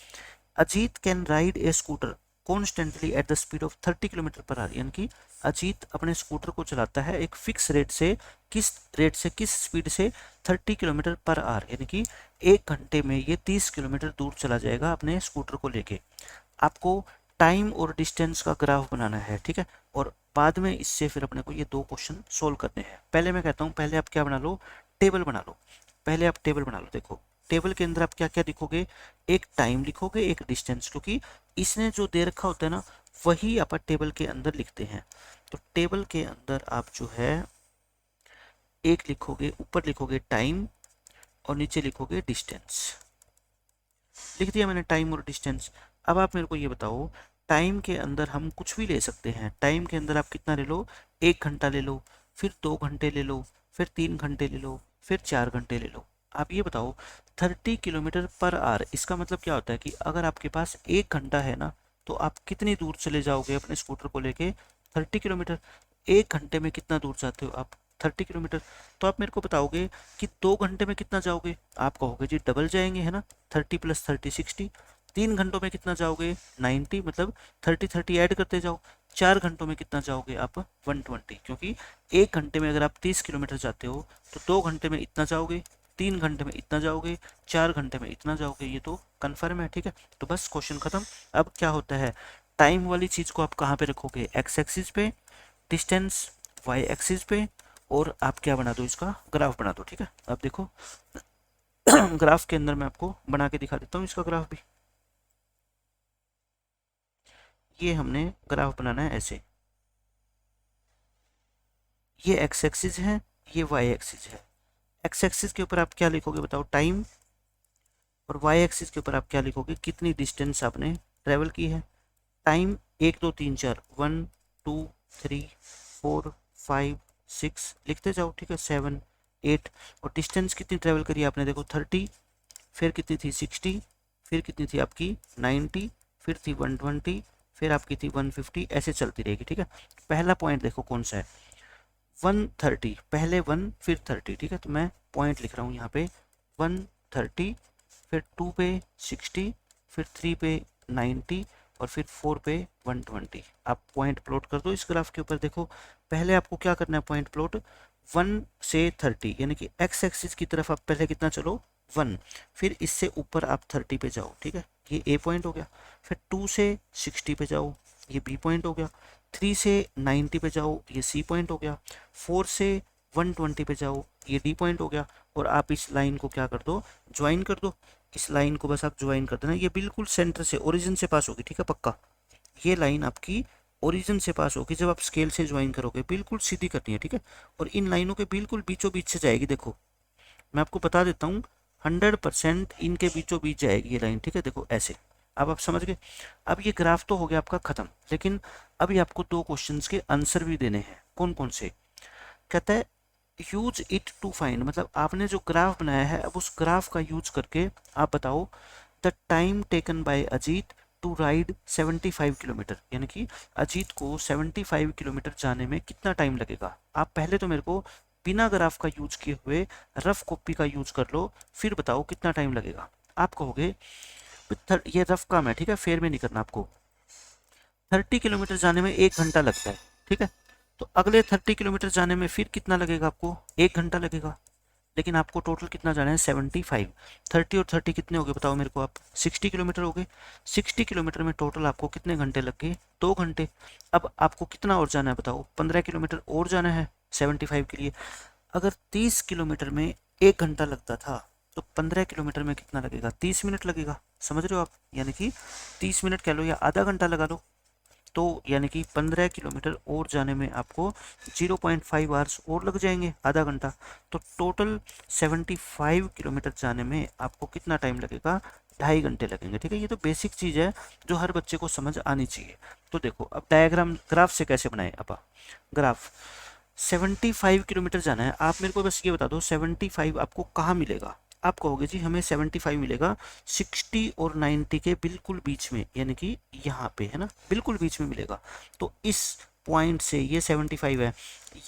Ajit can ride A scooter constantly at the speed of 30 kilometre per hour, यानी कि अजीत अपने स्कूटर को चलाता है एक फिक्स रेट से, किस स्पीड से 30 किलोमीटर पर आवर, यानी कि 1 घंटे में ये 30 किलोमीटर दूर चला जाएगा अपने स्कूटर को लेके। आपको टाइम और डिस्टेंस का ग्राफ बनाना है। ठीक है, और बाद में इससे फिर अपने को ये दो क्वेश्चन सोल्व करने हैं। पहले मैं कहता हूँ, पहले आप क्या बना लो, टेबल बना लो। पहले आप टेबल बना लो। देखो टेबल के अंदर आप क्या क्या लिखोगे, एक टाइम लिखोगे, एक डिस्टेंस, क्योंकि इसने जो दे रखा होता है ना वही आप टेबल के अंदर लिखते हैं। तो टेबल के अंदर आप जो है एक लिखोगे, ऊपर लिखोगे टाइम और नीचे लिखोगे डिस्टेंस। लिख दिया मैंने टाइम और डिस्टेंस। अब आप मेरे को ये बताओ, टाइम के अंदर हम कुछ भी ले सकते हैं। टाइम के अंदर आप कितना ले लो, 1 घंटा ले लो, फिर 2 घंटे ले लो, फिर 3 घंटे ले लो, फिर 4 घंटे ले लो। आप ये बताओ 30 किलोमीटर पर आवर, इसका मतलब क्या होता है कि अगर आपके पास 1 घंटा है ना, तो आप कितनी दूर चले जाओगे अपने स्कूटर को लेके, 30 किलोमीटर। 1 घंटे में कितना दूर जाते हो आप, 30 किलोमीटर। तो आप मेरे को बताओगे कि 2 घंटे में कितना जाओगे, आप कहोगे जी डबल जाएंगे, है ना, 30 + 30 60। 3 घंटों में कितना जाओगे 90, मतलब 30 30 ऐड करते जाओ। 4 घंटों में कितना जाओगे आप 120, क्योंकि 1 घंटे में अगर आप 30 किलोमीटर जाते हो तो 2 घंटे में इतना जाओगे, 3 घंटे में इतना जाओगे, 4 घंटे में इतना जाओगे। ये तो कन्फर्म है। ठीक है, तो बस क्वेश्चन खत्म। अब क्या होता है, टाइम वाली चीज़ को आप कहाँ पे रखोगे, एक्स एक्सिस पे, डिस्टेंस वाई एक्सिस पे, और आप क्या बना दो, इसका ग्राफ बना दो। ठीक है, अब देखो ग्राफ के अंदर मैं आपको बना के दिखा देता हूँ इसका ग्राफ भी। ये हमने ग्राफ बनाना है ऐसे, ये एक्स एक्सिस है, ये वाई एक्सिस है। एक्स एक्सिस के ऊपर आप क्या लिखोगे बताओ, टाइम, और वाई एक्सिस के ऊपर आप क्या लिखोगे, कितनी डिस्टेंस आपने ट्रेवल की है। टाइम 1 2 3 4, 1 2 3 4 5 6 लिखते जाओ। ठीक है, 7 8, और डिस्टेंस कितनी ट्रेवल करी आपने, देखो 30, फिर कितनी थी 60, फिर कितनी थी आपकी 90, फिर थी 120, फिर आपकी थी 150, ऐसे चलती रहेगी। ठीक है, पहला पॉइंट देखो कौन सा है, 130, पहले 1 फिर 30। ठीक है, तो मैं पॉइंट लिख रहा हूँ यहाँ पे 130, फिर 2 पे 60, फिर 3 पे 90, और फिर 4 पे 120। आप पॉइंट प्लॉट कर दो इस ग्राफ के ऊपर। देखो पहले आपको क्या करना है, पॉइंट प्लॉट 1 से 30, यानी कि एक्स एक्सिस की तरफ आप पहले कितना चलो 1, फिर इससे ऊपर आप 30 पे जाओ। ठीक है, ये ए पॉइंट हो गया। फिर 2 से 60 पे जाओ, ये बी पॉइंट हो गया। 3 से 90 पे जाओ, ये सी पॉइंट हो गया। 4 से 120 पे जाओ, ये डी पॉइंट हो गया। और आप इस लाइन को क्या कर दो, ज्वाइन कर दो। इस लाइन को बस आप ज्वाइन कर देना, ये बिल्कुल सेंटर से, ओरिजिन से पास होगी, ठीक है, पक्का। ये लाइन आपकी ओरिजिन से पास होगी, जब आप स्केल से ज्वाइन करोगे बिल्कुल सीधी करनी है, ठीक है। और इन लाइनों के बिल्कुल बीचों बीच से जाएगी। देखो मैं आपको बता देता हूँ, 100% इनके बीचों बीच जाएगी ये लाइन, ठीक है। देखो ऐसे, अब आप समझ गए। अब ये ग्राफ तो हो गया आपका खत्म, लेकिन अभी आपको 2 क्वेश्चंस के आंसर भी देने हैं। कौन कौन से? कहता है यूज इट टू फाइंड, मतलब आपने जो ग्राफ बनाया है, अब उस ग्राफ का यूज करके आप बताओ the time taken by Ajit to ride 75 kilometre, यानी कि अजीत को 75 किलोमीटर जाने में कितना टाइम लगेगा। आप पहले तो मेरे को बिना ग्राफ का यूज किए हुए रफ कॉपी का यूज कर लो, फिर बताओ कितना टाइम लगेगा। आप कहोगे ये रफ काम है, ठीक है, फेयर में नहीं करना आपको। 30 किलोमीटर जाने में 1 घंटा लगता है, ठीक है। तो अगले 30 किलोमीटर जाने में फिर कितना लगेगा आपको, 1 घंटा लगेगा। लेकिन आपको टोटल कितना जाना है, 75। 30 और 30 कितने हो गए बताओ मेरे को आप, 60 किलोमीटर हो गए। 60 किलोमीटर में टोटल आपको कितने घंटे लग गए, 2 घंटे। अब आपको कितना और जाना है बताओ, 15 किलोमीटर और जाना है 75 के लिए। अगर 30 किलोमीटर में 1 घंटा लगता था, तो 15 किलोमीटर में कितना लगेगा, 30 मिनट लगेगा। समझ रहे हो आप, यानी कि 30 मिनट कह लो या आधा घंटा लगा लो। तो यानी कि 15 किलोमीटर और जाने में आपको 0.5 आवर्स और लग जाएंगे, आधा घंटा। तो टोटल 75 किलोमीटर जाने में आपको कितना टाइम लगेगा, 2.5 घंटे लगेंगे, ठीक है। ये तो बेसिक चीज़ है जो हर बच्चे को समझ आनी चाहिए। तो देखो अब डायग्राम ग्राफ से कैसे बनाए अपन। ग्राफ 75 किलोमीटर जाना है, आप मेरे को बस ये बता दो 75 आपको कहाँ मिलेगा। आप कहोगे जी हमें 75 मिलेगा 60 और 90 के बिल्कुल बीच में, यानी कि यहाँ पे है ना, बिल्कुल बीच में मिलेगा। तो इस पॉइंट से ये 75 है,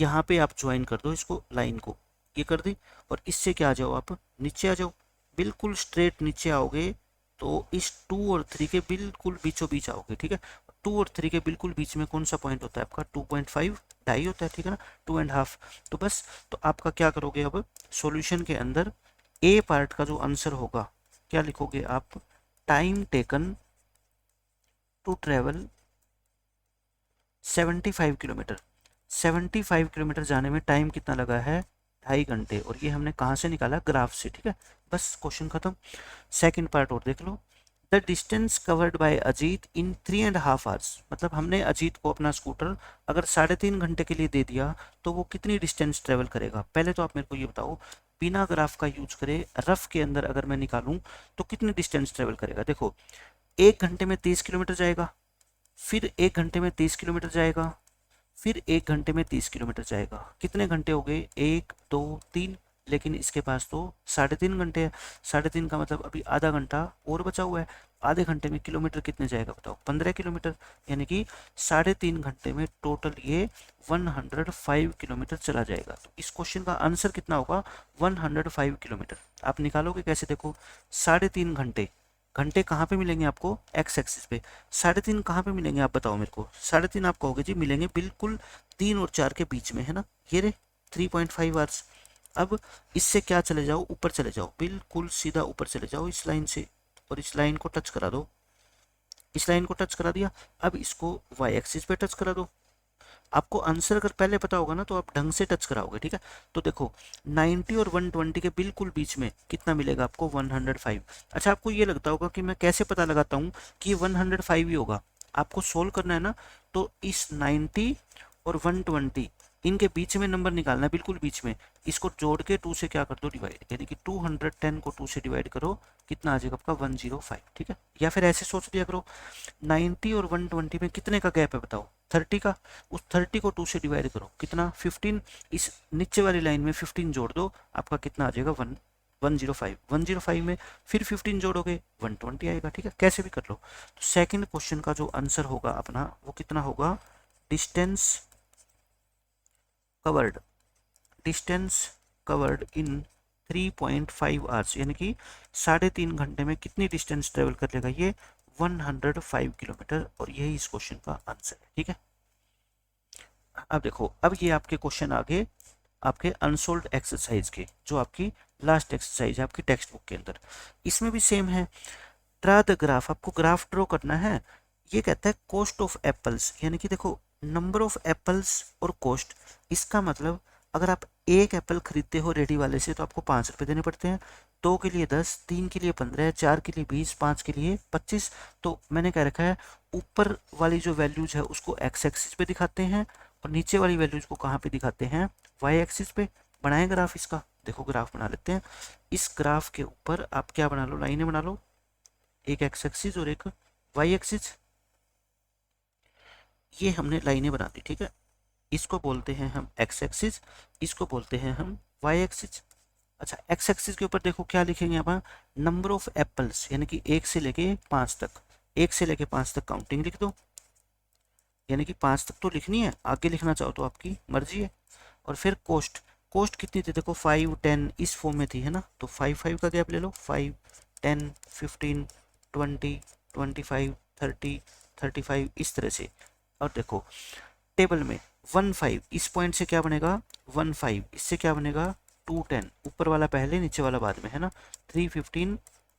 यहाँ पे आप ज्वाइन कर दो इसको, लाइन को, ये कर दी। और इससे क्या आ जाओ, आप नीचे आ जाओ, बिल्कुल स्ट्रेट नीचे आओगे तो इस 2 और 3 के बिल्कुल बीचों बीच आओगे, ठीक है। 2 और 3 के बिल्कुल बीच में कौन सा पॉइंट होता है आपका, 2.5, ढाई होता है, ठीक है ना, 2.5। तो बस, तो आपका क्या करोगे अब, सॉल्यूशन के अंदर ए पार्ट का जो आंसर होगा, क्या लिखोगे आप, time taken to travel 75 kilometre. 75 kilometre जाने में टाइम कितना लगा है, 2.5 घंटे। और ये हमने कहाँ से निकाला, ग्राफ से, ठीक है। बस क्वेश्चन खत्म। सेकंड पार्ट और देख लो, the distance covered by Ajit in 3.5 hours, मतलब हमने अजीत को अपना स्कूटर अगर 3.5 घंटे के लिए दे दिया तो वो कितनी डिस्टेंस ट्रेवल करेगा। पहले तो आप मेरे को ये बताओ, बिना ग्राफ का यूज करे रफ के अंदर अगर मैं निकालूं तो कितनी डिस्टेंस ट्रेवल करेगा। देखो 1 घंटे में 30 किलोमीटर जाएगा, फिर 1 घंटे में 30 किलोमीटर जाएगा, फिर 1 घंटे में 30 किलोमीटर जाएगा। कितने घंटे हो गए, 1 2 3। लेकिन इसके पास तो 3.5 घंटे है। 3.5 का मतलब अभी आधा घंटा और बचा हुआ है। आधे घंटे में किलोमीटर कितने जाएगा बताओ, 15 किलोमीटर। यानी कि 3.5 घंटे में टोटल ये 105 किलोमीटर चला जाएगा। तो इस क्वेश्चन का आंसर कितना होगा, 105 किलोमीटर। आप निकालोगे कैसे, देखो 3.5 घंटे, घंटे कहाँ पे मिलेंगे आपको, एक्स एक्सिस पे। 3.5 कहाँ पे मिलेंगे आप बताओ मेरे को। 3.5 आप कहोगे जी मिलेंगे बिल्कुल 3 और 4 के बीच में, है ना, ये रे 3.5 आवर्स। अब इससे क्या चले जाओ, ऊपर चले जाओ, बिल्कुल सीधा ऊपर चले जाओ इस लाइन से, और इस लाइन को टच करा दो। इस लाइन को टच करा दिया, अब इसको वाई एक्सिस पे टच करा दो। आपको आंसर अगर पहले पता होगा ना तो आप ढंग से टच कराओगे, ठीक है। तो देखो 90 और 120 के बिल्कुल बीच में कितना मिलेगा आपको, 105। अच्छा आपको ये लगता होगा कि मैं कैसे पता लगाता हूँ कि 105 ही होगा। आपको सोल्व करना है ना, तो इस 90 और 120 इनके बीच में नंबर निकालना है, बिल्कुल बीच में। इसको जोड़ के 2 से क्या कर दो, डिवाइड, यानी कि 210 को 2 से डिवाइड करो, कितना आ जाएगा आपका 105, ठीक है। या फिर ऐसे सोच लिया करो, 90 और 120 में कितने का गैप है बताओ, 30 का। उस 30 को 2 से डिवाइड करो, कितना, 15। इस नीचे वाली लाइन में 15 जोड़ दो, आपका कितना आ जाएगा, 105। 105 में फिर 15 जोड़ोगे, 120 आएगा, ठीक है। कैसे भी कर लो। तो सेकंड क्वेश्चन का जो आंसर होगा अपना वो कितना होगा, distance covered, distance covered in 3.5 hours, यानी कि 3.5 घंटे में कितनी डिस्टेंस ट्रेवल कर लेगा ये, 105 किलोमीटर। और यही इस क्वेश्चन का आंसर है, ठीक है। अब देखो, अब ये आपके क्वेश्चन आगे आपके अनसोल्ड एक्सरसाइज के, जो आपकी लास्ट एक्सरसाइज है आपकी टेक्स्ट बुक के अंदर, इसमें भी सेम है। ड्रा द ग्राफ, आपको ग्राफ ड्रॉ करना है। ये कहता है कॉस्ट ऑफ एप्पल्स, यानी कि देखो नंबर ऑफ एप्पल्स और कॉस्ट, इसका मतलब अगर आप एक एप्पल खरीदते हो रेडी वाले से तो आपको 5 रुपये देने पड़ते हैं, 2 के लिए 10, 3 के लिए 15, 4 के लिए 20, 5 के लिए 25। तो मैंने कह रखा है ऊपर वाली जो वैल्यूज है उसको एक्स एक्सिस पे दिखाते हैं और नीचे वाली वैल्यूज को कहाँ पे दिखाते हैं, वाई एक्सिस पे। बनाएं ग्राफ इसका, देखो ग्राफ बना लेते हैं। इस ग्राफ के ऊपर आप क्या बना लो, लाइनें बना लो, एक एक्स एक्सिस और एक वाई एक्सिस। ये हमने लाइनें बना दी, ठीक है। इसको बोलते हैं हम एक्स एक्सिस, इसको बोलते हैं हम वाई एक्सिस। अच्छा, एक्स एक्सिस के ऊपर देखो क्या लिखेंगे आप, नंबर ऑफ एप्पल्स, यानी कि 1 से लेके 5 तक, 1 से लेके 5 तक काउंटिंग लिख दो, यानी कि 5 तक तो लिखनी है, आगे लिखना चाहो तो आपकी मर्जी है। और फिर कोस्ट, कोस्ट कितनी थी देखो 5, 10 इस फॉर्म में थी, है ना, तो 5 5 का गैप ले लो, 5, 10, 15, 20, 25, 30, 35 इस तरह से। और देखो टेबल में 1 5 इस पॉइंट से क्या बनेगा, 1 5 इससे क्या बनेगा 2 10, ऊपर वाला पहले नीचे वाला बाद में, है ना, 3 15,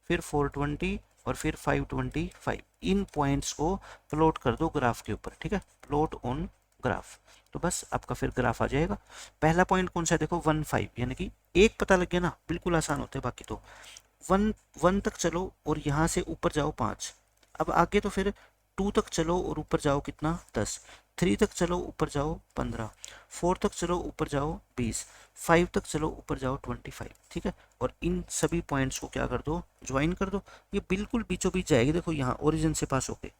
फिर 4 20 और फिर 5 25। इन पॉइंट्स को प्लॉट कर दो ग्राफ के ऊपर, ठीक है, प्लॉट ऑन ग्राफ, तो बस आपका फिर ग्राफ आ जाएगा। पहला पॉइंट कौन सा है देखो 1 5, यानी कि एक पता लग गया ना, बिल्कुल आसान होते हैं बाकी तो। 1 1 तक चलो और यहाँ से ऊपर जाओ 5, अब आगे तो फिर 2 तक चलो और ऊपर जाओ कितना 10, 3 तक चलो ऊपर जाओ 15, 4 तक चलो ऊपर जाओ 20, 5 तक चलो ऊपर जाओ 25, ठीक है। और इन सभी पॉइंट्स को क्या कर दो, ज्वाइन कर दो, ये बिल्कुल बीचों बीच जाएगी। देखो यहाँ ओरिजिन से पास होके,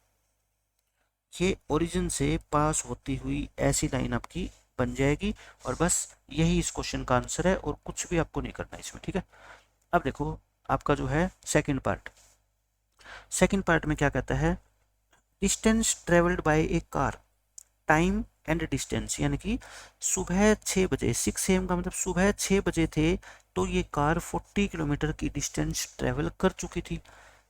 ये ओरिजिन से पास होती हुई ऐसी लाइन आपकी बन जाएगी, और बस यही इस क्वेश्चन का आंसर है, और कुछ भी आपको नहीं करना इसमें, ठीक है। अब देखो आपका जो है सेकंड पार्ट, सेकंड पार्ट में क्या कहता है, distance travelled by A car, time and distance, यानी कि सुबह 6 बजे, 6 AM का मतलब सुबह 6 बजे थे तो ये कार 40 किलोमीटर की डिस्टेंस ट्रेवल कर चुकी थी,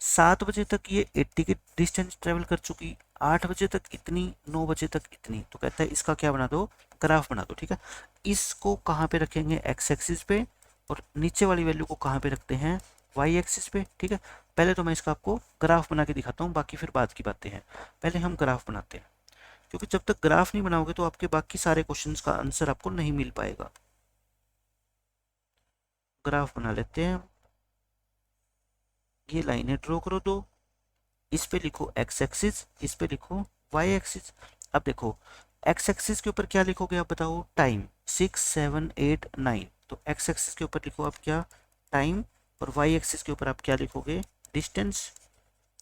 7 बजे तक ये 80 की डिस्टेंस ट्रेवल कर चुकी, 8 बजे तक इतनी, 9 बजे तक इतनी। तो कहता है इसका क्या बना दो, ग्राफ बना दो, ठीक है। इसको कहाँ पे रखेंगे, एक्स एक्सिस पे, और नीचे वाली वैल्यू को कहाँ पे रखते हैं, वाई एक्सिस पे, ठीक है। पहले तो मैं इसका आपको ग्राफ बना के दिखाता हूँ, बाकी फिर बाद की बातें हैं, पहले हम ग्राफ बनाते हैं, क्योंकि जब तक ग्राफ नहीं बनाओगे तो आपके बाकी सारे क्वेश्चंस का आंसर आपको नहीं मिल पाएगा। ग्राफ बना लेते हैं, ये लाइनें ड्रॉ करो दो, इस पे लिखो एक्स एक्सिस, इस पे लिखो वाई एक्सिस। अब देखो एक्स एक्सिस के ऊपर क्या लिखोगे आप बताओ, टाइम 6 7 8 9, तो एक्स एक्सिस के ऊपर लिखो आप क्या, टाइम, और वाई एक्सिस के ऊपर आप क्या लिखोगे, डिस्टेंस।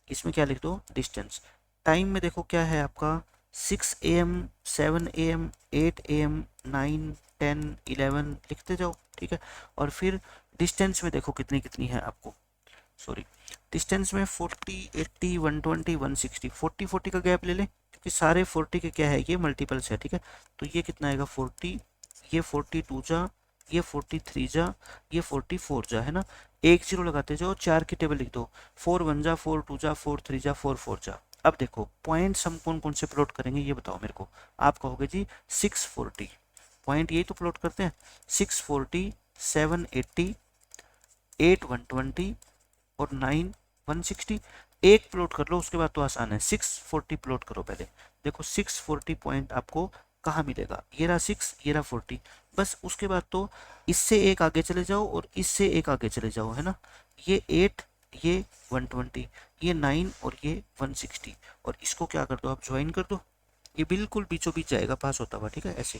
इसमें क्या लिख दो, डिस्टेंस। टाइम में देखो क्या है आपका 6 AM, 7 AM, 8 AM, 9 10 11 लिखते जाओ, ठीक है। और फिर डिस्टेंस में देखो कितनी कितनी है आपको, सॉरी, डिस्टेंस में 40 80 120 160, 40 40 का गैप ले लें, क्योंकि सारे 40 के क्या है, ये मल्टीपल्स है, ठीक है। तो ये कितना आएगा 40, ये 42 जा, ये 43 जा, ये 44 जा, है ना, एक जीरो लगाते जाओ, 4 की टेबल लिख दो, 4 1 जा, 4 2 जा, 4 3 जा, 4 4 जा। अब देखो पॉइंट्स हम कौन कौन से प्लॉट करेंगे ये बताओ मेरे को, आप कहोगे जी 640, पॉइंट यही तो प्लॉट करते हैं, 640, 780, 8 120 और 9 160, एक प्लॉट कर लो, उसके बाद तो आसान है, 640 प्लॉट करो पहले। देखो 640 पॉइंट आपको कहाँ मिलेगा, ये रहा 6, ये रहा 40, बस उसके बाद तो इससे एक आगे चले जाओ और इससे एक आगे चले जाओ, है ना, ये 8, ये 120, ये 9 और ये 160, और इसको क्या कर दो आप, ज्वाइन कर दो, ये बिल्कुल बीचों बीच जाएगा पास होता हुआ, ठीक है, ऐसे,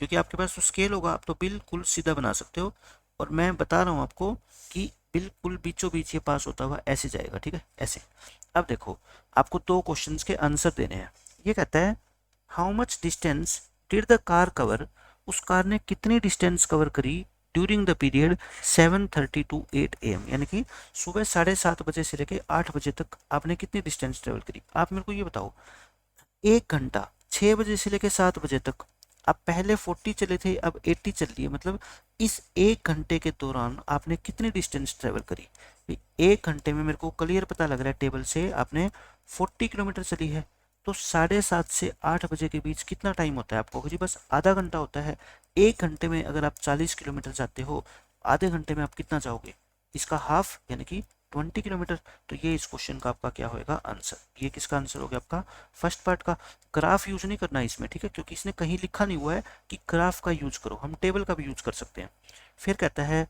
क्योंकि आपके पास तो स्केल होगा, आप तो बिल्कुल सीधा बना सकते हो, और मैं बता रहा हूँ आपको कि बिल्कुल बीचों बीच ये पास होता हुआ ऐसे जाएगा, ठीक है, ऐसे। अब देखो आपको दो क्वेश्चंस के आंसर देने हैं। ये कहता है how much distance did the car cover, उस कार ने कितनी डिस्टेंस कवर करी during the period 7:30 to 8 AM, यानी कि सुबह 7:30 बजे से लेके 8 बजे तक आपने कितनी डिस्टेंस ट्रेवल करी। आप मेरे को ये बताओ, 1 घंटा 6 बजे से लेके 7 बजे तक आप पहले 40 चले थे, अब 80 चल रही है, मतलब इस 1 घंटे के दौरान आपने कितनी डिस्टेंस ट्रेवल करी। 1 घंटे में मेरे को क्लियर पता लग रहा है टेबल से, आपने 40 किलोमीटर चली है, तो 7:30 से 8 बजे के बीच कितना टाइम होता है आपको जी, बस आधा घंटा होता है। 1 घंटे में अगर आप 40 किलोमीटर जाते हो, आधे घंटे में आप कितना जाओगे, इसका हाफ, यानी कि 20 किलोमीटर। तो ये इस क्वेश्चन का आपका क्या होगा आंसर। ये किसका आंसर हो गया आपका फर्स्ट पार्ट का। ग्राफ यूज नहीं करना है इसमें, ठीक है, क्योंकि इसने कहीं लिखा नहीं हुआ है कि ग्राफ का यूज करो, हम टेबल का भी यूज कर सकते हैं। फिर कहता है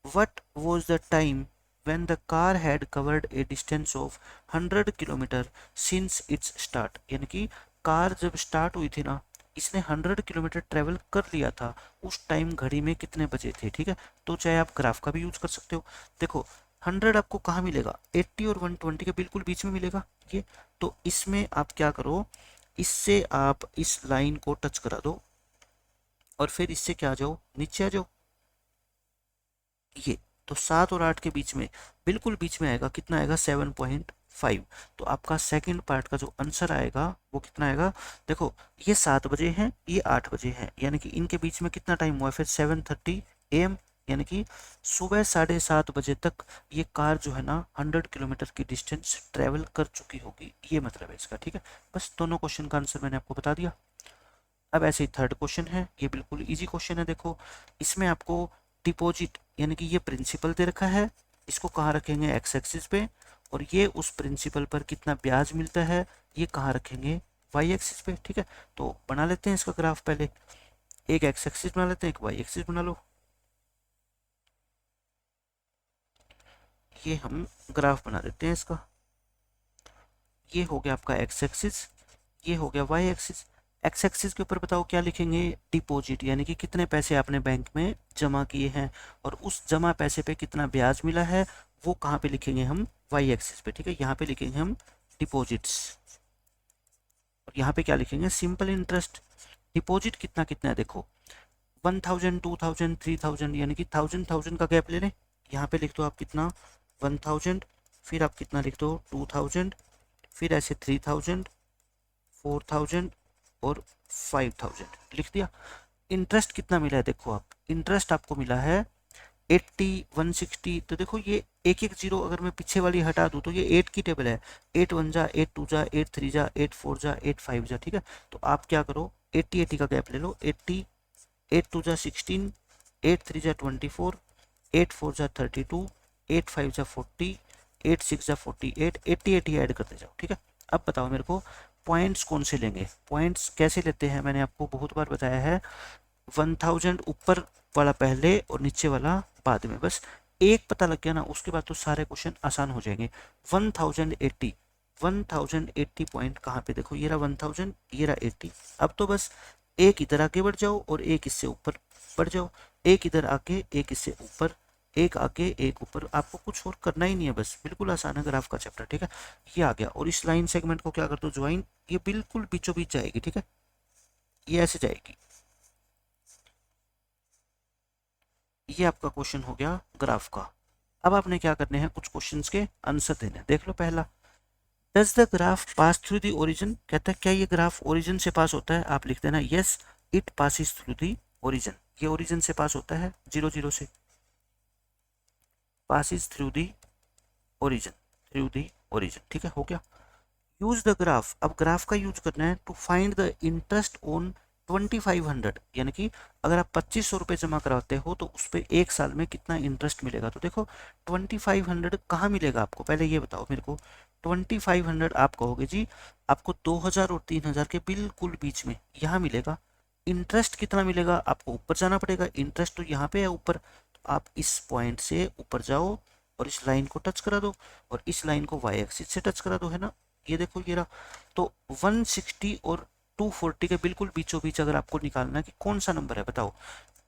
what was the time when the car had covered a distance of 100 kilometre since its start। यानी कि कार जब स्टार्ट हुई थी ना, इसने 100 किलोमीटर ट्रेवल कर लिया था, उस टाइम घड़ी में कितने बजे थे, ठीक है। तो चाहे आप ग्राफ का भी यूज कर सकते हो। देखो 100 आपको कहाँ मिलेगा, 80 और 120 के बिल्कुल बीच में मिलेगा ये। तो इसमें आप क्या करो, इससे आप इस लाइन को टच करा दो और फिर इससे क्या आ जाओ, नीचे आ जाओ। ये तो 7 और 8 के बीच में, बिल्कुल बीच में आएगा, कितना आएगा 7.5। तो आपका सेकंड पार्ट का जो आंसर आएगा वो कितना आएगा, देखो ये 7 बजे हैं, ये 8 बजे हैं, यानी कि इनके बीच में कितना टाइम हुआ, फिर 7:30 AM, यानी कि सुबह 7:30 बजे तक ये कार जो है ना 100 किलोमीटर की डिस्टेंस ट्रेवल कर चुकी होगी, ये मतलब है इसका, ठीक है। बस दोनों क्वेश्चन का आंसर मैंने आपको बता दिया। अब ऐसे ही थर्ड क्वेश्चन है, ये बिल्कुल इजी क्वेश्चन है। देखो इसमें आपको डिपॉजिट यानी कि ये प्रिंसिपल दे रखा है, इसको कहाँ रखेंगे एक्स एक्सिस पे, और ये उस प्रिंसिपल पर कितना ब्याज मिलता है ये कहाँ रखेंगे वाई एक्सिस पे, ठीक है। तो बना लेते हैं इसका ग्राफ, पहले एक एक्स एक्सिस बना लेते हैं, एक वाई एक्सिस बना लो। ये हम ग्राफ बना देते हैं इसका, ये हो गया आपका एक्स एक्सिस, ये हो गया वाई एक्सिस। एक्स एक्सिस के ऊपर बताओ क्या लिखेंगे, डिपॉजिट यानी कि कितने पैसे आपने बैंक में जमा किए हैं और उस जमा पैसे पे कितना ब्याज मिला है, वो कहाँ पे लिखेंगे हम वाई एक्सिस पे, ठीक है। यहाँ पे लिखेंगे हम डिपॉजिट्स और यहाँ पे क्या लिखेंगे सिंपल इंटरेस्ट। डिपॉजिट कितना कितना है देखो, 1000 2000 3000, यानी कि 1000 का गैप ले लें। यहाँ पे लिख दो आप कितना 1000, फिर आप कितना लिख दो 2000, फिर ऐसे 3000 4000 और 5000 लिख दिया। इंटरेस्ट कितना मिला है देखो, आप इंटरेस्ट आपको मिला है 80 160। तो देखो ये एक एक जीरो अगर मैं पीछे वाली हटा दूं तो ये 8 की टेबल है, 8 1 जा 8 2 जा 8 3 जा 8 4 जा 8 5 जा, ठीक है। तो आप क्या करो 80 80 का गैप ले लो, 80 8 2 जा 16 8 3 जा 24 8 4 जा 32 8 5 जा 40 8 6 जा 48 80 80 ऐड करते जाओ, ठीक है। अब बताओ मेरे को पॉइंट्स कौन से लेंगे, पॉइंट्स कैसे लेते हैं, मैंने आपको बहुत बार बताया है। 1000 ऊपर वाला पहले और नीचे वाला बाद में, बस एक पता लग गया ना उसके बाद तो सारे क्वेश्चन आसान हो जाएंगे। 1080 1080 पॉइंट कहाँ पे देखो, ये रहा 1000 ये रहा 80। अब तो बस एक इधर आके बढ़ जाओ और एक इससे ऊपर बढ़ जाओ, एक इधर आके एक इससे ऊपर, एक आगे एक ऊपर, आपको कुछ और करना ही नहीं है, बस बिल्कुल आसान है ग्राफ का चैप्टर, ठीक है। ये आ गया और इस लाइन सेगमेंट को क्या कर दो ज्वाइन, ये बिल्कुल बीचों बीच जाएगी, ठीक है, ये ऐसे जाएगी। ये आपका क्वेश्चन हो गया ग्राफ का। अब आपने क्या करने हैं कुछ क्वेश्चंस के आंसर देने, देख लो पहला, does the graph pass through the origin, कहता है क्या ये ग्राफ ओरिजिन से पास होता है, आप लिख देना yes it passes through the origin, ये ओरिजिन से पास होता है 0 0 से, passes through the origin, through the origin, ठीक है, हो गया। यूज द ग्राफ, अब ग्राफ का यूज करना है to find the interest on 2500, यानी कि अगर आप 2500 रुपये जमा कराते हो तो उस पर एक साल में कितना इंटरेस्ट मिलेगा। तो देखो 2500 कहाँ मिलेगा आपको, पहले ये बताओ मेरे को। 2500 आप कहोगे जी आपको 2000 और 3000 के बिल्कुल बीच में यहाँ मिलेगा। इंटरेस्ट कितना मिलेगा, आपको ऊपर जाना पड़ेगा, इंटरेस्ट तो यहाँ पे है ऊपर, तो आप इस पॉइंट से ऊपर जाओ और इस लाइन को टच करा दो और इस लाइन को वाई एक्सिस से टच करा दो, है ना, ये देखो ये रहा। तो 160 और 240 के बिल्कुल बीचों बीच अगर आपको निकालना है कि कौन सा नंबर है बताओ,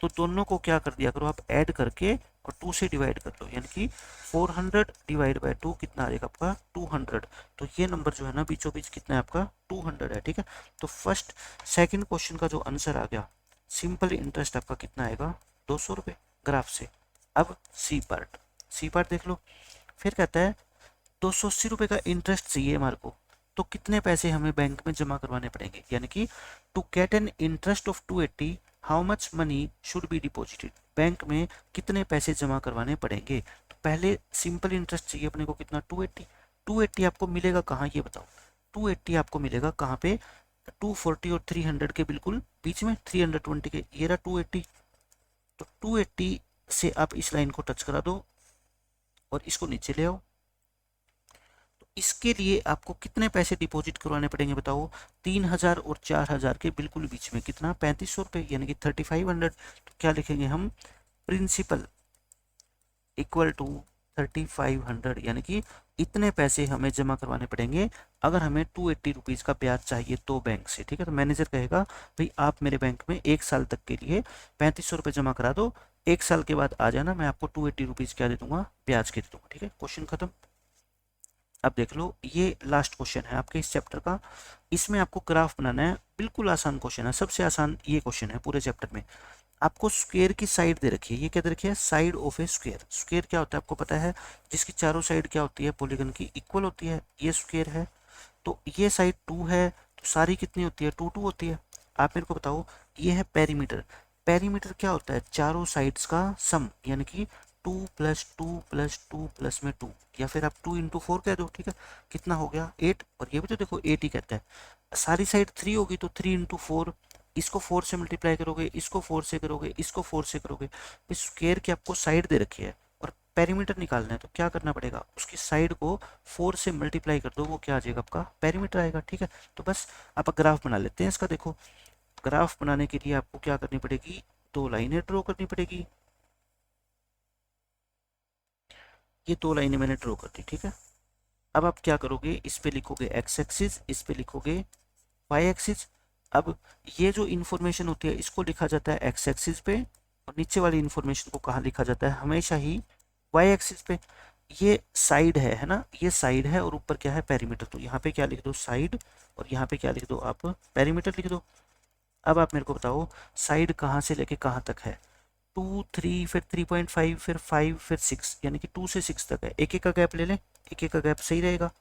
तो दोनों को क्या कर दिया करो आप ऐड करके और 2 से डिवाइड कर दो, यानी कि 400 डिवाइड बाय 2 कितना आ जाएगा आपका 200। तो ये नंबर जो है ना बीचों बीच कितना है आपका 200 है, ठीक है। तो फर्स्ट सेकंड क्वेश्चन का जो आंसर आ गया सिंपल इंटरेस्ट आपका कितना आएगा 200 रुपये ग्राफ से। अब सी पार्ट, सी पार्ट देख लो, फिर कहता है 280 रुपये का इंटरेस्ट चाहिए हमारे को, तो कितने पैसे हमें बैंक में जमा करवाने पड़ेंगे, यानी कि to get an interest of 280 how much money should be deposited, bank में कितने पैसे जमा करवाने पड़ेंगे। तो पहले सिंपल इंटरेस्ट चाहिए अपने को कितना 280, 280 आपको मिलेगा कहाँ ये बताओ, 280 आपको मिलेगा कहाँ पे 240 और 300 के बिल्कुल बीच में, 320 के, ये रहा 280। तो 280 से आप इस लाइन को टच करा दो और इसको नीचे ले आओ, इसके लिए आपको कितने पैसे डिपॉजिट करवाने पड़ेंगे बताओ? 3,000 और 4,000 के बिल्कुल बीच में, कितना? 3500 रुपये, यानी कि 3500। तो क्या लिखेंगे हम? प्रिंसिपल इक्वल टू 3500, यानी कि इतने पैसे हमें जमा करवाने पड़ेंगे अगर हमें 280 रुपीज़ का ब्याज चाहिए तो बैंक से। ठीक है, तो मैनेजर कहेगा भाई आप मेरे बैंक में 1 साल तक के लिए 3500 रुपये जमा करा दो, 1 साल के बाद आ जाना, मैं आपको 280 रुपीज़ क्या दे दूंगा? ब्याज के दे दूंगा। ठीक है, क्वेश्चन खत्म। अब देख लो, ये लास्ट क्वेश्चन है आपके इस चैप्टर का। इसमें आपको ग्राफ बनाना है, बिल्कुल आसान क्वेश्चन है, सबसे आसान ये क्वेश्चन है पूरे चैप्टर में। आपको स्क्वायर की साइड दे रखी है, ये क्या दे रखी है? Side of A square. Square क्या होता है आपको पता है? जिसकी चारों साइड क्या होती है? पॉलीगन की इक्वल होती है, ये स्क्वायर है। तो ये साइड 2 है, तो सारी कितनी होती है? 2 2 होती है। आप मेरे को बताओ, ये है पेरीमीटर। पेरीमीटर क्या होता है? चारों साइड्स का सम, यानी कि 2 + 2 + 2 प्लस में 2, या फिर आप 2 × 4 कह दो। ठीक है, कितना हो गया? 8। और ये भी तो देखो 8 ही कहता है। सारी साइड 3 होगी तो 3 × 4, इसको 4 से मल्टीप्लाई करोगे, इसको 4 से करोगे, इसको 4 से करोगे। इस स्क्वायर की आपको साइड दे रखी है और पेरीमीटर निकालना है, तो क्या करना पड़ेगा? उसकी साइड को 4 से मल्टीप्लाई कर दो, वो क्या आ जाएगा? आपका पेरीमीटर आएगा। ठीक है, तो बस आप ग्राफ बना लेते हैं इसका। देखो, ग्राफ बनाने के लिए आपको क्या करनी पड़ेगी? 2 लाइनें ड्रॉ करनी पड़ेगी। ये 2 लाइनें मैंने ड्रॉ कर दी। ठीक है, अब आप क्या करोगे? इस पे लिखोगे एक्स एक्सिस, इस पे लिखोगे वाई एक्सिस। अब ये जो इन्फॉर्मेशन होती है इसको लिखा जाता है एक्स एक्सिस पे, और नीचे वाली इन्फॉर्मेशन को कहाँ लिखा जाता है? हमेशा ही वाई एक्सिस पे। ये साइड है ना, ये साइड है, और ऊपर क्या है? पेरीमीटर। तो यहाँ पे क्या लिख दो? साइड, और यहाँ पे क्या लिख दो आप? पेरीमीटर लिख दो। अब आप मेरे को बताओ, साइड कहाँ से लेके कहाँ तक है? 2 3, फिर 3.5, फिर 5, फिर 6, यानी कि 2 से 6 तक है। एक एक का गैप ले लें, एक एक का गैप सही रहेगा।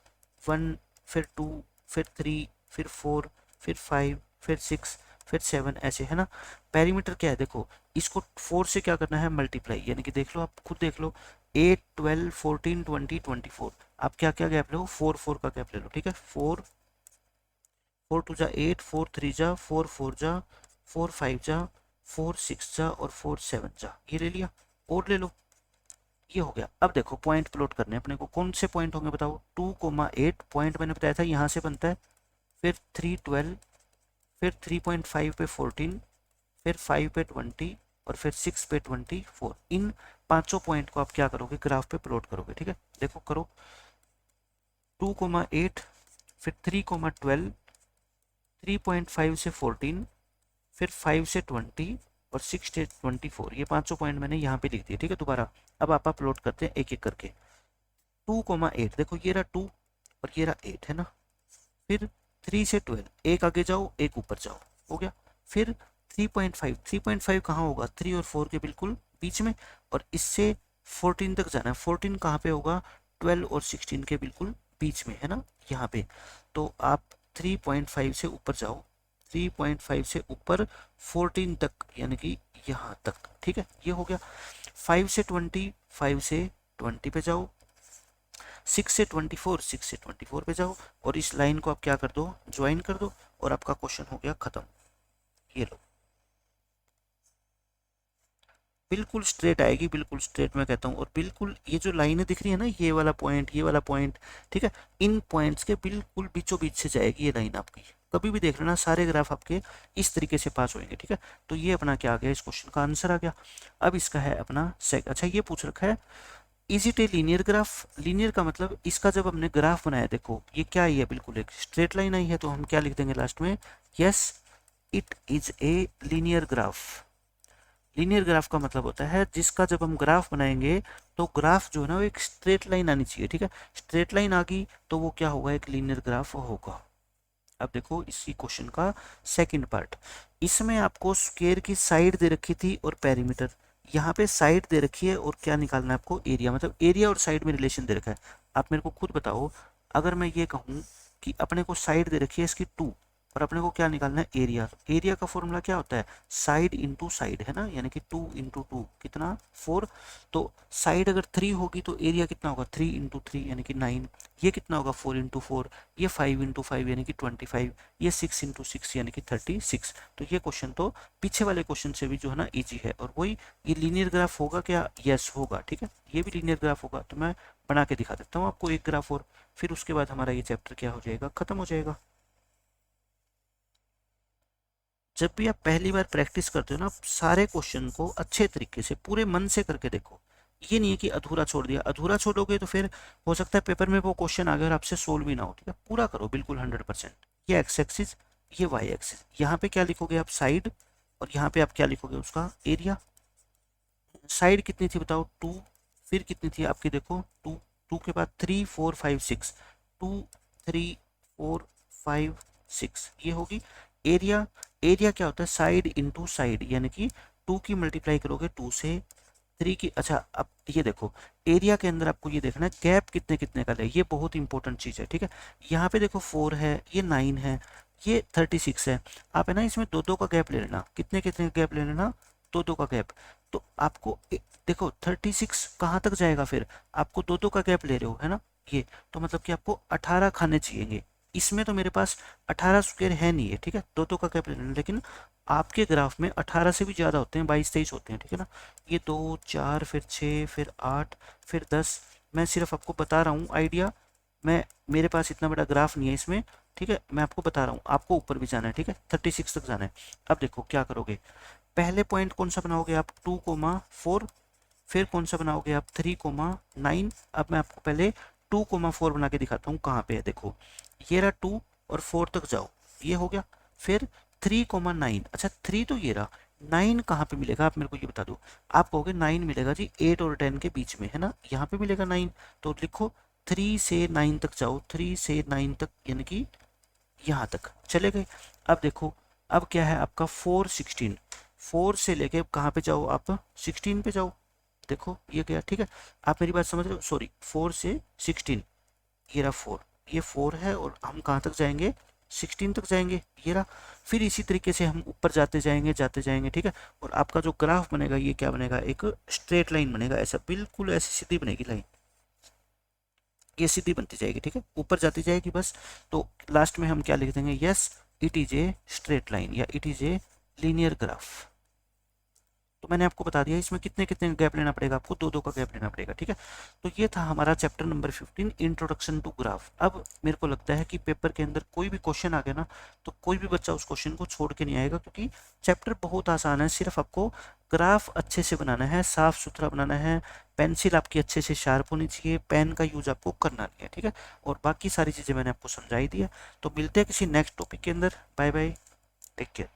1, फिर 2, फिर 3, फिर 4, फिर 5, फिर 6, फिर 7, ऐसे है ना। पेरीमीटर क्या है? देखो, इसको 4 से क्या करना है? मल्टीप्लाई, यानी कि देख लो, आप खुद देख लो, 8 12 14 20 24। आप क्या क्या गैप लो? 4 4 का गैप ले लो। ठीक है, 4 4 2 जा 8, 4 3 जा 4 4 जा 4 5 जा 4 6 जा और 4 7 जा, ये ले लिया। और ले लो, ये हो गया। अब देखो, पॉइंट प्लॉट करने अपने को, कौन से पॉइंट होंगे बताओ? 2,8 पॉइंट मैंने बताया था यहाँ से बनता है, फिर 3 12, फिर 3.5 पे 14, फिर 5 पे 20, और फिर 6 पे 24। इन पांचों पॉइंट को आप क्या करोगे? ग्राफ पे प्लॉट करोगे। ठीक है, देखो करो, 2,8, फिर 3,12, 3.5 से 14, फिर 5 से 20, और 6 से 24। ये पांचों पॉइंट मैंने यहाँ पे लिख दिए। ठीक है, दोबारा अब आप अपलोड करते हैं एक एक करके। 2,8, देखो ये रहा 2 और ये रहा 8, है ना। फिर 3 से 12, एक आगे जाओ एक ऊपर जाओ, हो गया। फिर 3.5, 3.5 कहाँ होगा? 3 और 4 के बिल्कुल बीच में, और इससे 14 तक जाना है। 14 कहाँ पे होगा? 12 और 16 के बिल्कुल बीच में, है ना, यहाँ पे। तो आप 3.5 से ऊपर जाओ, 3.5 से ऊपर 14 तक, यानी कि यहाँ तक। ठीक है, ये हो गया। 5 से 20, 5 से 20 पे जाओ, 6 से 24, 6 से 24 पे जाओ, और इस लाइन को आप क्या कर दो? ज्वाइन कर दो, और आपका क्वेश्चन हो गया खत्म। ये लो, बिल्कुल स्ट्रेट आएगी, बिल्कुल स्ट्रेट मैं कहता हूँ। और बिल्कुल ये जो लाइनें दिख रही है ना, ये वाला पॉइंट, ये वाला पॉइंट, ठीक है, इन पॉइंट्स के बिल्कुल बीचों बीच से जाएगी ये लाइन आपकी। कभी भी देख लेना, सारे ग्राफ आपके इस तरीके से पास होंगे। ठीक है, तो ये अपना क्या आ गया? इस क्वेश्चन का आंसर आ गया। अब इसका है अपना अच्छा, ये पूछ रखा है, is it A linear graph? Linear का मतलब, इसका जब हमने ग्राफ बनाया, देखो ये क्या आई है? बिल्कुल एक स्ट्रेट लाइन आई है, तो हम क्या लिख देंगे लास्ट में? Yes, it is a linear graph. Linear graph का मतलब होता है जिसका जब हम ग्राफ बनाएंगे तो ग्राफ जो है ना, वो एक स्ट्रेट लाइन आनी चाहिए। ठीक है, स्ट्रेट लाइन आ गई तो वो क्या होगा? एक लीनियर ग्राफ होगा। अब देखो इसी क्वेश्चन का सेकंड पार्ट। इसमें आपको स्क्वायर की साइड दे रखी थी और पेरीमीटर, यहाँ पे साइड दे रखी है, और क्या निकालना है आपको? एरिया। मतलब एरिया और साइड में रिलेशन दे रखा है। आप मेरे को खुद बताओ, अगर मैं ये कहूँ कि अपने को साइड दे रखी है इसकी 2, और अपने को क्या निकालना है? एरिया। एरिया का फॉर्मूला क्या होता है? साइड इंटू साइड, है ना, यानी कि 2 × 2 कितना? 4। तो साइड अगर 3 होगी तो एरिया कितना होगा? 3 × 3 यानी कि 9। ये कितना होगा? 4 × 4। ये 5 × 5 यानी कि 25। ये 6 × 6 यानी कि 36। तो ये क्वेश्चन तो पीछे वाले क्वेश्चन से भी जो है ना इजी है। और वही, ये लीनियर ग्राफ होगा क्या? यस होगा। ठीक है, ये भी लीनियर ग्राफ होगा। तो मैं बना के दिखा देता हूँ आपको एक ग्राफ और, फिर उसके बाद हमारा ये चैप्टर क्या हो जाएगा, खत्म हो जाएगा। जब भी आप पहली बार प्रैक्टिस करते हो ना, आप सारे क्वेश्चन को अच्छे तरीके से पूरे मन से करके देखो। ये नहीं है कि अधूरा छोड़ दिया, अधूरा छोड़ोगे तो फिर हो सकता है पेपर में वो क्वेश्चन आ गया और आपसे सोल्व भी ना हो। ठीक है, पूरा करो बिल्कुल 100%। ये एक्स एक्सिस, ये वाई एक्सिस, यहाँ पे क्या लिखोगे आप, साइड, और यहाँ पे आप क्या लिखोगे, उसका एरिया। साइड कितनी थी बताओ, 2, फिर कितनी थी आपकी, देखो 2, 2 के बाद 3 4 5 6, 2 3 4 5 6, ये होगी एरिया। एरिया क्या होता है, साइड इंटू साइड, यानी कि 2 की मल्टीप्लाई करोगे 2 से, 3 की, अच्छा अब ये देखो एरिया के अंदर आपको ये देखना है गैप कितने कितने का है, ये बहुत इंपॉर्टेंट चीज़ है। ठीक है, यहाँ पे देखो 4 है, ये 9 है, ये 36 है। आप है ना इसमें दो दो का गैप ले लेना, कितने कितने का गैप ले लेना, दो दो का गैप। तो आपको देखो 36 कहाँ तक जाएगा, फिर आपको दो दो का गैप ले रहे हो है ना, ये तो मतलब कि आपको 18 खाने चाहिए। इसमें तो मेरे पास 18 स्क्वायर है नहीं है, ठीक है, दो दो का गैप ले लेना, लेकिन आपके ग्राफ में 18 से भी ज़्यादा होते हैं, 22 23 होते हैं। ठीक है ना, ये 2 4 फिर 6 फिर 8 फिर 10, मैं सिर्फ आपको बता रहा हूँ आइडिया, मैं मेरे पास इतना बड़ा ग्राफ नहीं है इसमें। ठीक है, मैं आपको बता रहा हूँ, आपको ऊपर भी जाना है। ठीक है, 36 तक जाना है। अब देखो क्या करोगे, पहले पॉइंट कौन सा बनाओगे आप, 2,4, फिर कौन सा बनाओगे आप, 3,9। अब मैं आपको पहले 2,4 बना के दिखाता हूँ कहाँ पे है, देखो ये रहा 2 और 4 तक जाओ, ये हो गया। फिर 3,9, अच्छा 3 तो ये रहा, 9 कहाँ पे मिलेगा आप मेरे को ये बता दो। आप कहोगे 9 मिलेगा जी 8 और 10 के बीच में है ना, यहाँ पे मिलेगा 9, तो लिखो 3 से 9 तक जाओ, 3 से 9 तक, यानी कि यहाँ तक चले गए। अब देखो अब क्या है आपका 4 16, 4 से लेके कहाँ पे जाओ आप, 16 पे जाओ, देखो ये गया। ठीक है, आप मेरी बात समझ रहे हो, सॉरी 4 से 16, ये रहा 4, ये 4 है और हम कहाँ तक जाएंगे, 16 तक जाएंगे, ये रहा। फिर इसी तरीके से हम ऊपर जाते जाएंगे जाते जाएंगे। ठीक है, और आपका जो ग्राफ बनेगा ये क्या बनेगा, एक स्ट्रेट लाइन बनेगा, ऐसा बिल्कुल ऐसी सीधी बनेगी लाइन, ये सीधी बनती जाएगी। ठीक है, ऊपर जाती जाएगी बस। तो लास्ट में हम क्या लिख देंगे, yes it is a straight line या it is a linear graph. तो मैंने आपको बता दिया इसमें कितने कितने गैप लेना पड़ेगा, आपको दो दो का गैप लेना पड़ेगा। ठीक है, तो ये था हमारा chapter number 15, introduction to graph. अब मेरे को लगता है कि पेपर के अंदर कोई भी क्वेश्चन आ गया ना, तो कोई भी बच्चा उस क्वेश्चन को छोड़ के नहीं आएगा, क्योंकि चैप्टर बहुत आसान है। सिर्फ आपको ग्राफ अच्छे से बनाना है, साफ सुथरा बनाना है, पेंसिल आपकी अच्छे से शार्प होनी चाहिए, पेन का यूज आपको करना नहीं है। ठीक है, और बाकी सारी चीज़ें मैंने आपको समझाई दी है। तो मिलते हैं किसी नेक्स्ट टॉपिक के अंदर, बाय बाय, टेक केयर।